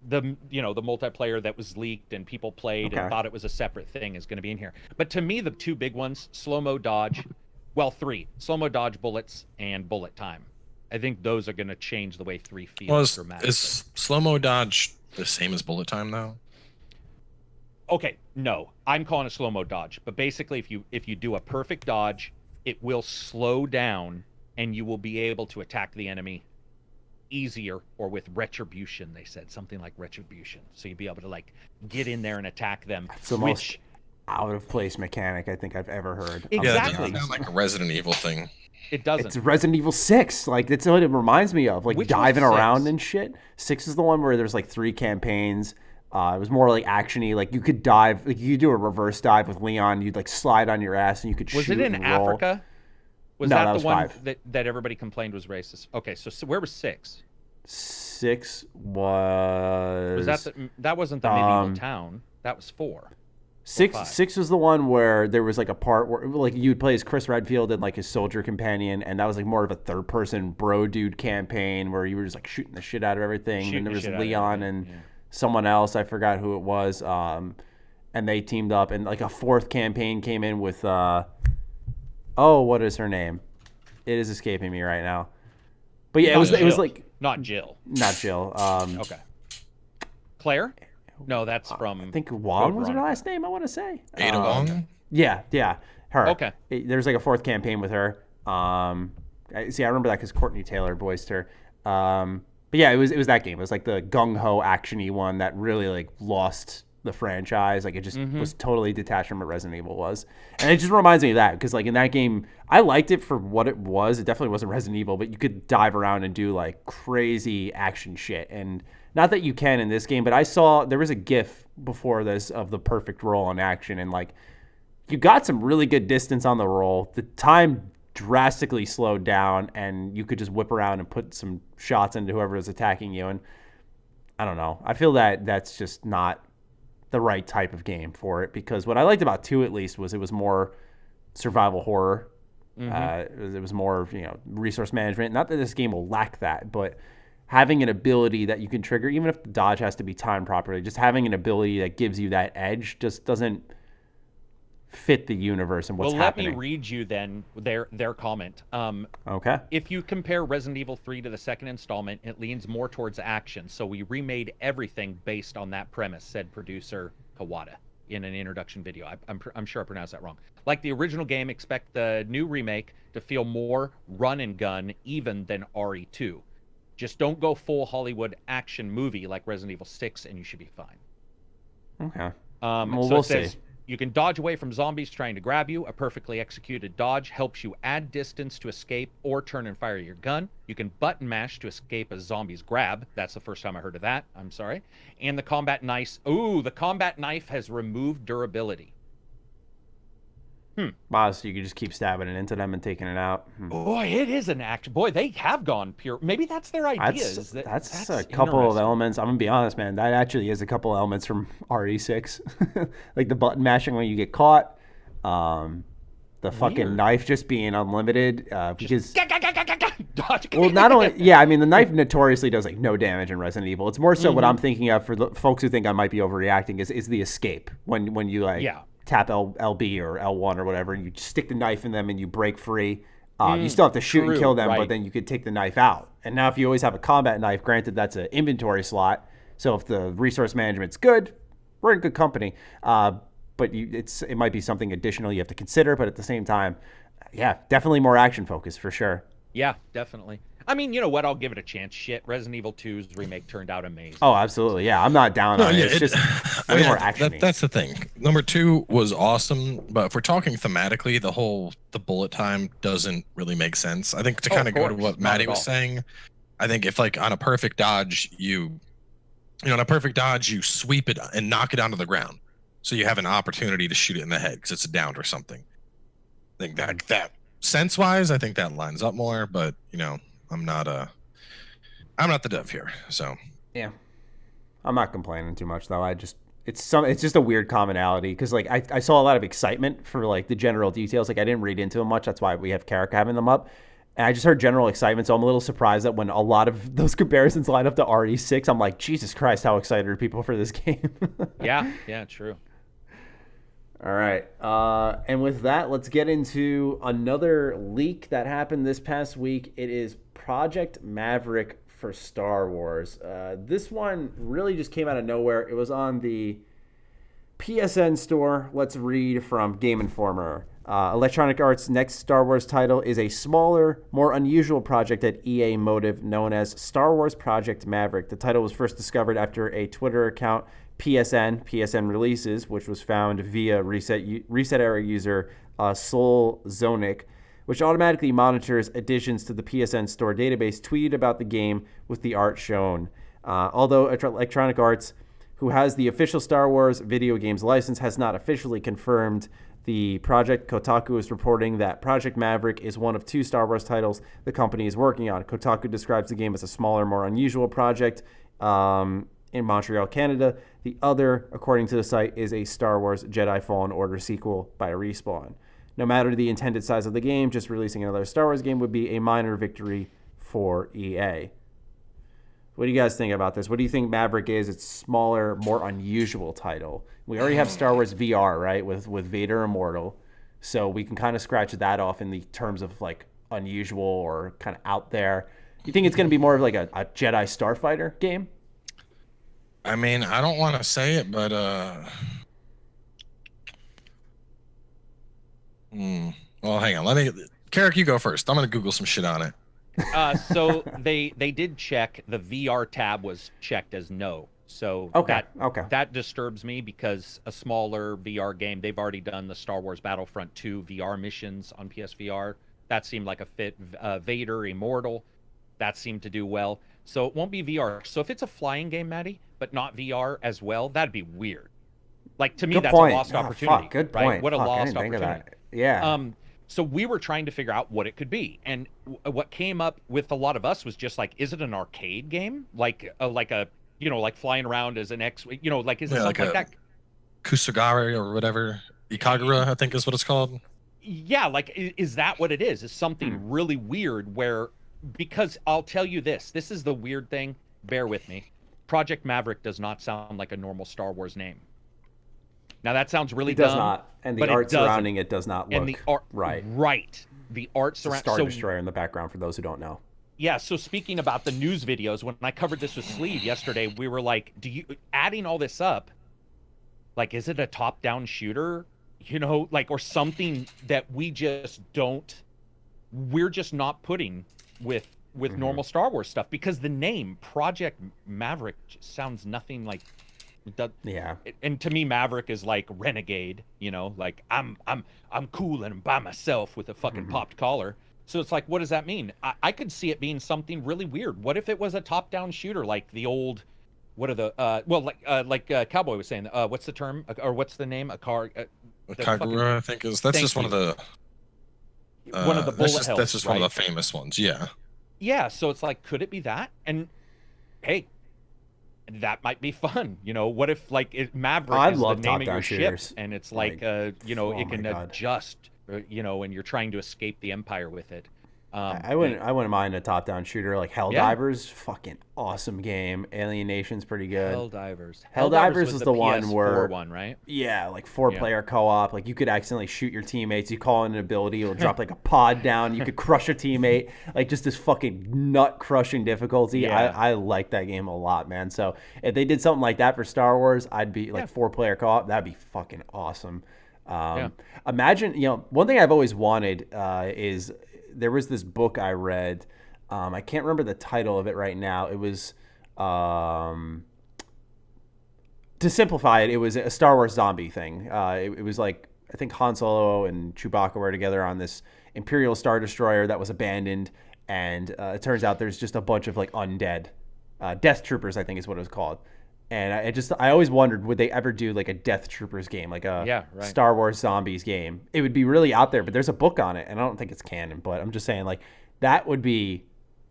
The multiplayer that was leaked and people played and thought it was a separate thing is going to be in here. But to me, the 2 big ones, slow-mo dodge, 3, slow-mo dodge bullets and bullet time. I think those are going to change the way 3 feels dramatically. Is slow-mo dodge the same as bullet time though? Okay, no. I'm calling it slow-mo dodge. But basically, if you do a perfect dodge, it will slow down and you will be able to attack the enemy easier, or with retribution. They said something like retribution, so you'd be able to like get in there and attack them. It's the most out of place mechanic I think I've ever heard. Exactly. Yeah, it doesn't sound like a Resident Evil thing. It doesn't. It's Resident Evil 6. Like, that's what it reminds me of. Like, which diving around and shit. 6 is the one where there's like 3 campaigns. It was more like actiony. Like, you could dive. Like, you could do a reverse dive with Leon. You'd like slide on your ass and you could shoot. Was it in Africa? Was no, that that the was one 5. that everybody complained was racist? Okay, so where was 6? 6 was that wasn't the medieval town. That was 4. 6 was the one where there was like a part where like you'd play as Chris Redfield and like his soldier companion, and that was like more of a third person bro dude campaign where you were just like shooting the shit out of everything. And there was Leon and someone else, I forgot who it was, and they teamed up, and like a 4th campaign came in with what is her name? It is escaping me right now. But yeah, it was like not Jill. Okay. Claire? No, that's from. I think Wong was her last name, I want to say. Ada Wong? Yeah, her. Okay. There's like a 4th campaign with her. I remember that because Courtney Taylor voiced her. But yeah, it was that game. It was like the gung-ho action-y one that really like lost the franchise. Like, it just was totally detached from what Resident Evil was. And it just reminds me of that, because like in that game, I liked it for what it was. It definitely wasn't Resident Evil, but you could dive around and do like crazy action shit. And not that you can in this game, but I saw there was a GIF before this of the perfect roll in action, and like you got some really good distance on the roll. The time drastically slowed down, and you could just whip around and put some shots into whoever is attacking you. And I don't know. I feel that that's just not the right type of game for it, because what I liked about 2 at least was it was more survival horror. It was more, resource management. Not that this game will lack that, but having an ability that you can trigger, even if the dodge has to be timed properly, just having an ability that gives you that edge just doesn't fit the universe and what's happening. Let me read you then their comment. Okay. If you compare Resident Evil 3 to the second installment, it leans more towards action, so we remade everything based on that premise, said producer Kawada in an introduction video. I'm sure I pronounced that wrong. Like the original game, expect the new remake to feel more run and gun even than RE2. Just don't go full Hollywood action movie like Resident Evil 6 and you should be fine. Okay. So we'll it says, see. you can dodge away from zombies trying to grab you. A perfectly executed dodge helps you add distance to escape or turn and fire your gun. You can button mash to escape a zombie's grab. That's the first time I heard of that. I'm sorry. And the combat knife. Ooh, the combat knife has removed durability. Wow, so you can just keep stabbing it into them and taking it out. Boy, it is an action. Boy, they have gone pure. Maybe that's their idea. That's a couple of elements. I'm going to be honest, man. That actually is a couple of elements from RE6. Like the button mashing when you get caught. The fucking knife just being unlimited. Because... well, not only... Yeah, I mean, the knife notoriously does like no damage in Resident Evil. It's more so what I'm thinking of for the folks who think I might be overreacting is the escape. When you like... Yeah. Tap LB or L1 or whatever, and you stick the knife in them and you break free. You still have to shoot and kill them, but then you could take the knife out. And now if you always have a combat knife, granted that's an inventory slot, so if the resource management's good, we're in good company. But it might be something additional you have to consider, but at the same time, yeah, definitely more action focused for sure. Yeah, definitely. I mean, you know what? I'll give it a chance. Shit, Resident Evil 2's remake turned out amazing. Oh, absolutely. Yeah, I'm not down on it. It's just way more action. That's the thing. Number 2 was awesome, but if we're talking thematically, the bullet time doesn't really make sense. I think to kind of go to what Maddie was saying, I think if like on a perfect dodge, you sweep it and knock it onto the ground, so you have an opportunity to shoot it in the head because it's downed or something. I think that sense-wise, I think that lines up more, but I'm not the dev here, so yeah, I'm not complaining too much though. It's just a weird commonality because like I saw a lot of excitement for like the general details. Like I didn't read into them much. That's why we have Karak having them up, and I just heard general excitement. So I'm a little surprised that when a lot of those comparisons line up to RE6, I'm like, Jesus Christ, how excited are people for this game? yeah, true. All right. And with that, let's get into another leak that happened this past week. It is Project Maverick for Star Wars. This one really just came out of nowhere. It was on the PSN store. Let's read from Game Informer. Electronic Arts' next Star Wars title is a smaller, more unusual project at EA Motive known as Star Wars Project Maverick. The title was first discovered after a Twitter account, PSN Releases, which was found via Reset Era user Soul Zonic, which automatically monitors additions to the PSN store database, tweeted about the game with the art shown. Although Electronic Arts, who has the official Star Wars video games license, has not officially confirmed the project, Kotaku is reporting that Project Maverick is one of 2 Star Wars titles the company is working on. Kotaku describes the game as a smaller, more unusual project in Montreal, Canada. The other, according to the site, is a Star Wars Jedi Fallen Order sequel by Respawn. No matter the intended size of the game, just releasing another Star Wars game would be a minor victory for EA. What do you guys think about this? What do you think Maverick is? It's smaller, more unusual title. We already have Star Wars VR, right, with Vader Immortal. So we can kind of scratch that off in the terms of like unusual or kind of out there. You think it's going to be more of like a Jedi Starfighter game? I mean, I don't want to say it, but well, hang on. Karak, you go first. I'm going to Google some shit on it. So they did check. The VR tab was checked as no. So that disturbs me because a smaller VR game, they've already done the Star Wars Battlefront 2 VR missions on PSVR. That seemed like a fit. Vader Immortal, that seemed to do well. So it won't be VR. So if it's a flying game, Maddie, but not VR as well, that'd be weird. Like, to me, that's a lost opportunity. Good point. Right? What a lost opportunity. Yeah. So we were trying to figure out what it could be, and what came up with a lot of us was just like, is it an arcade game, like flying around as an X, is it something like that? Kusagari or whatever, Ikagura, I think is what it's called. Yeah, like is that what it is? Is something really weird because I'll tell you this is the weird thing. Bear with me. Project Maverick does not sound like a normal Star Wars name. Now that sounds really It does dumb, not, and the but art it doesn't. surrounding it does not look And the art, right. Right. The art It's a surrounding. Star So Destroyer in the background for those who don't know. yeah, so speaking about the news videos, when I covered this with Sleeve yesterday, we were like, adding all this up, like, is it a top-down shooter? You know, like, or something that we're just not putting with normal Star Wars stuff, because the name Project Maverick just sounds nothing like Yeah. And to me, Maverick is like renegade, you know, like I'm cool and I'm by myself with a fucking popped collar. So it's like, what does that mean? I could see it being something really weird. What if it was a top-down shooter like the old, what are the like Cowboy was saying? What's the term, or what's the name? Kagura, I think that's just one of the bullet hells. That's just right? one of the famous ones. Yeah. Yeah. So it's like, could it be that? And hey, that might be fun. You know, what if like Maverick is the name of your ship, and it's like, you know, it can adjust, you know, and you're trying to escape the Empire with it. I wouldn't mind a top-down shooter like Helldivers. Fucking awesome game. Alien Nation's pretty good. Helldivers was the one where right? Yeah, like 4-player co-op. Like you could accidentally shoot your teammates. You call in an ability, it'll drop like a pod down. You could crush a teammate. Like just this fucking nut-crushing difficulty. Yeah. I like that game a lot, man. So if they did something like that for Star Wars, I'd be like 4-player co-op. That'd be fucking awesome. Imagine, you know, one thing I've always wanted is. There was this book I read. I can't remember the title of it right now. It was, to simplify it, it was a Star Wars zombie thing. It was like, I think Han Solo and Chewbacca were together on this Imperial Star Destroyer that was abandoned. And it turns out there's just a bunch of like undead. Death Troopers, I think is what it was called. And I always wondered, would they ever do like a Death Troopers game, like a Star Wars Zombies game? It would be really out there, but there's a book on it, and I don't think it's canon. But I'm just saying, like, that would be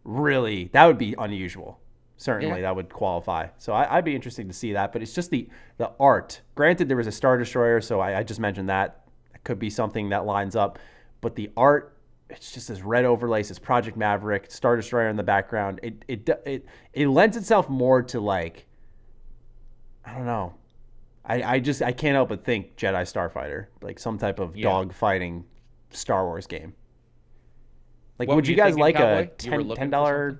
unusual. Certainly, that would qualify. So I'd be interested to see that. But it's just the art. Granted, there was a Star Destroyer, so I just mentioned that. It could be something that lines up. But the art, it's just this red overlays, this Project Maverick, Star Destroyer in the background. It lends itself more to like, I don't know. I can't help but think Jedi Starfighter, like some type of dog fighting Star Wars game. Like, would you guys like a $10?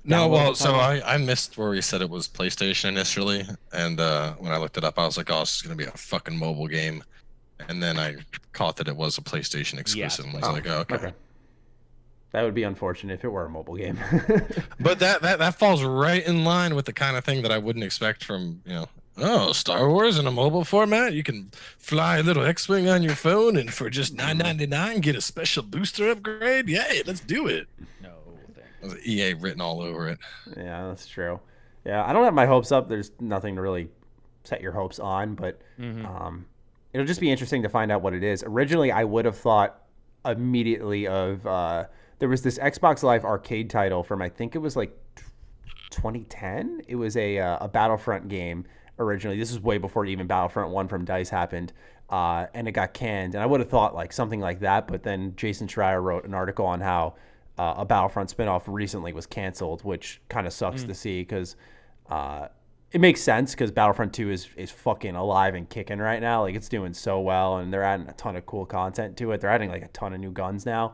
No, well, so I missed where he said it was PlayStation initially, and when I looked it up, I was like, oh, this is gonna be a fucking mobile game, and then I caught that it was a PlayStation exclusive. And I was like, oh, okay. That would be unfortunate if it were a mobile game. But that falls right in line with the kind of thing that I wouldn't expect from, you know, oh, Star Wars in a mobile format. You can fly a little X-Wing on your phone, and for just $9.99 get a special booster upgrade. Yay, let's do it. No thanks. EA written all over it. Yeah, that's true. Yeah, I don't have my hopes up. There's nothing to really set your hopes on, but it'll just be interesting to find out what it is. Originally, I would have thought immediately of there was this Xbox Live arcade title from, I think it was like 2010. It was a Battlefront game originally. This is way before even Battlefront 1 from DICE happened, and it got canned. And I would have thought like something like that, but then Jason Schreier wrote an article on how a Battlefront spinoff recently was canceled, which kind of sucks to see because it makes sense because Battlefront 2 is fucking alive and kicking right now. Like, it's doing so well, and they're adding a ton of cool content to it. They're adding like a ton of new guns now.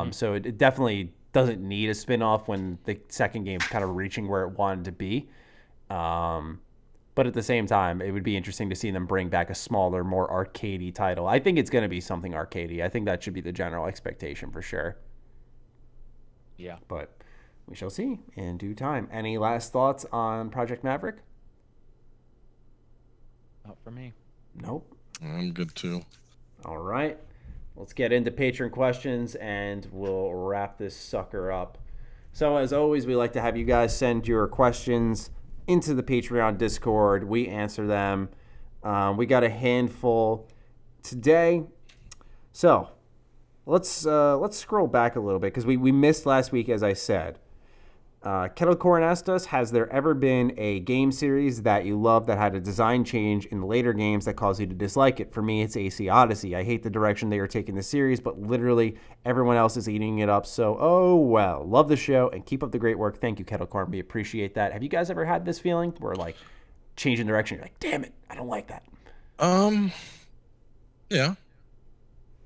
So it definitely doesn't need a spinoff when the second game's kind of reaching where it wanted to be. But at the same time, it would be interesting to see them bring back a smaller, more arcadey title. I think it's going to be something arcadey. I think that should be the general expectation for sure. Yeah. But we shall see in due time. Any last thoughts on Project Maverick? Not for me. Nope. I'm good too. All right. Let's get into Patron questions, and we'll wrap this sucker up. So, as always, we like to have you guys send your questions into the Patreon Discord. We answer them. We got a handful today. So, let's scroll back a little bit because we missed last week, as I said. Kettlecorn asked us, has there ever been a game series that you love that had a design change in the later games that caused you to dislike it? For me, it's AC Odyssey. I hate the direction they are taking the series, but literally everyone else is eating it up. So, oh well. Love the show and keep up the great work. Thank you, Kettlecorn. We appreciate that. Have you guys ever had this feeling where, like, changing direction, you're like, damn it, I don't like that? Yeah.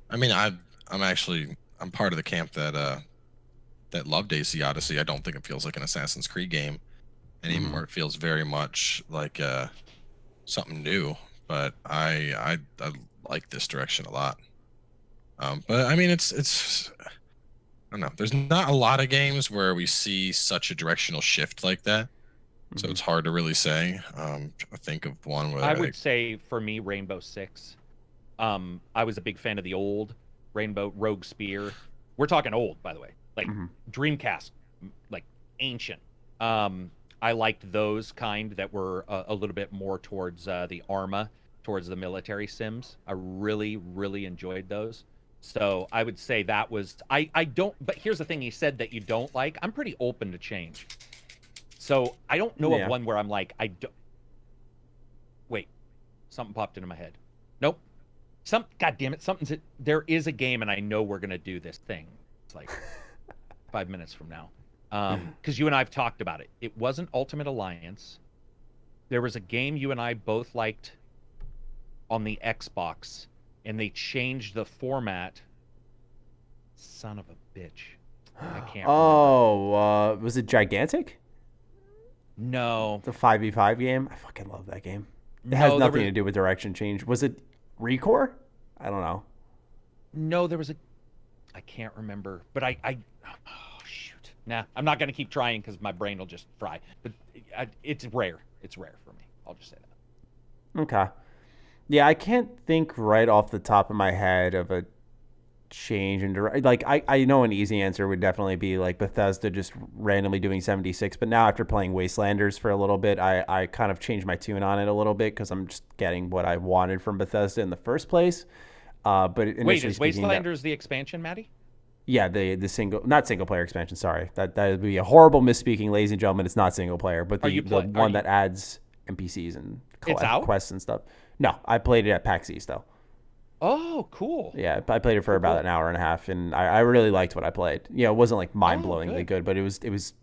I mean, I'm part of the camp that loved AC Odyssey. I don't think it feels like an Assassin's Creed game anymore. It feels very much like something new. But I like this direction a lot. But I mean, it's I don't know. There's not a lot of games where we see such a directional shift like that. So it's hard to really say. I think of one where I would say for me, Rainbow Six. I was a big fan of the old Rainbow Rogue Spear. We're talking old, by the way, like Dreamcast, like ancient. I liked those kind that were a little bit more towards the Arma, towards the military sims. I really, really enjoyed those. So I would say that was I don't. But here's the thing: he said that you don't like. I'm pretty open to change. So I don't know of one where I'm like I don't. Wait, something popped into my head. Nope. God damn it! There is a game, and I know we're gonna do this thing. It's like 5 minutes from now, because you and I have talked about it. It wasn't Ultimate Alliance. There was a game you and I both liked on the Xbox, and they changed the format. Son of a bitch! I can't. Oh, was it Gigantic? No. The 5v5 game. I fucking love that game. It has nothing to do with direction change. Was it Recore? I don't know. No, there was a. I can't remember, but I oh shoot. Nah, I'm not gonna keep trying because my brain will just fry. But it's rare. It's rare for me. I'll just say that. Okay. Yeah, I can't think right off the top of my head of a change in direct. Like I know an easy answer would definitely be like Bethesda just randomly doing 76. But now after playing Wastelanders for a little bit, I kind of changed my tune on it a little bit because I'm just getting what I wanted from Bethesda in the first place. But wait, is Wastelanders the expansion, Matty? Yeah, the not single player expansion. Sorry, that would be a horrible misspeaking, ladies and gentlemen. It's not single player, but the one that adds NPCs and quests and stuff. No, I played it at PAX East though. Oh, cool. Yeah, I played it for about an hour and a half, and I really liked what I played. You know, it wasn't like mind-blowingly good, but it was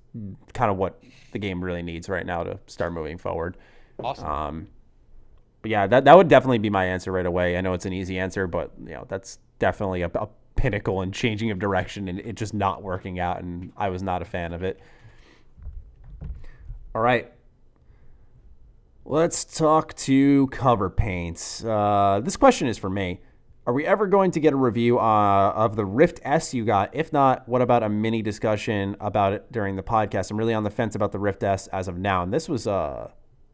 kind of what the game really needs right now to start moving forward. Awesome. But yeah, that would definitely be my answer right away. I know it's an easy answer, but you know that's definitely a pinnacle in changing of direction and it just not working out, and I was not a fan of it. All right. Let's talk to cover paints. This question is for me. Are we ever going to get a review of the Rift S you got? If not, what about a mini discussion about it during the podcast? I'm really on the fence about the Rift S as of now. And this was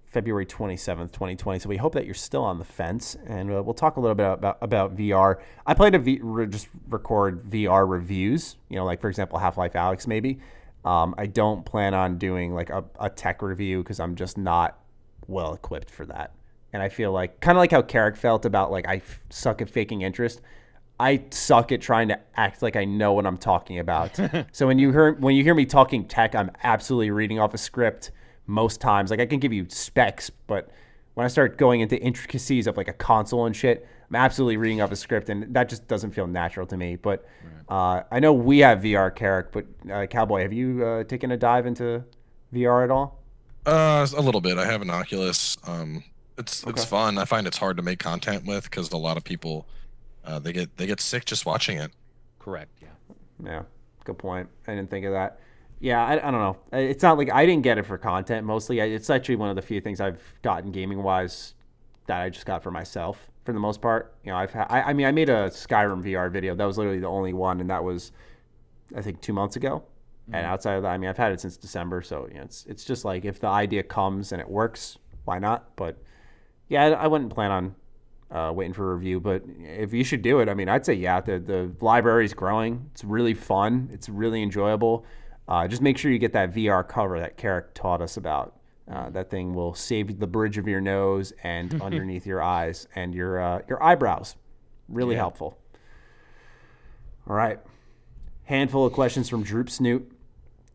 February 27th, 2020. So we hope that you're still on the fence. And we'll talk a little bit about VR. I plan to just record VR reviews, you know, like, for example, Half-Life Alyx maybe. I don't plan on doing like a tech review because I'm just not well equipped for that. And I feel like kind of like how Karak felt about like I suck at faking interest. I suck at trying to act like I know what I'm talking about. So when you hear me talking tech, I'm absolutely reading off a script most times. Like I can give you specs, but when I start going into intricacies of like a console and shit, I'm absolutely reading off a script, and that just doesn't feel natural to me. But I know we have VR, Karak, but Cowboy, have you taken a dive into VR at all? A little bit. I have an Oculus. It's fun. I find it's hard to make content with because a lot of people they get sick just watching it. Correct. Yeah. Good point. I didn't think of that. Yeah, I don't know. It's not like I didn't get it for content mostly. It's actually one of the few things I've gotten gaming wise that I just got for myself for the most part. You know, I made a Skyrim VR video. That was literally the only one, and that was I think 2 months ago. And outside of that, I mean, I've had it since December, so you know, it's just like if the idea comes and it works, why not? But yeah, I wouldn't plan on waiting for a review. But if you should do it, I mean, I'd say yeah. The library is growing. It's really fun. It's really enjoyable. Just make sure you get that VR cover that Karak taught us about. That thing will save the bridge of your nose and underneath your eyes and your eyebrows. Really helpful. All right. Handful of questions from Droop Snoot.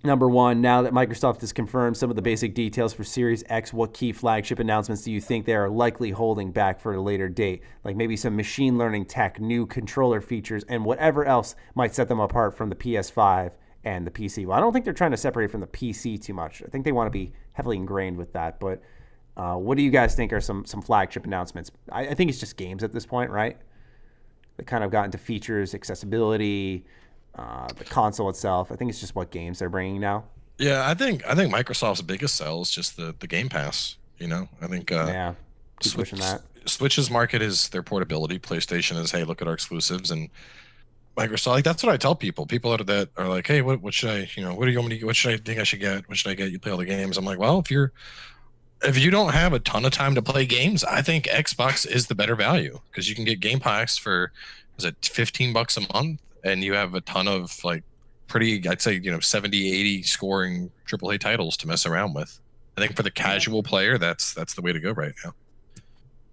Number one, now that Microsoft has confirmed some of the basic details for Series X, what key flagship announcements do you think they are likely holding back for a later date? Like maybe some machine learning tech, new controller features, and whatever else might set them apart from the PS5 and the PC. Well, I don't think they're trying to separate from the PC too much. I think they want to be heavily ingrained with that. But What do you guys think are some flagship announcements? I think it's just games at this point, right? They kind of got into features, accessibility, the console itself. I think it's just what games they're bringing now. Yeah, I think Microsoft's biggest sell is just the Game Pass. I think keep pushing that. Switch's market is their portability. PlayStation is, hey, look at our exclusives, and Microsoft, like, that's what I tell people. People that are like, hey, what should I, what do you want me to, what should I think I should get? What should I get? You play all the games. I'm like, well, if you don't have a ton of time to play games, I think Xbox is the better value, because you can get Game Pass for, is it $15 a month, and you have a ton of like pretty, I'd say, 70, 80 scoring AAA titles to mess around with. I think for the casual player, that's the way to go right now.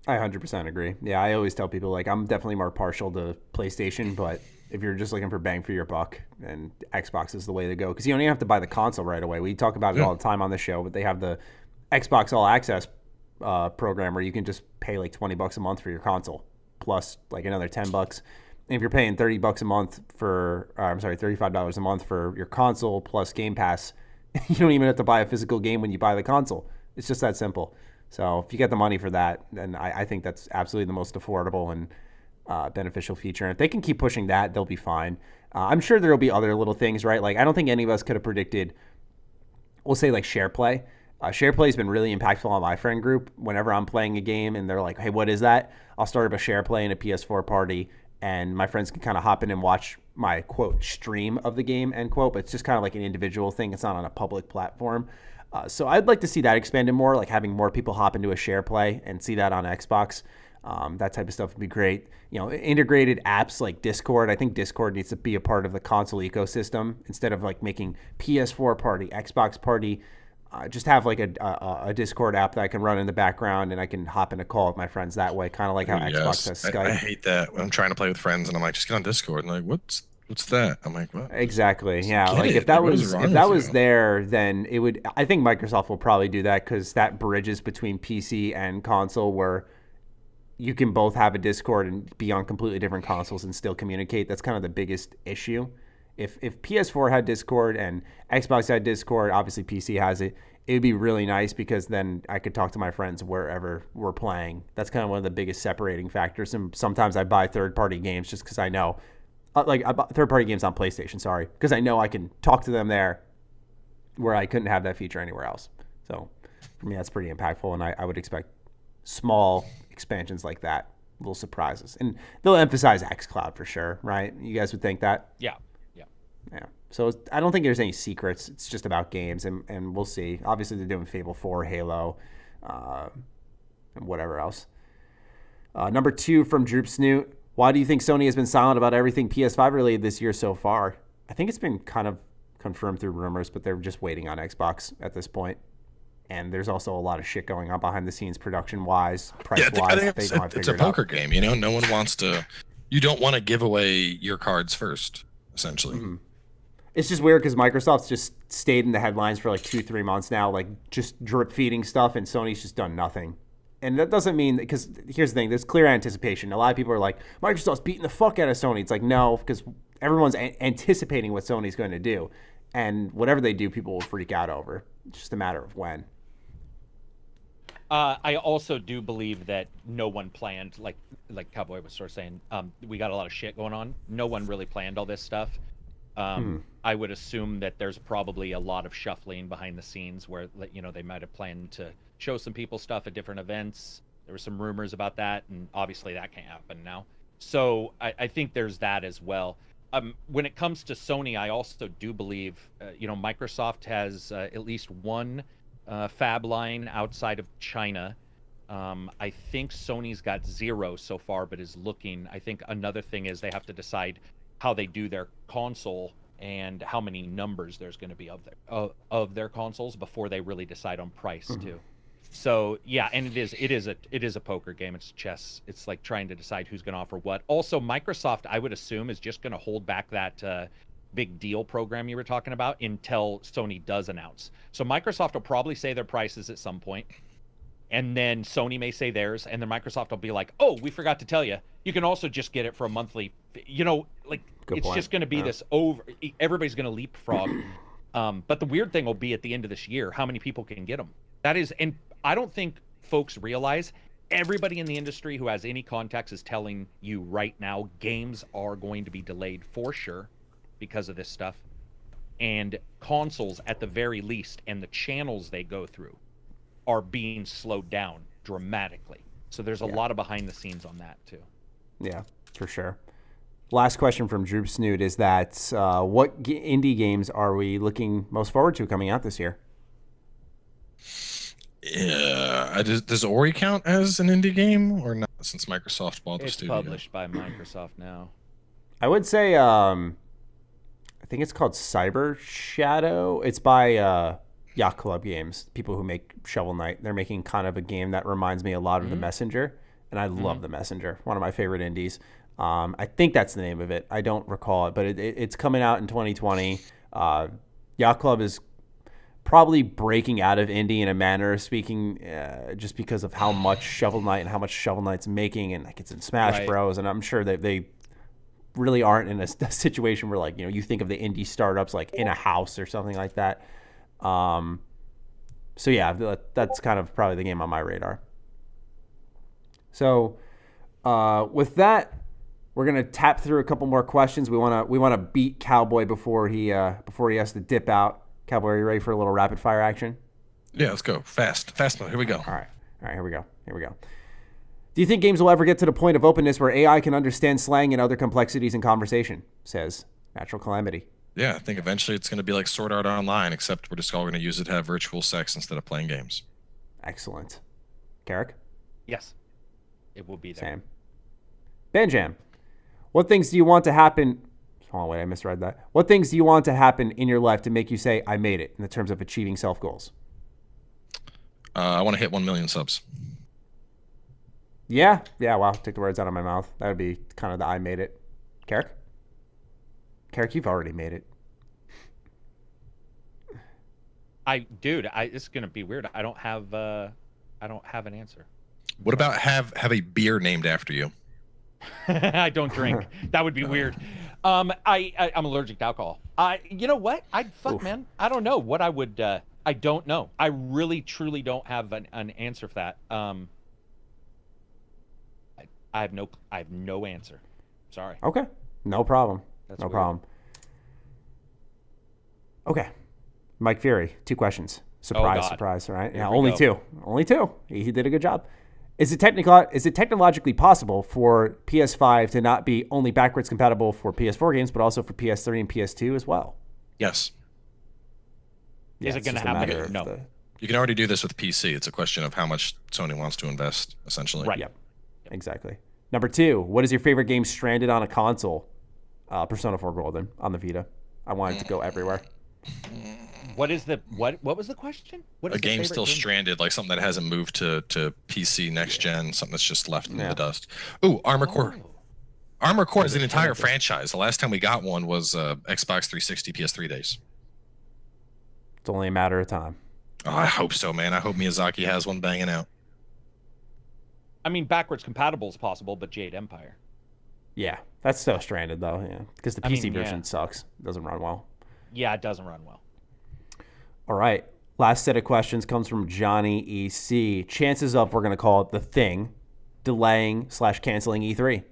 I 100% agree. Yeah, I always tell people, like, I'm definitely more partial to PlayStation, but if you're just looking for bang for your buck, then Xbox is the way to go, because you don't even have to buy the console right away. We talk about it all the time on the show, but they have the Xbox All Access program where you can just pay like $20 a month for your console, plus like another $10. And if you're paying $30 a month for, $35 a month for your console plus Game Pass, you don't even have to buy a physical game when you buy the console. It's just that simple. So if you get the money for that, then I think that's absolutely the most affordable and beneficial feature. And if they can keep pushing that, they'll be fine. I'm sure there'll be other little things, right? Like, I don't think any of us could have predicted, we'll say, like, share play. Share play has been really impactful on my friend group. Whenever I'm playing a game and they're like, hey, what is that? I'll start up a share play in a PS4 party, and my friends can kind of hop in and watch my, quote, stream of the game, end quote. But it's just kind of like an individual thing. It's not on a public platform. So I'd like to see that expanded more, like having more people hop into a share play and see that on Xbox. That type of stuff would be great. Integrated apps like Discord. I think Discord needs to be a part of the console ecosystem instead of like making PS4 party, Xbox party. Just have like a Discord app that I can run in the background, and I can hop in a call with my friends that way, kind of like how Xbox has Skype. I hate that when I'm trying to play with friends and I'm like, just get on Discord, and like, what's that? I'm like, what? Exactly. Yeah. Like if that was there, then it would. I think Microsoft will probably do that, because that bridges between PC and console, where you can both have a Discord and be on completely different consoles and still communicate. That's kind of the biggest issue. If PS4 had Discord and Xbox had Discord, obviously PC has it, it would be really nice, because then I could talk to my friends wherever we're playing. That's kind of one of the biggest separating factors. And sometimes I buy third-party games just because I know, I buy third-party games on PlayStation, because I know I can talk to them there where I couldn't have that feature anywhere else. So for me, that's pretty impactful, and I would expect small expansions like that, little surprises. And they'll emphasize xCloud for sure, right? You guys would think that? Yeah. So I don't think there's any secrets. It's just about games, and we'll see. Obviously, they're doing Fable 4, Halo, and whatever else. Number 2 from Droop Snoot. Why do you think Sony has been silent about everything PS5 related this year so far? I think it's been kind of confirmed through rumors, but they're just waiting on Xbox at this point. And there's also a lot of shit going on behind the scenes, production-wise, price-wise. I think it's a poker game. No one wants to. You don't want to give away your cards first, essentially. Mm-hmm. It's just weird because Microsoft's just stayed in the headlines for like 2-3 months now, like just drip feeding stuff, and Sony's just done nothing. And that doesn't mean, because here's the thing, there's clear anticipation. A lot of people are like, Microsoft's beating the fuck out of Sony. It's like, no, because everyone's anticipating what Sony's going to do. And whatever they do, people will freak out over. It's just a matter of when. I also do believe that no one planned, like Cowboy was sort of saying, we got a lot of shit going on. No one really planned all this stuff. I would assume that there's probably a lot of shuffling behind the scenes where, they might have planned to show some people stuff at different events. There were some rumors about that, and obviously that can't happen now. So I think there's that as well. When it comes to Sony, I also do believe, Microsoft has at least one fab line outside of China. I think Sony's got 0 so far, but is looking. I think another thing is they have to decide how they do their console and how many numbers there's going to be of their consoles before they really decide on price too. So yeah, and it is a poker game. It's chess. It's like trying to decide who's going to offer what. Also, Microsoft, I would assume, is just going to hold back that big deal program you were talking about until Sony does announce. So Microsoft will probably say their prices at some point, and then Sony may say theirs, and then Microsoft will be like, "Oh, we forgot to tell you. You can also just get it for a monthly." Good point. Just going to be this over. Everybody's going to leapfrog. But the weird thing will be at the end of this year, how many people can get them? That is, and I don't think folks realize, everybody in the industry who has any contacts is telling you right now games are going to be delayed for sure because of this stuff. And consoles, at the very least, and the channels they go through are being slowed down dramatically. So there's a lot of behind the scenes on that too. Yeah, for sure. Last question from Droop Snoot is that what indie games are we looking most forward to coming out this year? Yeah, does Ori count as an indie game or not? Since Microsoft bought the studio, it's published by Microsoft now. I would say, I think it's called Cyber Shadow. It's by Yacht Club Games, people who make Shovel Knight. They're making kind of a game that reminds me a lot of The Messenger, and I love The Messenger. One of my favorite indies. I think that's the name of it. I don't recall it, but it's coming out in 2020. Yacht Club is probably breaking out of indie in a manner of speaking, just because of how much Shovel Knight and how much Shovel Knight's making, and like it's in Smash Bros. And I'm sure they really aren't in a situation where, like, you think of the indie startups like In a House or something like that. So yeah, that's kind of probably the game on my radar. So with that, we're gonna tap through a couple more questions. We wanna beat Cowboy before he has to dip out. Cowboy, are you ready for a little rapid fire action? Yeah, let's go. Fast mode. Here we go. All right, here we go. Do you think games will ever get to the point of openness where AI can understand slang and other complexities in conversation? Says Natural Calamity. Yeah, I think eventually it's going to be like Sword Art Online, except we're just all going to use it to have virtual sex instead of playing games. Excellent. Karak? Yes, it will be there. Same. Benjam, what things do you want to happen? Hold on, wait, I misread that. What things do you want to happen in your life to make you say, I made it, in the terms of achieving self-goals? I want to hit 1 million subs. Yeah, wow, took the words out of my mouth. That would be kind of the I made it. Karak, you've already made it. This is gonna be weird. I don't have an answer. What about have a beer named after you? I don't drink. That would be weird. I'm allergic to alcohol. You know what? Man. I don't know what I would. I don't know. I really, truly don't have an answer for that. I have no answer. Sorry. Okay. No problem. That's no weird. problem. Okay. Mike Fury, 2 questions. Surprise, right? Here yeah, we only go. 2. Only 2. He did a good job. Is it technologically possible for PS5 to not be only backwards compatible for PS4 games, but also for PS3 and PS2 as well? Yes. Yeah, Is it going to happen? No. You can already do this with PC. It's a question of how much Sony wants to invest, essentially. Right. Yep. Exactly. Number 2, what is your favorite game stranded on a console? Persona 4 Golden on the Vita. I want it to go everywhere. What was the question? What is a game still game? stranded, like something that hasn't moved to PC next gen, something that's just left in the dust. Ooh, Armored Core. Armored Core is an entire franchise. The last time we got one was Xbox 360, PS3 days. It's only a matter of time. Oh, I hope so, man. I hope Miyazaki has one banging out. I mean, backwards compatible is possible, but Jade Empire. Yeah, that's still stranded though. Yeah, because the PC version sucks. It doesn't run well. Yeah, it doesn't run well. All right. Last set of questions comes from Johnny EC. Chances of, we're going to call it The Thing, delaying/canceling E3.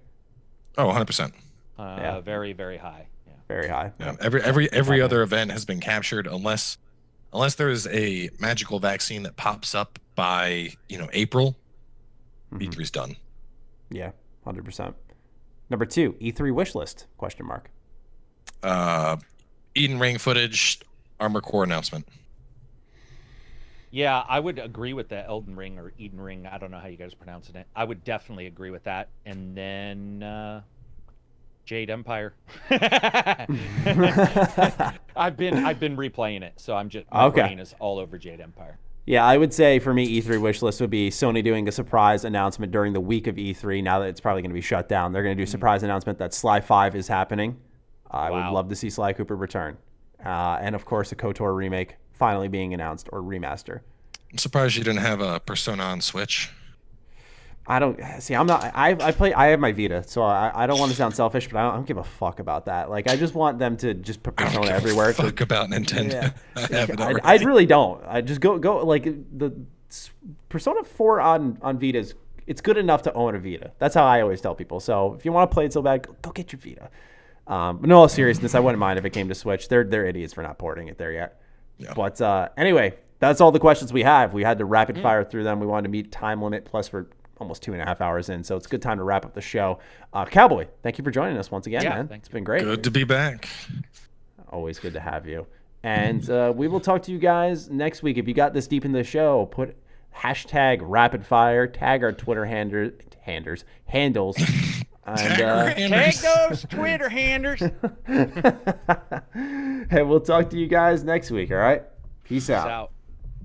Oh, 100%. Very, very high. Yeah. Very high. Yeah. Every other event has been captured unless there is a magical vaccine that pops up by, April, E3's done. Yeah, 100%. Number 2, E3 wish list, question mark. Eden Ring footage, Armored Core announcement. Yeah, I would agree with the Elden Ring or Eden Ring. I don't know how you guys are pronouncing it. I would definitely agree with that. And then Jade Empire. I've been replaying it, so my brain is all over Jade Empire. Yeah, I would say for me, E3 wish list would be Sony doing a surprise announcement during the week of E3. Now that it's probably going to be shut down, they're going to do a surprise announcement that Sly 5 is happening. I would love to see Sly Cooper return. And of course, a KOTOR remake finally being announced, or remaster. I'm surprised you didn't have a Persona on Switch. I don't see. I'm not. I have my Vita, so I don't want to sound selfish, but I don't give a fuck about that. Like, I just want them to just put Persona everywhere. I don't give a fuck about Nintendo. Yeah. I really don't. I just go like the Persona 4 on Vita it's good enough to own a Vita. That's how I always tell people. So if you want to play it so bad, go get your Vita. But in all seriousness, I wouldn't mind if it came to Switch. They're idiots for not porting it there yet. Yeah. But anyway, that's all the questions we have. We had to rapid fire through them. We wanted to meet time limit. Plus, we're almost 2.5 hours in, so it's a good time to wrap up the show. Cowboy, thank you for joining us once again, man. Thanks. It's been great. Good to be back. Always good to have you. And we will talk to you guys next week. If you got this deep in the show, put hashtag rapid fire, tag our Twitter handles. And, tag those Twitter handlers. And we'll talk to you guys next week, all right? Peace out.